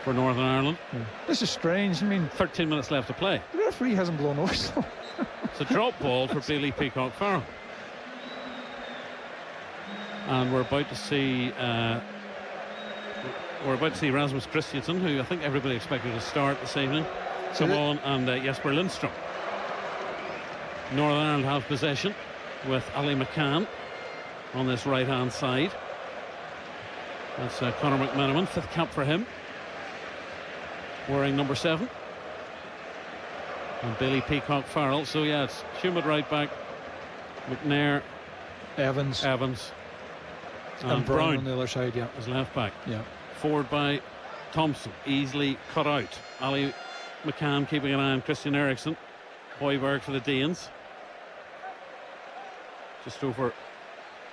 for Northern Ireland. Yeah. This is strange. I mean, 13 minutes left to play. The referee hasn't blown a whistle. It's a drop ball for Bailey Peacock Farrell. And we're about to see we're about to see Rasmus Christensen, who I think everybody expected to start this evening, come on, and Jesper Lindstrom. Northern Ireland have possession with Ali McCann on this right hand side. That's Conor McMenamin, 5th cap for him, wearing number 7. And Billy Peacock Farrell. So yeah, it's Hume at right back, McNair, Evans, and Brown on the other side. Yeah, as left back. Yeah, forward by Thompson, easily cut out. Ali McCann keeping an eye on Christian Eriksen. Højbjerg for the Danes. Just over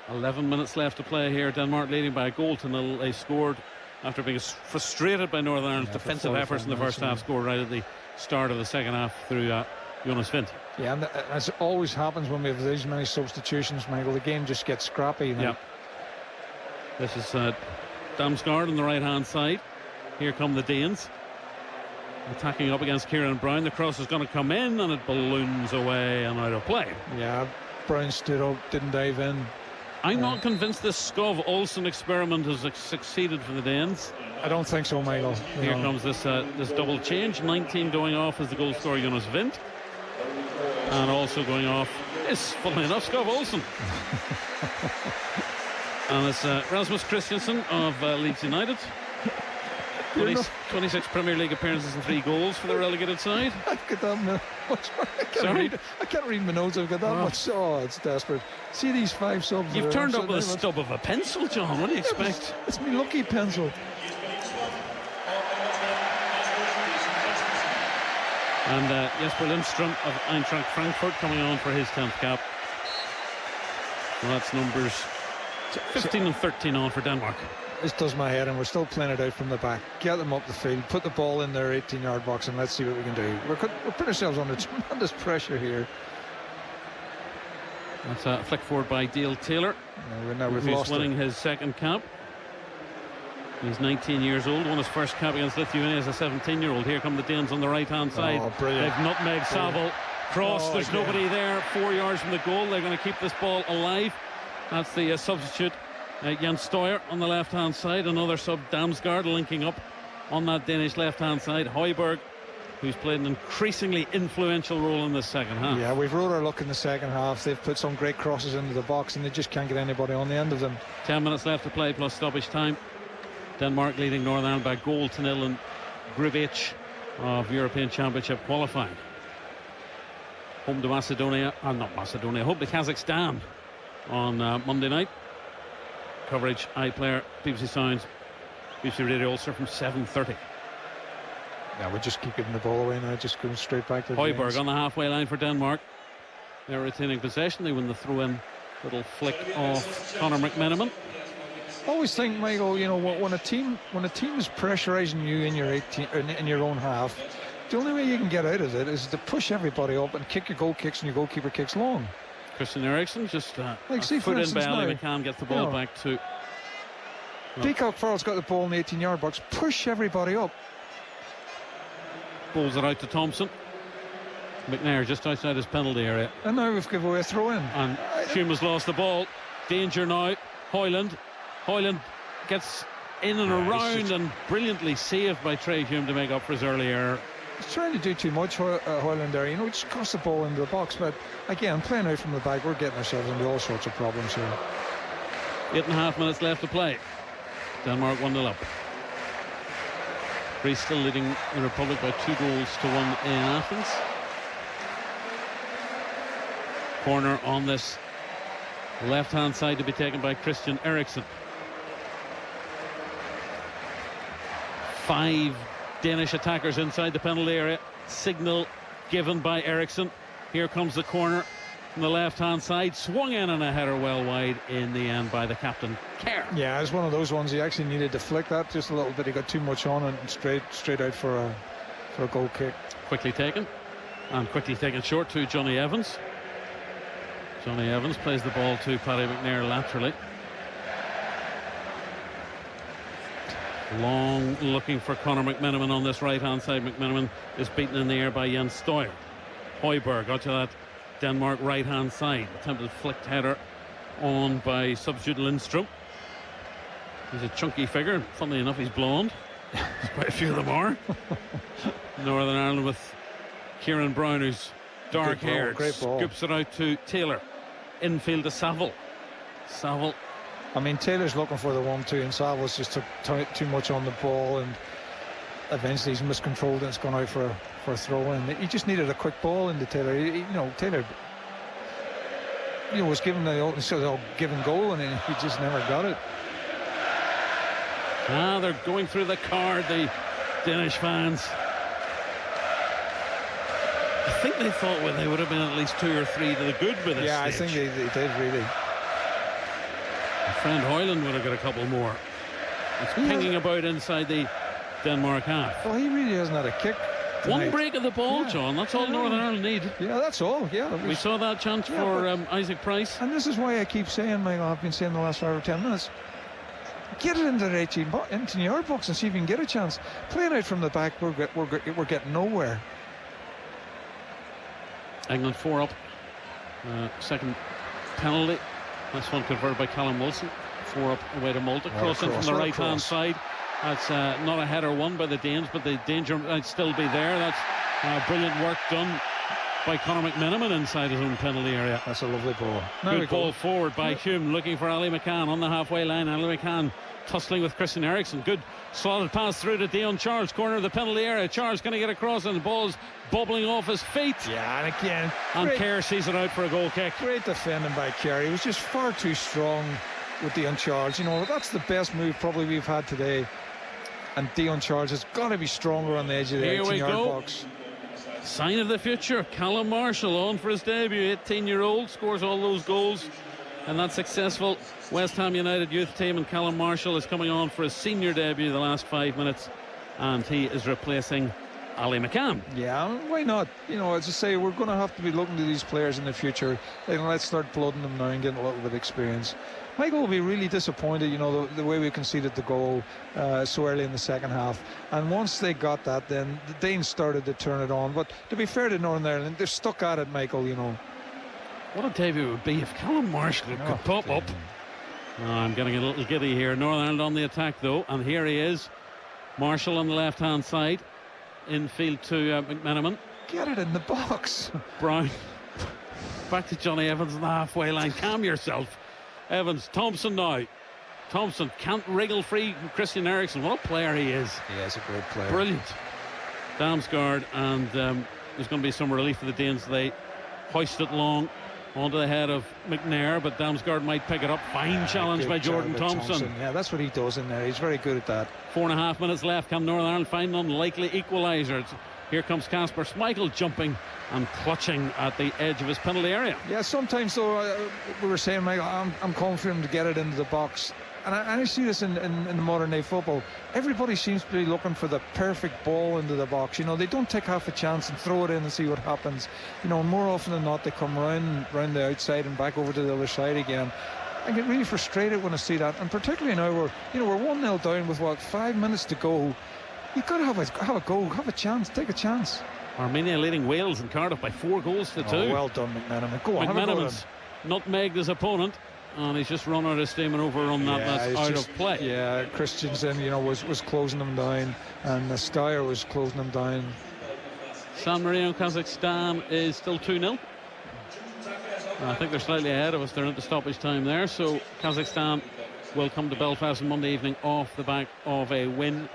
11 minutes left to play here. Denmark leading by a goal to nil. They scored after being frustrated by Northern Ireland's defensive efforts in the first half. Scored right at the start of the second half through Jonas Vint. Yeah, and as always happens when we have these many substitutions, Michael, the game just gets scrappy. Yeah. This is Damsgaard on the right hand side. Here come the Danes attacking up against Kieran Brown. The cross is going to come in and it balloons away and out of play. Yeah, Brown stood up, didn't dive in. I'm not convinced this Skov Olsen experiment has succeeded for the Danes. I don't think so, Michael. Here comes this double change. 19 going off as the goal scorer Jonas Vint, and also going off is, funnily enough, Skov Olsen. And it's Rasmus Christensen of Leeds United. 26 Premier League appearances and 3 goals for the relegated side. I've got that much. I can't read my notes. I've got that much. Oh, it's desperate. See these 5 subs. You've turned up with a stub of a pencil, John. What do you expect? It's my lucky pencil. And Jesper Lindstrom of Eintracht Frankfurt coming on for his 10th cap. Well, that's numbers 15 and 13 on for Denmark. This does my head, and we're still playing it out from the back. Get them up the field, put the ball in their 18-yard box, and let's see what we can do. We're putting ourselves under tremendous pressure here. That's a flick forward by Dale Taylor, who's winning his 2nd cap. He's 19 years old, won his first cap against Lithuania as a 17-year-old. Here come the Danes on the right-hand side. Oh, brilliant. They've nutmegged Saville. Cross, there's nobody there, 4 yards from the goal. They're going to keep this ball alive. That's the substitute, Jens Støyer on the left-hand side. Another sub, Damsgaard, linking up on that Danish left-hand side. Højbjerg, who's played an increasingly influential role in the second half. Yeah, we've rode our luck in the second half. They've put some great crosses into the box, and they just can't get anybody on the end of them. 10 minutes left to play plus stoppage time. Denmark leading Northern Ireland by goal to nil in Group H of European Championship qualifying. Home to home to Kazakhstan on Monday night. Coverage iPlayer, BBC Sounds, BBC Radio Ulster from 7:30. Yeah, we just keep giving the ball away now, just going straight back to the Højbjerg on the halfway line for Denmark. They're retaining possession. They win the throw-in. Little flick off Conor McMenamin. I always think, Michael, you know, when a team is pressurising you in your 18 in your own half, the only way you can get out of it is to push everybody up and kick your goal kicks and your goalkeeper kicks long. Christian Eriksen just see, foot in by Ali McCann, gets the ball back to Peacock Farrell's got the ball in the 18-yard box. Push everybody up. Pulls it out to Thompson. McNair just outside his penalty area. And now we've given away a throw in. And Hume has lost the ball. Danger now. Højlund gets in and around and brilliantly saved by Trey Hume to make up for his early error. He's trying to do too much, Højlund there. You know, just cross the ball into the box. But again, playing out from the back, we're getting ourselves into all sorts of problems here. 8.5 minutes left to play. Denmark 1-0 up. Greece still leading the Republic by 2 goals to 1 in Athens. Corner on this left-hand side to be taken by Christian Eriksen. 5 Danish attackers inside the penalty area. Signal given by Eriksen. Here comes the corner from the left-hand side. Swung in on a header well wide in the end by the captain, Kerr. Yeah, it's one of those ones he actually needed to flick that just a little bit. He got too much on and straight out for a goal kick. Quickly taken. And quickly taken short to Johnny Evans. Johnny Evans plays the ball to Paddy McNair laterally. Long looking for Conor McMenamin on this right-hand side. McMenamin is beaten in the air by Jens Støyer. Højbjerg got to that Denmark right-hand side. Attempted flicked header on by substitute Lindstrom. He's a chunky figure. Funnily enough, he's blonde. There's quite a few of them are. Northern Ireland with Kieran Brown, who's dark haired. Scoops it out to Taylor. Infield to Saville. I mean, Taylor's looking for the 1-2, and Saville's just took too much on the ball, and eventually he's miscontrolled and it's gone out for a throw in. He just needed a quick ball into Taylor. Taylor was given the given goal, and he just never got it. They're going through the card, the Danish fans. I think they thought they would have been at least 2 or 3 to the good with this. Yeah, stage. I think they did really. My friend Hoyland would have got a couple more. It's pinging about inside the Denmark half. Well, he really hasn't had a kick tonight. One break of the ball, John. That's all Northern Ireland need. Yeah, that's all. Yeah, we saw that chance for Isaac Price. And this is why I keep saying, Michael, I've been saying the last 5 or 10 minutes, get it into the 18 into the yard box and see if you can get a chance. Playing out from the back, we're getting nowhere. England 4 up. Second penalty. This one converted by Callum Wilson. 4 up away to Malta. Cross in from the right hand side. That's not a header won by the Danes, but the danger might still be there. That's brilliant work done by Conor McMenamin inside his own penalty area. That's a lovely ball. Good ball forward by Hume, looking for Ali McCann on the halfway line. Ali McCann tussling with Christian Eriksen. Good slotted pass through to Dion Charles, corner of the penalty area. Charles going to get across, and the ball's bubbling off his feet. Yeah, and again, Kerr sees it out for a goal kick. Great defending by Kerr. He was just far too strong with Dion Charles. That's the best move probably we've had today. And Dion Charles has got to be stronger on the edge of the 18-yard box. Sign of the future. Callum Marshall on for his debut. 18-year-old scores all those goals, and that's successful. West Ham United youth team, and Callum Marshall is coming on for his senior debut the last 5 minutes, and he is replacing Ali McCann. Yeah, why not? As I say, we're going to have to be looking to these players in the future. Let's start blooding them now and getting a little bit of experience. Michael will be really disappointed, the way we conceded the goal so early in the second half. And once they got that, then the Danes started to turn it on. But to be fair to Northern Ireland, they're stuck at it, Michael, What a debut it would be if Callum Marshall could pop up. I'm getting a little giddy here. Northern Ireland on the attack, though. And here he is. Marshall on the left-hand side. Infield to McMenamin. Get it in the box. Brown. Back to Johnny Evans on the halfway line. Calm yourself. Evans, Thompson now. Thompson can't wriggle free from Christian Eriksen. What a player he is. Yeah, he's a great player. Brilliant. Damsgaard, and there's going to be some relief for the Danes. They hoist it long onto the head of McNair, but Damsgaard might pick it up. Fine challenge by Jordan Thompson. Yeah, that's what he does in there. He's very good at that. 4.5 minutes left. Can Northern Ireland find an unlikely equaliser? Here comes Kasper Schmeichel jumping and clutching at the edge of his penalty area. Yeah, sometimes though, we were saying, Michael, I'm calling for him to get it into the box. And I see this in the modern day football. Everybody seems to be looking for the perfect ball into the box. They don't take half a chance and throw it in and see what happens. More often than not, they come round the outside and back over to the other side again. I get really frustrated when I see that, and particularly now we're 1-0 down with 5 minutes to go. You've got to have a go, have a chance, take a chance. Armenia leading Wales in Cardiff by 4 goals to 2. Well done, McMenamin. Go on, McMenamin's nutmegged his opponent, and he's just run out of steam and overrun that. That's out of play. Yeah, Christensen, was closing them down, and Steyer was closing them down. San Marino, Kazakhstan is still 2-0. I think they're slightly ahead of us. They're into stoppage time there, so Kazakhstan will come to Belfast on Monday evening off the back of a win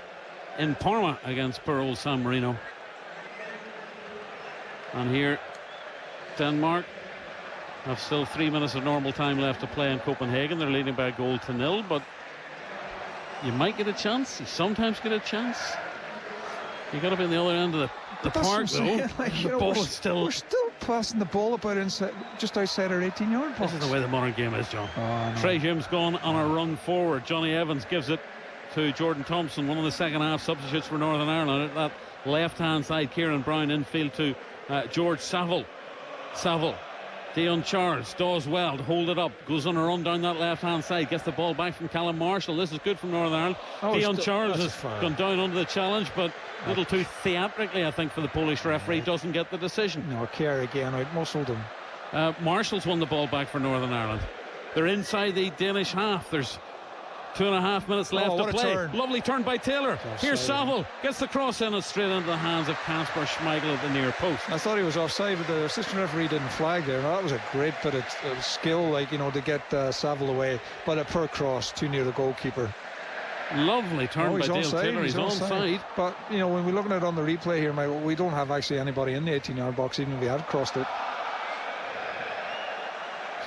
in Parma against poor old San Marino. And here Denmark have still 3 minutes of normal time left to play in Copenhagen. They're leading by a goal to 0, but you might get a chance. You sometimes get a chance. You got to be on the other end of the park, though. We're still passing the ball about just outside our 18-yard box. This is the way the modern game is, John. No. Trey Hume's gone on a run forward. Johnny Evans gives it to Jordan Thompson, one of the second half substitutes for Northern Ireland. At that left-hand side, Kieran Brown infield to George Saville. Dion Charles does well to hold it up, goes on a run down that left-hand side, gets the ball back from Callum Marshall. This is good from Northern Ireland. Dion Charles has gone down under the challenge, but a little too theatrically, I think, for the Polish referee. Doesn't get the decision. No, Kerr again out-muscled him. Marshall's won the ball back for Northern Ireland. They're inside the Danish half. There's 2.5 minutes left to play. Turn. Lovely turn by Taylor. Here's Saville. Gets the cross in and straight into the hands of Kasper Schmeichel at the near post. I thought he was offside, but the assistant referee didn't flag there. Now, that was a great bit of skill, to get Saville away. But a poor cross, too near the goalkeeper. Lovely turn by Dale Taylor. He's onside. But, when we're looking at it on the replay here, we don't have actually anybody in the 18-yard box, even if we had crossed it.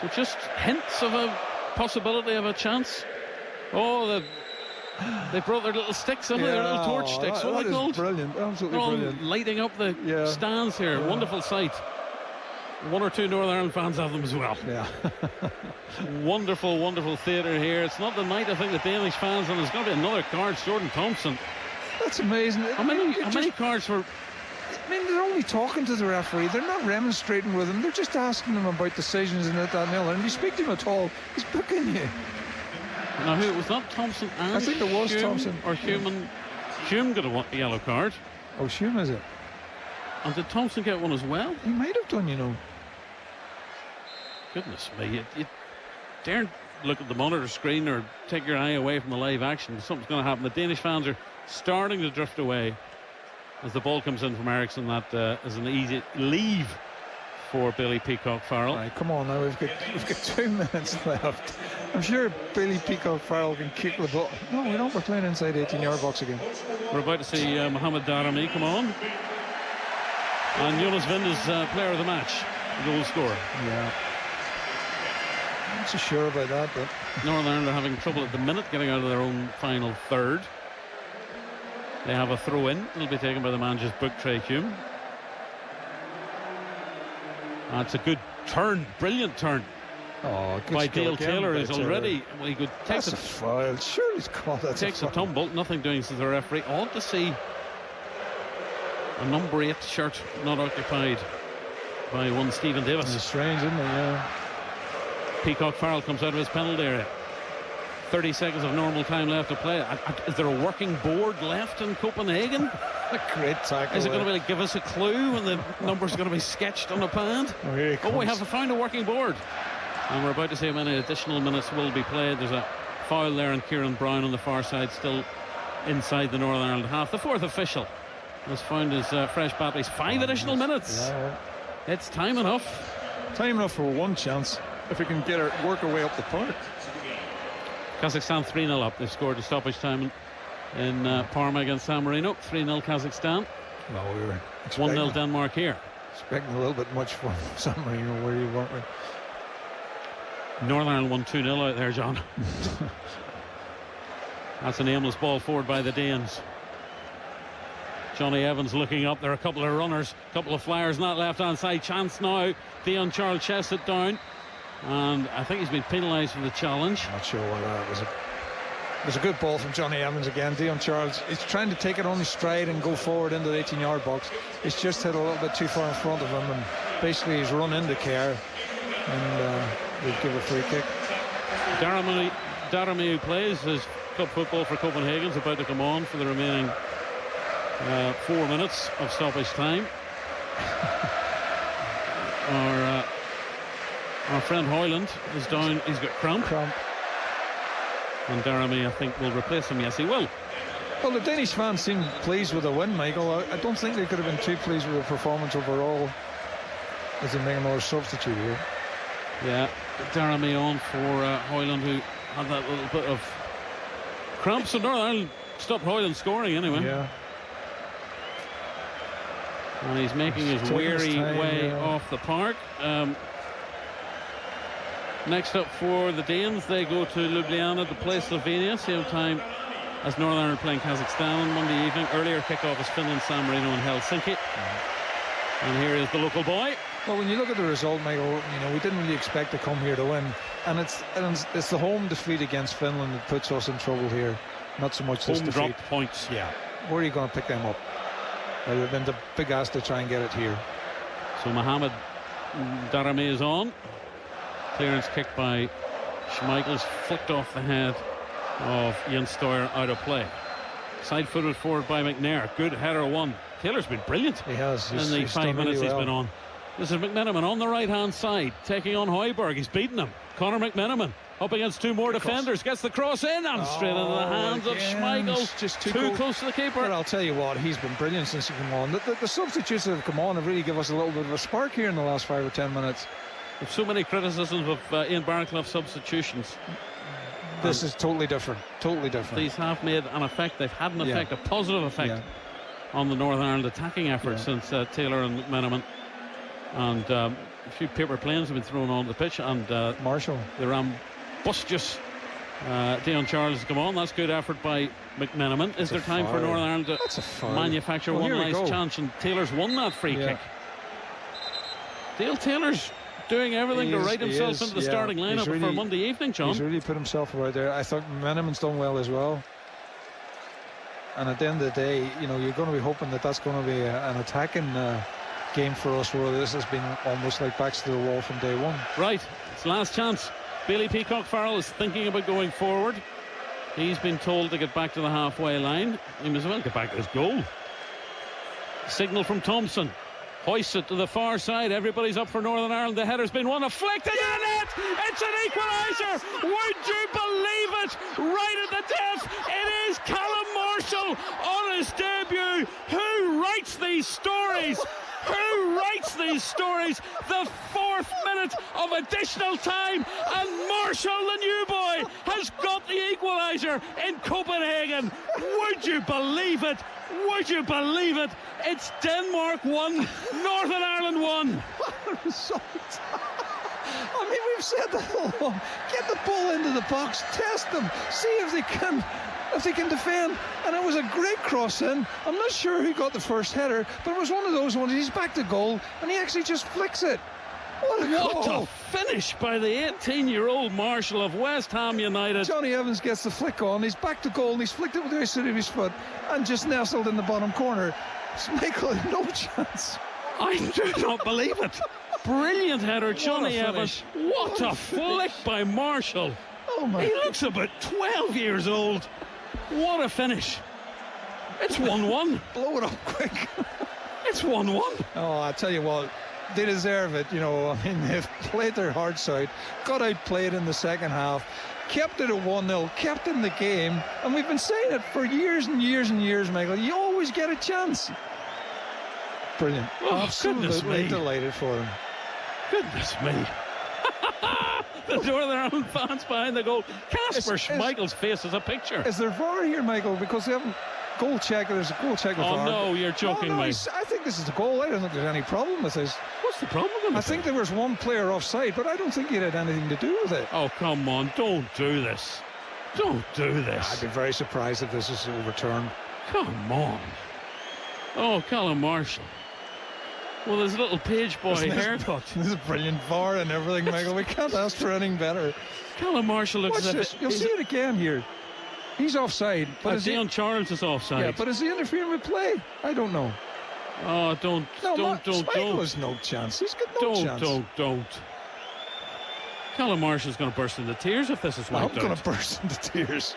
So just hints of a possibility of a chance. Oh, they brought their little sticks, haven't they? Their little torch sticks. What are they called? Brilliant, absolutely brilliant. Lighting up the stands here. Yeah. Wonderful sight. 1 or 2 Northern Ireland fans have them as well. Yeah. Wonderful, wonderful theatre here. It's not the night, I think, the Danish fans, and there's going to be another card. Jordan Thompson. That's amazing. How many cards for? They're only talking to the referee. They're not remonstrating with him. They're just asking him about decisions and that and the other. And if you speak to him at all, he's booking you. Now, who was that? Thompson and I think it was Thompson. Or Hume. Hume got a yellow card. Oh, Hume, is it? And did Thompson get one as well? He might have done, Goodness me. You daren't look at the monitor screen or take your eye away from the live action. Something's going to happen. The Danish fans are starting to drift away as the ball comes in from Eriksson. That is an easy leave for Billy Peacock-Farrell. Right, come on now, we've got 2 minutes left. I'm sure Billy Peacock-Farrell can kick the ball. No, we don't. We're playing inside 18-yard box again. We're about to see Mohamed Daramy come on. And Jonas Vind is player of the match, goal scorer. Yeah. I'm not so sure about that, but Northern Ireland are having trouble at the minute getting out of their own final third. They have a throw in. It'll be taken by the man just booked, Trey Hume. That's a good turn, brilliant turn. Oh, good by Dale Taylor, who's already he could take a foul. Sure, he's called that. Takes a tumble, nothing doing to the referee. Ought to see a number 8 shirt not occupied by one Stephen Davis. It's strange, isn't it? Yeah. Peacock-Farrell comes out of his penalty area. 30 seconds of normal time left to play. Is there a working board left in Copenhagen? A great tackle. Is it going to give us a clue when the number's going to be sketched on the pad? Oh, we have found a working board. And we're about to see how many additional minutes will be played. There's a foul there, and Kieran Brown on the far side still inside the Northern Ireland half. The fourth official has found his fresh batteries. 5 additional minutes. Yeah. It's time enough. Time enough for one chance. If we can work our way up the park. Kazakhstan 3-0 up. They scored a stoppage time in Parma against San Marino. 3-0 Kazakhstan. Well, we were 1-0 Denmark here. Expecting a little bit much from San Marino, weren't we? Northern Ireland won 2-0 out there, John. That's an aimless ball forward by the Danes. Johnny Evans looking up. There are a couple of runners, a couple of flyers on that left-hand side. Chance now. Dion Charles chests it down. And I think he's been penalised for the challenge. Not sure what that was. It was a good ball from Johnny Evans again. Dion Charles is trying to take it on his stride and go forward into the 18-yard box. He's just hit a little bit too far in front of him, and basically he's run into Kerr, and they'll give a free kick. Daramy, who plays his club football for Copenhagen, is about to come on for the remaining 4 minutes of stoppage time. Our friend Hoyland is down. He's got cramp. And Daramy, I think, will replace him. Yes, he will. Well, the Danish fans seem pleased with the win, Michael. I don't think they could have been too pleased with the performance overall as they make another substitute here. Yeah, Daramy on for Hoyland, who had that little bit of cramp. So Northern Ireland stopped Hoyland scoring anyway. Yeah. And he's making his weary way off the park. Next up for the Danes, they go to Ljubljana to play Slovenia, same time as Northern Ireland playing Kazakhstan on Monday evening. Earlier kickoff is Finland, San Marino and Helsinki. And here is the local boy. Well, when you look at the result, Michael, we didn't really expect to come here to win. And it's the home defeat against Finland that puts us in trouble here. Not so much this defeat. Home drop points. Yeah. Where are you going to pick them up? It would have been the big ask to try and get it here. So Mohamed Daramy is on. Clearance kick by Schmeichel's flicked off the head of Jens Steuer, out of play. Side-footed forward by McNair. Good header one. Taylor's been brilliant. He has. In the 5 minutes he's been on. This is McMenamin on the right-hand side, taking on Højbjerg. He's beaten him. Conor McMenamin Up against two more defenders. Gets the cross in and straight into the hands of Schmeichel. Just too close to the keeper. But I'll tell you what, he's been brilliant since he came on. The substitutes that have come on have really given us a little bit of a spark here in the last 5 or 10 minutes. With so many criticisms of Ian Barraclough's substitutions. This is totally different. Totally different. These have made an effect. They've had an effect, a positive effect on the Northern Ireland attacking effort since Taylor and McMenamin. And a few paper planes have been thrown on the pitch. And Marshall. The rambustious Dion Charles has come on. That's good effort by McMenamin. Is there time for Northern Ireland to manufacture one nice chance? And Taylor's won that free kick. Dale Taylor's doing everything to write himself into the starting lineup for Monday evening, John. He's really put himself out there. I thought McMenamin's done well as well. And at the end of the day, you know, you're going to be hoping that that's going to be an attacking game for us, where this has been almost like backs to the wall from day one. Right, it's last chance. Bailey Peacock Farrell is thinking about going forward. He's been told to get back to the halfway line. He may as well get back to his goal. Signal from Thompson. Hoists it to the far side. Everybody's up for Northern Ireland. The header's been won. Afflicted in it. It's an equaliser. Would you believe it? Right at the death. It is Callum Marshall on his debut. Who writes these stories? Who writes these stories? The 4th minute of additional time, and Marshall, the new boy, has got the equaliser in Copenhagen. Would you believe it? Would you believe it? It's Denmark 1, Northern Ireland 1. What a result. I mean, we've said the whole long, get the ball into the box, test them, see if they can defend. And it was a great cross in. I'm not sure who got the first header, but it was one of those ones. He's back to goal and he actually just flicks it. What a finish by the 18-year-old Marshall of West Ham United. Johnny Evans gets the flick on. He's back to goal and he's flicked it with the outside of his foot and just nestled in the bottom corner. Schmeichel had no chance. I do not believe it. Brilliant header, Johnny Evans. What a flick by Marshall. Oh my! He looks about 12 years old. What a finish. It's 1-1. Blow it up quick. It's 1-1. Oh, I tell you what, they deserve it. You know, I mean, they've played their hearts out, got outplayed in the second half, kept it at 1-0, kept in the game, and we've been saying it for years and years and years, Michael. You always get a chance. Brilliant. Oh, absolutely delighted for him. Goodness me. The Northern Ireland fans behind the goal. Casper Schmeichel's face is a picture. Is there VAR here, Michael? Because they haven't goal check. There's a goal check with VAR. Oh no, you're joking me. I think this is the goal. I don't think there's any problem with this. What's the problem? I think there was one player offside, but I don't think he had anything to do with it. Oh come on, don't do this. Don't do this. I'd be very surprised if this is overturned. Come on. Oh, Callum Marshall. Well, his little page boy haircut. This is brilliant VAR and everything, Michael. We can't ask for anything better. Callum Marshall looks as if... You'll see it again here. He's offside. But Dion Charles is offside. Yeah, but is he interfering with play? I don't know. Oh, don't. Schmeichel has no chance. He's got no chance. Don't. Callum Marshall's going to burst into tears if this is wiped out. I'm going to burst into tears.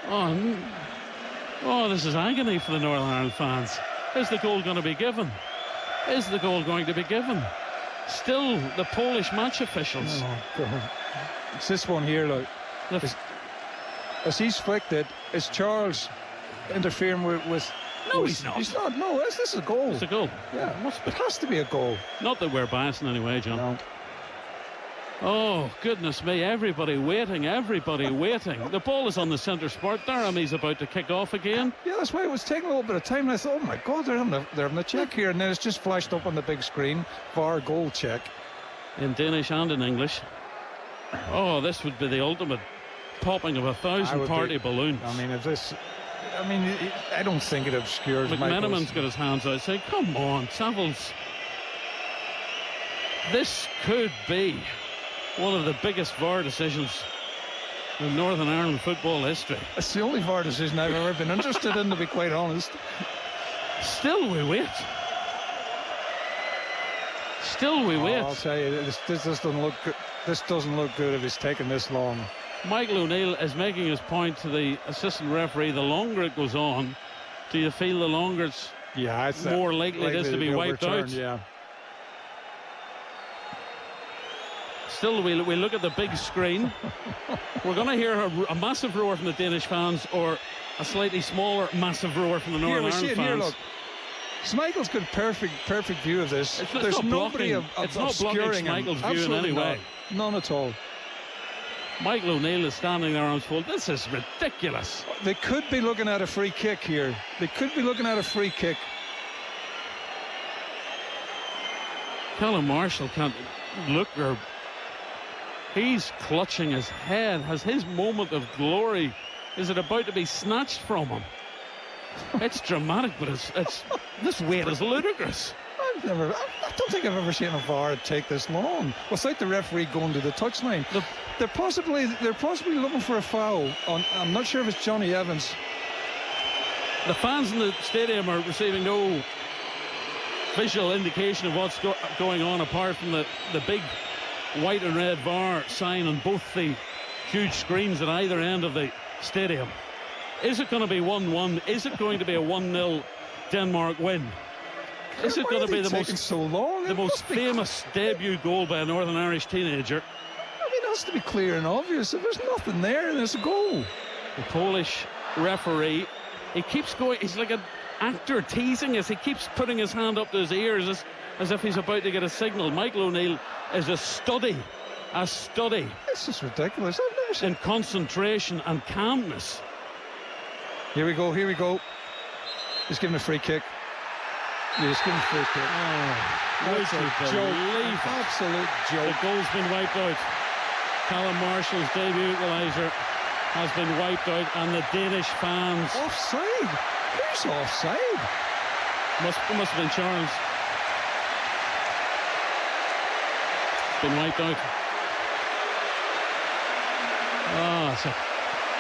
Oh, this is agony for the Northern Ireland fans. Is the goal going to be given? Is the goal going to be given? Still, the Polish match officials. Oh, God. It's this one here, look. As he's flicked it, is Charles interfering with... No, he's not. He's not. No, this is a goal. It's a goal. Yeah, it has to be a goal. Not that we're biased in any way, John. No. Oh, goodness me. Everybody waiting. The ball is on the centre spot. He's about to kick off again. Yeah, that's why it was taking a little bit of time. And I thought, oh, my God, they're having a check here. And then it's just flashed up on the big screen. VAR goal check. In Danish and in English. Oh, this would be the ultimate popping of 1,000 party balloons. I don't think it obscures McMenamin's got his hands out saying, come on, Savills. This could be one of the biggest VAR decisions in Northern Ireland football history. It's the only VAR decision I've ever been interested in, to be quite honest. Still we wait. I'll tell you, this doesn't look good. This doesn't look good if it's taken this long. Michael O'Neill is making his point to the assistant referee. The longer it goes on, do you feel the longer it's more likely it is to be wiped out? Yeah. still, we look at the big screen. We're going to hear a massive roar from the Danish fans, or a slightly smaller, massive roar from the Northern Ireland fans. Here, look. Schmeichel's got perfect view of this. There's nobody obscuring him. Schmeichel's view in any way. None at all. Michael O'Neill is standing there arms full. This is ridiculous. They could be looking at a free kick here. Callum Marshall can't look, or he's clutching his head. Has his moment of glory, is it about to be snatched from him? It's dramatic, but it's this wait is ludicrous. I don't think I've ever seen a VAR take this long without the referee going to the touchline. They're possibly looking for a foul on, I'm not sure if it's Johnny Evans. The fans in the stadium are receiving no visual indication of what's going on, apart from the big white and red VAR sign on both the huge screens at either end of the stadium. Is it going to be 1-1? Is it going to be a 1-0 Denmark win? Is it going to be the most famous debut goal by a Northern Irish teenager? I mean, it has to be clear and obvious. If there's nothing there, there's a goal. The Polish referee, he keeps going. He's like an actor teasing us. He keeps putting his hand up to his ears as if he's about to get a signal. Michael O'Neill is a study. It's just ridiculous. I've never seen in concentration and calmness. Here we go. He's giving a free kick. That's a joke. Absolute joke. The goal's been wiped out. Callum Marshall's debut equaliser has been wiped out, and the Danish fans... Offside? Who's offside? Must have been Charles. Been wiped out.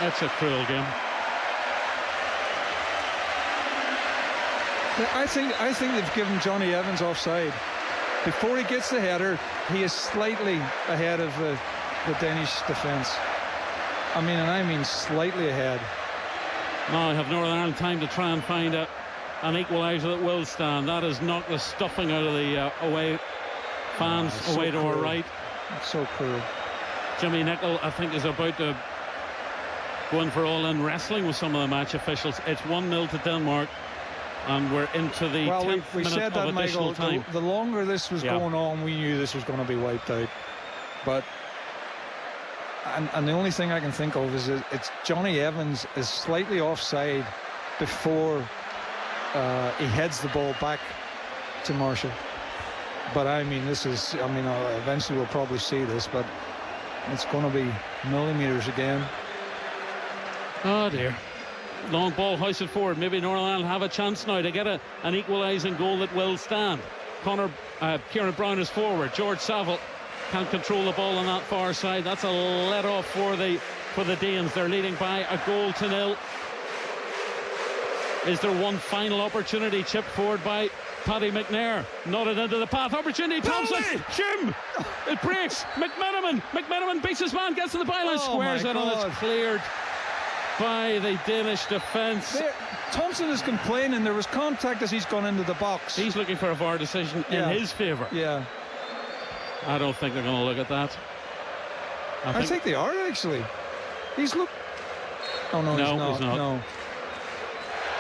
That's a cruel game. I think they've given Johnny Evans offside. Before he gets the header, he is slightly ahead of the Danish defence. I mean slightly ahead. Now have Northern Ireland time to try and find an equaliser that will stand. That has knocked the stuffing out of the away fans away to our right. It's so cruel. Jimmy Nicholl, I think, is about to go in for all-in wrestling with some of the match officials. It's 1-0 to Denmark. And we're into the 10th we minute said that, of additional Michael, time. The longer this was going on, we knew this was going to be wiped out. But and the only thing I can think of is it's Johnny Evans is slightly offside before he heads the ball back to Marshall. But eventually we'll probably see this, but it's going to be millimetres again. Oh dear. Long ball hoisted forward. Maybe Northern Ireland have a chance now to get an equalising goal that will stand. Kieran Brown is forward. George Saville can't control the ball on that far side. That's a let off for the Danes. They're leading by a goal to 0. Is there one final opportunity? Chipped forward by Paddy McNair. Nodded into the path. Opportunity. Thompson. Jim. It breaks. McMenamin beats his man. Gets to the byline. Squares it on. It's cleared by the Danish defence. Thompson is complaining there was contact as he's gone into the box. He's looking for a VAR decision in his favour. Yeah. I don't think they're going to look at that. I think they are, actually. He's looked... Oh, no, he's not. No.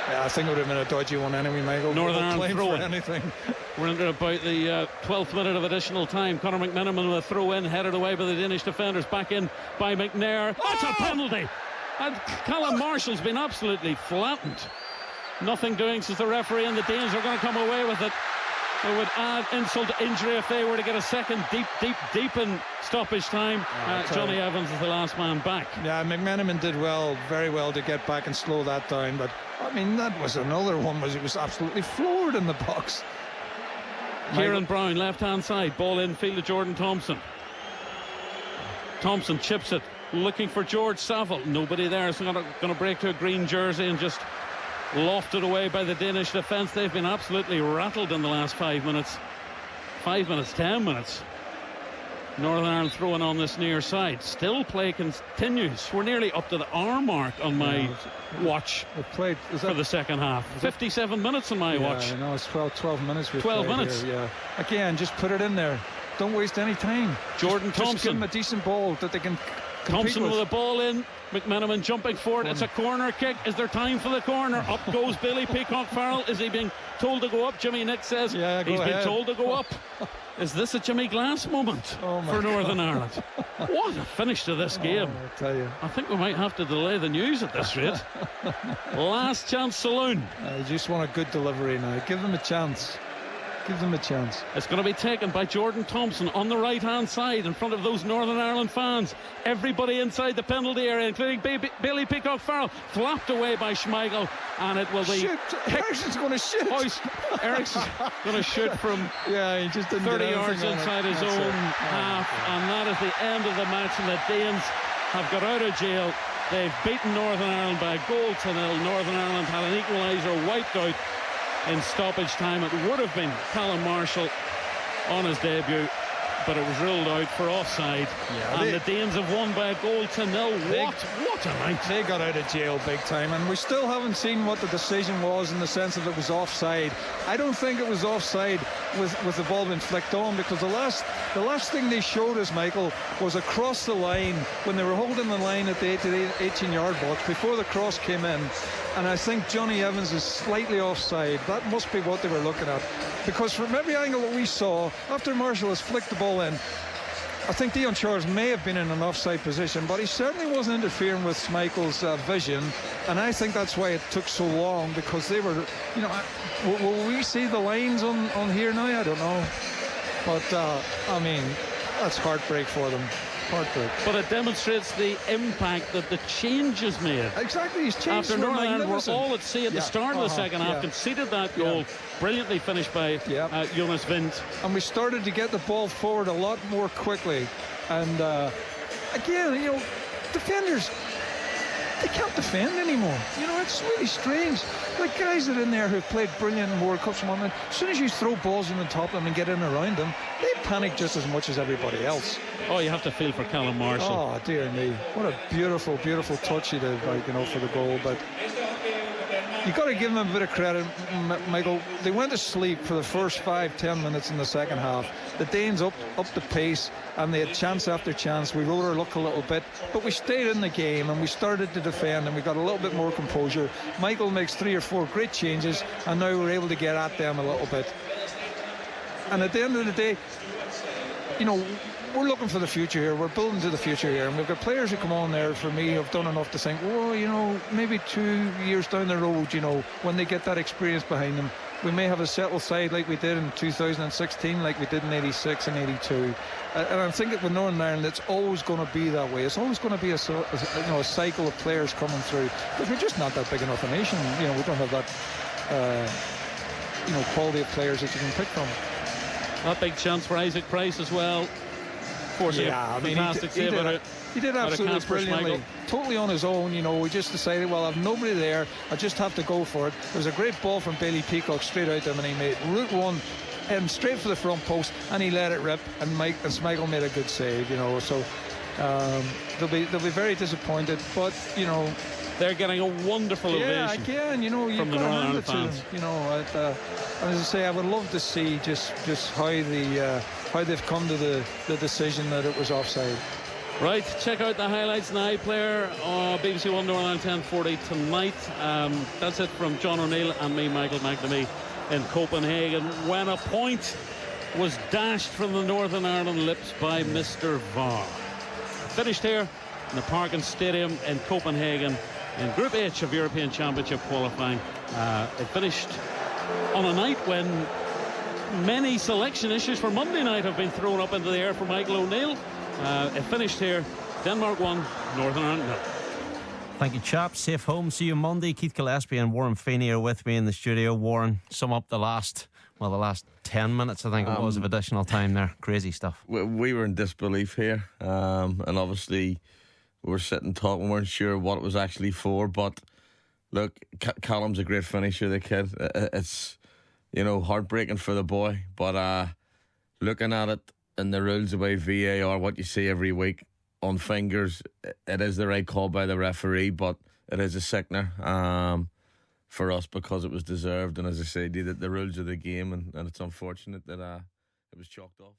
Yeah, I think it would have been a dodgy one anyway, Michael. Northern Ireland throw in. Anything. We're into about the 12th minute of additional time. Conor McMenamin with a throw in, headed away by the Danish defenders. Back in by McNair. That's a penalty! And Callum Marshall's been absolutely flattened. Nothing doing, says the referee, and the Danes are going to come away with it. It would add insult to injury if they were to get a second deep in stoppage time. Johnny Evans is the last man back. Yeah, McMenamin did very well to get back and slow that down. But, that was another one. He was absolutely floored in the box. Kieran Brown, left-hand side. Ball in field to Jordan Thompson. Thompson chips it. Looking for George Saville. Nobody there. So going to break to a green jersey and just lofted away by the Danish defence. They've been absolutely rattled in the last 5 minutes. 10 minutes. Northern Ireland throwing on this near side. Still play continues. We're nearly up to the hour mark on my watch for the second half. 57 minutes on my watch. No, it's 12 minutes. 12 minutes. Here, yeah. Again, just put it in there. Don't waste any time. Jordan Just give Thompson. them a decent ball that they can Thompson with a ball in. McMenamin jumping forward. It's a corner kick. Is there time for the corner? Up goes Billy Peacock Farrell. Is he being told to go up? Jimmy Nick says he's been told to go up. Is this a Jimmy Glass moment for Northern Ireland? What a finish to this game. I tell you. I think we might have to delay the news at this rate. Last chance saloon. I just want a good delivery now. Give them a chance. Give them a chance. It's going to be taken by Jordan Thompson on the right hand side in front of those Northern Ireland fans. Everybody inside the penalty area, including Billy Peacock Farrell, flapped away by Schmeichel, and it will be shoot. Ericsson's going to shoot. Ericsson's going to shoot from he just didn't 30 yards inside his own half, and that is the end of the match, and the Danes have got out of jail. They've beaten Northern Ireland by a goal to nil. Northern Ireland had an equaliser wiped out in stoppage time. It would have been Callum Marshall on his debut, but it was ruled out for offside. The Danes have won by a goal to nil. What a night. They got out of jail big time, and we still haven't seen what the decision was in the sense that it was offside. I don't think it was offside with the ball being flicked on, because the last thing they showed us, Michael, was across the line when they were holding the line at the 18-yard box before the cross came in. And I think Johnny Evans is slightly offside. That must be what they were looking at, because from every angle that we saw, after Marshall has flicked the ball in, I think Dion Charles may have been in an offside position, but he certainly wasn't interfering with Schmeichel's vision, and I think that's why it took so long, because they were, will we see the lines on here now? I don't know, but I mean, that's heartbreak for them. Heartbreak. But it demonstrates the impact that the changes made. Exactly, he's changed. After Northern Ireland were all at sea at the start of the second half, conceded that goal, brilliantly finished by Jonas Wind. And we started to get the ball forward a lot more quickly. And again, defenders, they can't defend anymore. It's really strange. Like guys that are in there who've played brilliant in World Cups, as soon as you throw balls on the top of them and get in around them, they panic just as much as everybody else. Oh, you have to feel for Callum Marshall. Oh, dear me. What a beautiful, beautiful touch he did, for the goal. But you've got to give them a bit of credit, Michael. They went to sleep for the first 5-10 minutes in the second half. The Danes up the pace, and they had chance after chance. We rode our luck a little bit, but we stayed in the game, and we started to defend, and we got a little bit more composure. Michael makes 3 or 4 great changes, and now we're able to get at them a little bit. And at the end of the day, we're looking for the future here. We're building to the future here, and we've got players who come on there, for me, who've done enough to think, maybe 2 years down the road, when they get that experience behind them, we may have a settled side like we did in 2016, like we did in 86 and 82. And I'm thinking with Northern Ireland, it's always going to be that way. It's always going to be a cycle of players coming through, because we're just not that big enough a nation. We don't have that quality of players that you can pick from. A big chance for Isaac Price as well. Fantastic save. He did absolutely brilliantly. Totally on his own, we just decided, well, I've nobody there, I just have to go for it. There was a great ball from Bailey Peacock straight out to him, and he made route one and straight for the front post, and he let it rip, and Schmeichel made a good save, so they'll be very disappointed, but they're getting a wonderful ovation. Again, from the Northern Ireland fans. As I say, I would love to see just how they've come to the decision that it was offside. Right, check out the highlights now, player BBC One Northern Ireland 10:40 tonight. That's it from John O'Neill and me, Michael McNamee, in Copenhagen, when a point was dashed from the Northern Ireland lips by Mr. VAR. Finished here in the Parken Stadium in Copenhagen in Group H of European Championship qualifying. It finished on a night when many selection issues for Monday night have been thrown up into the air for Michael O'Neill. It finished here, Denmark 1, Northern Ireland 0. Thank you, chaps. Safe home. See you Monday. Keith Gillespie and Warren Feeney are with me in the studio. Warren, sum up the last 10 minutes, I think it was, of additional time there. Crazy stuff. We were in disbelief here, and obviously we were sitting talking, we weren't sure what it was actually for, but look, Callum's a great finisher, the kid. It's, heartbreaking for the boy, but looking at it in the rules about VAR, what you see every week on fingers, it is the right call by the referee, but it is a sickener for us because it was deserved, and as I say, the rules of the game, and it's unfortunate that it was chalked off.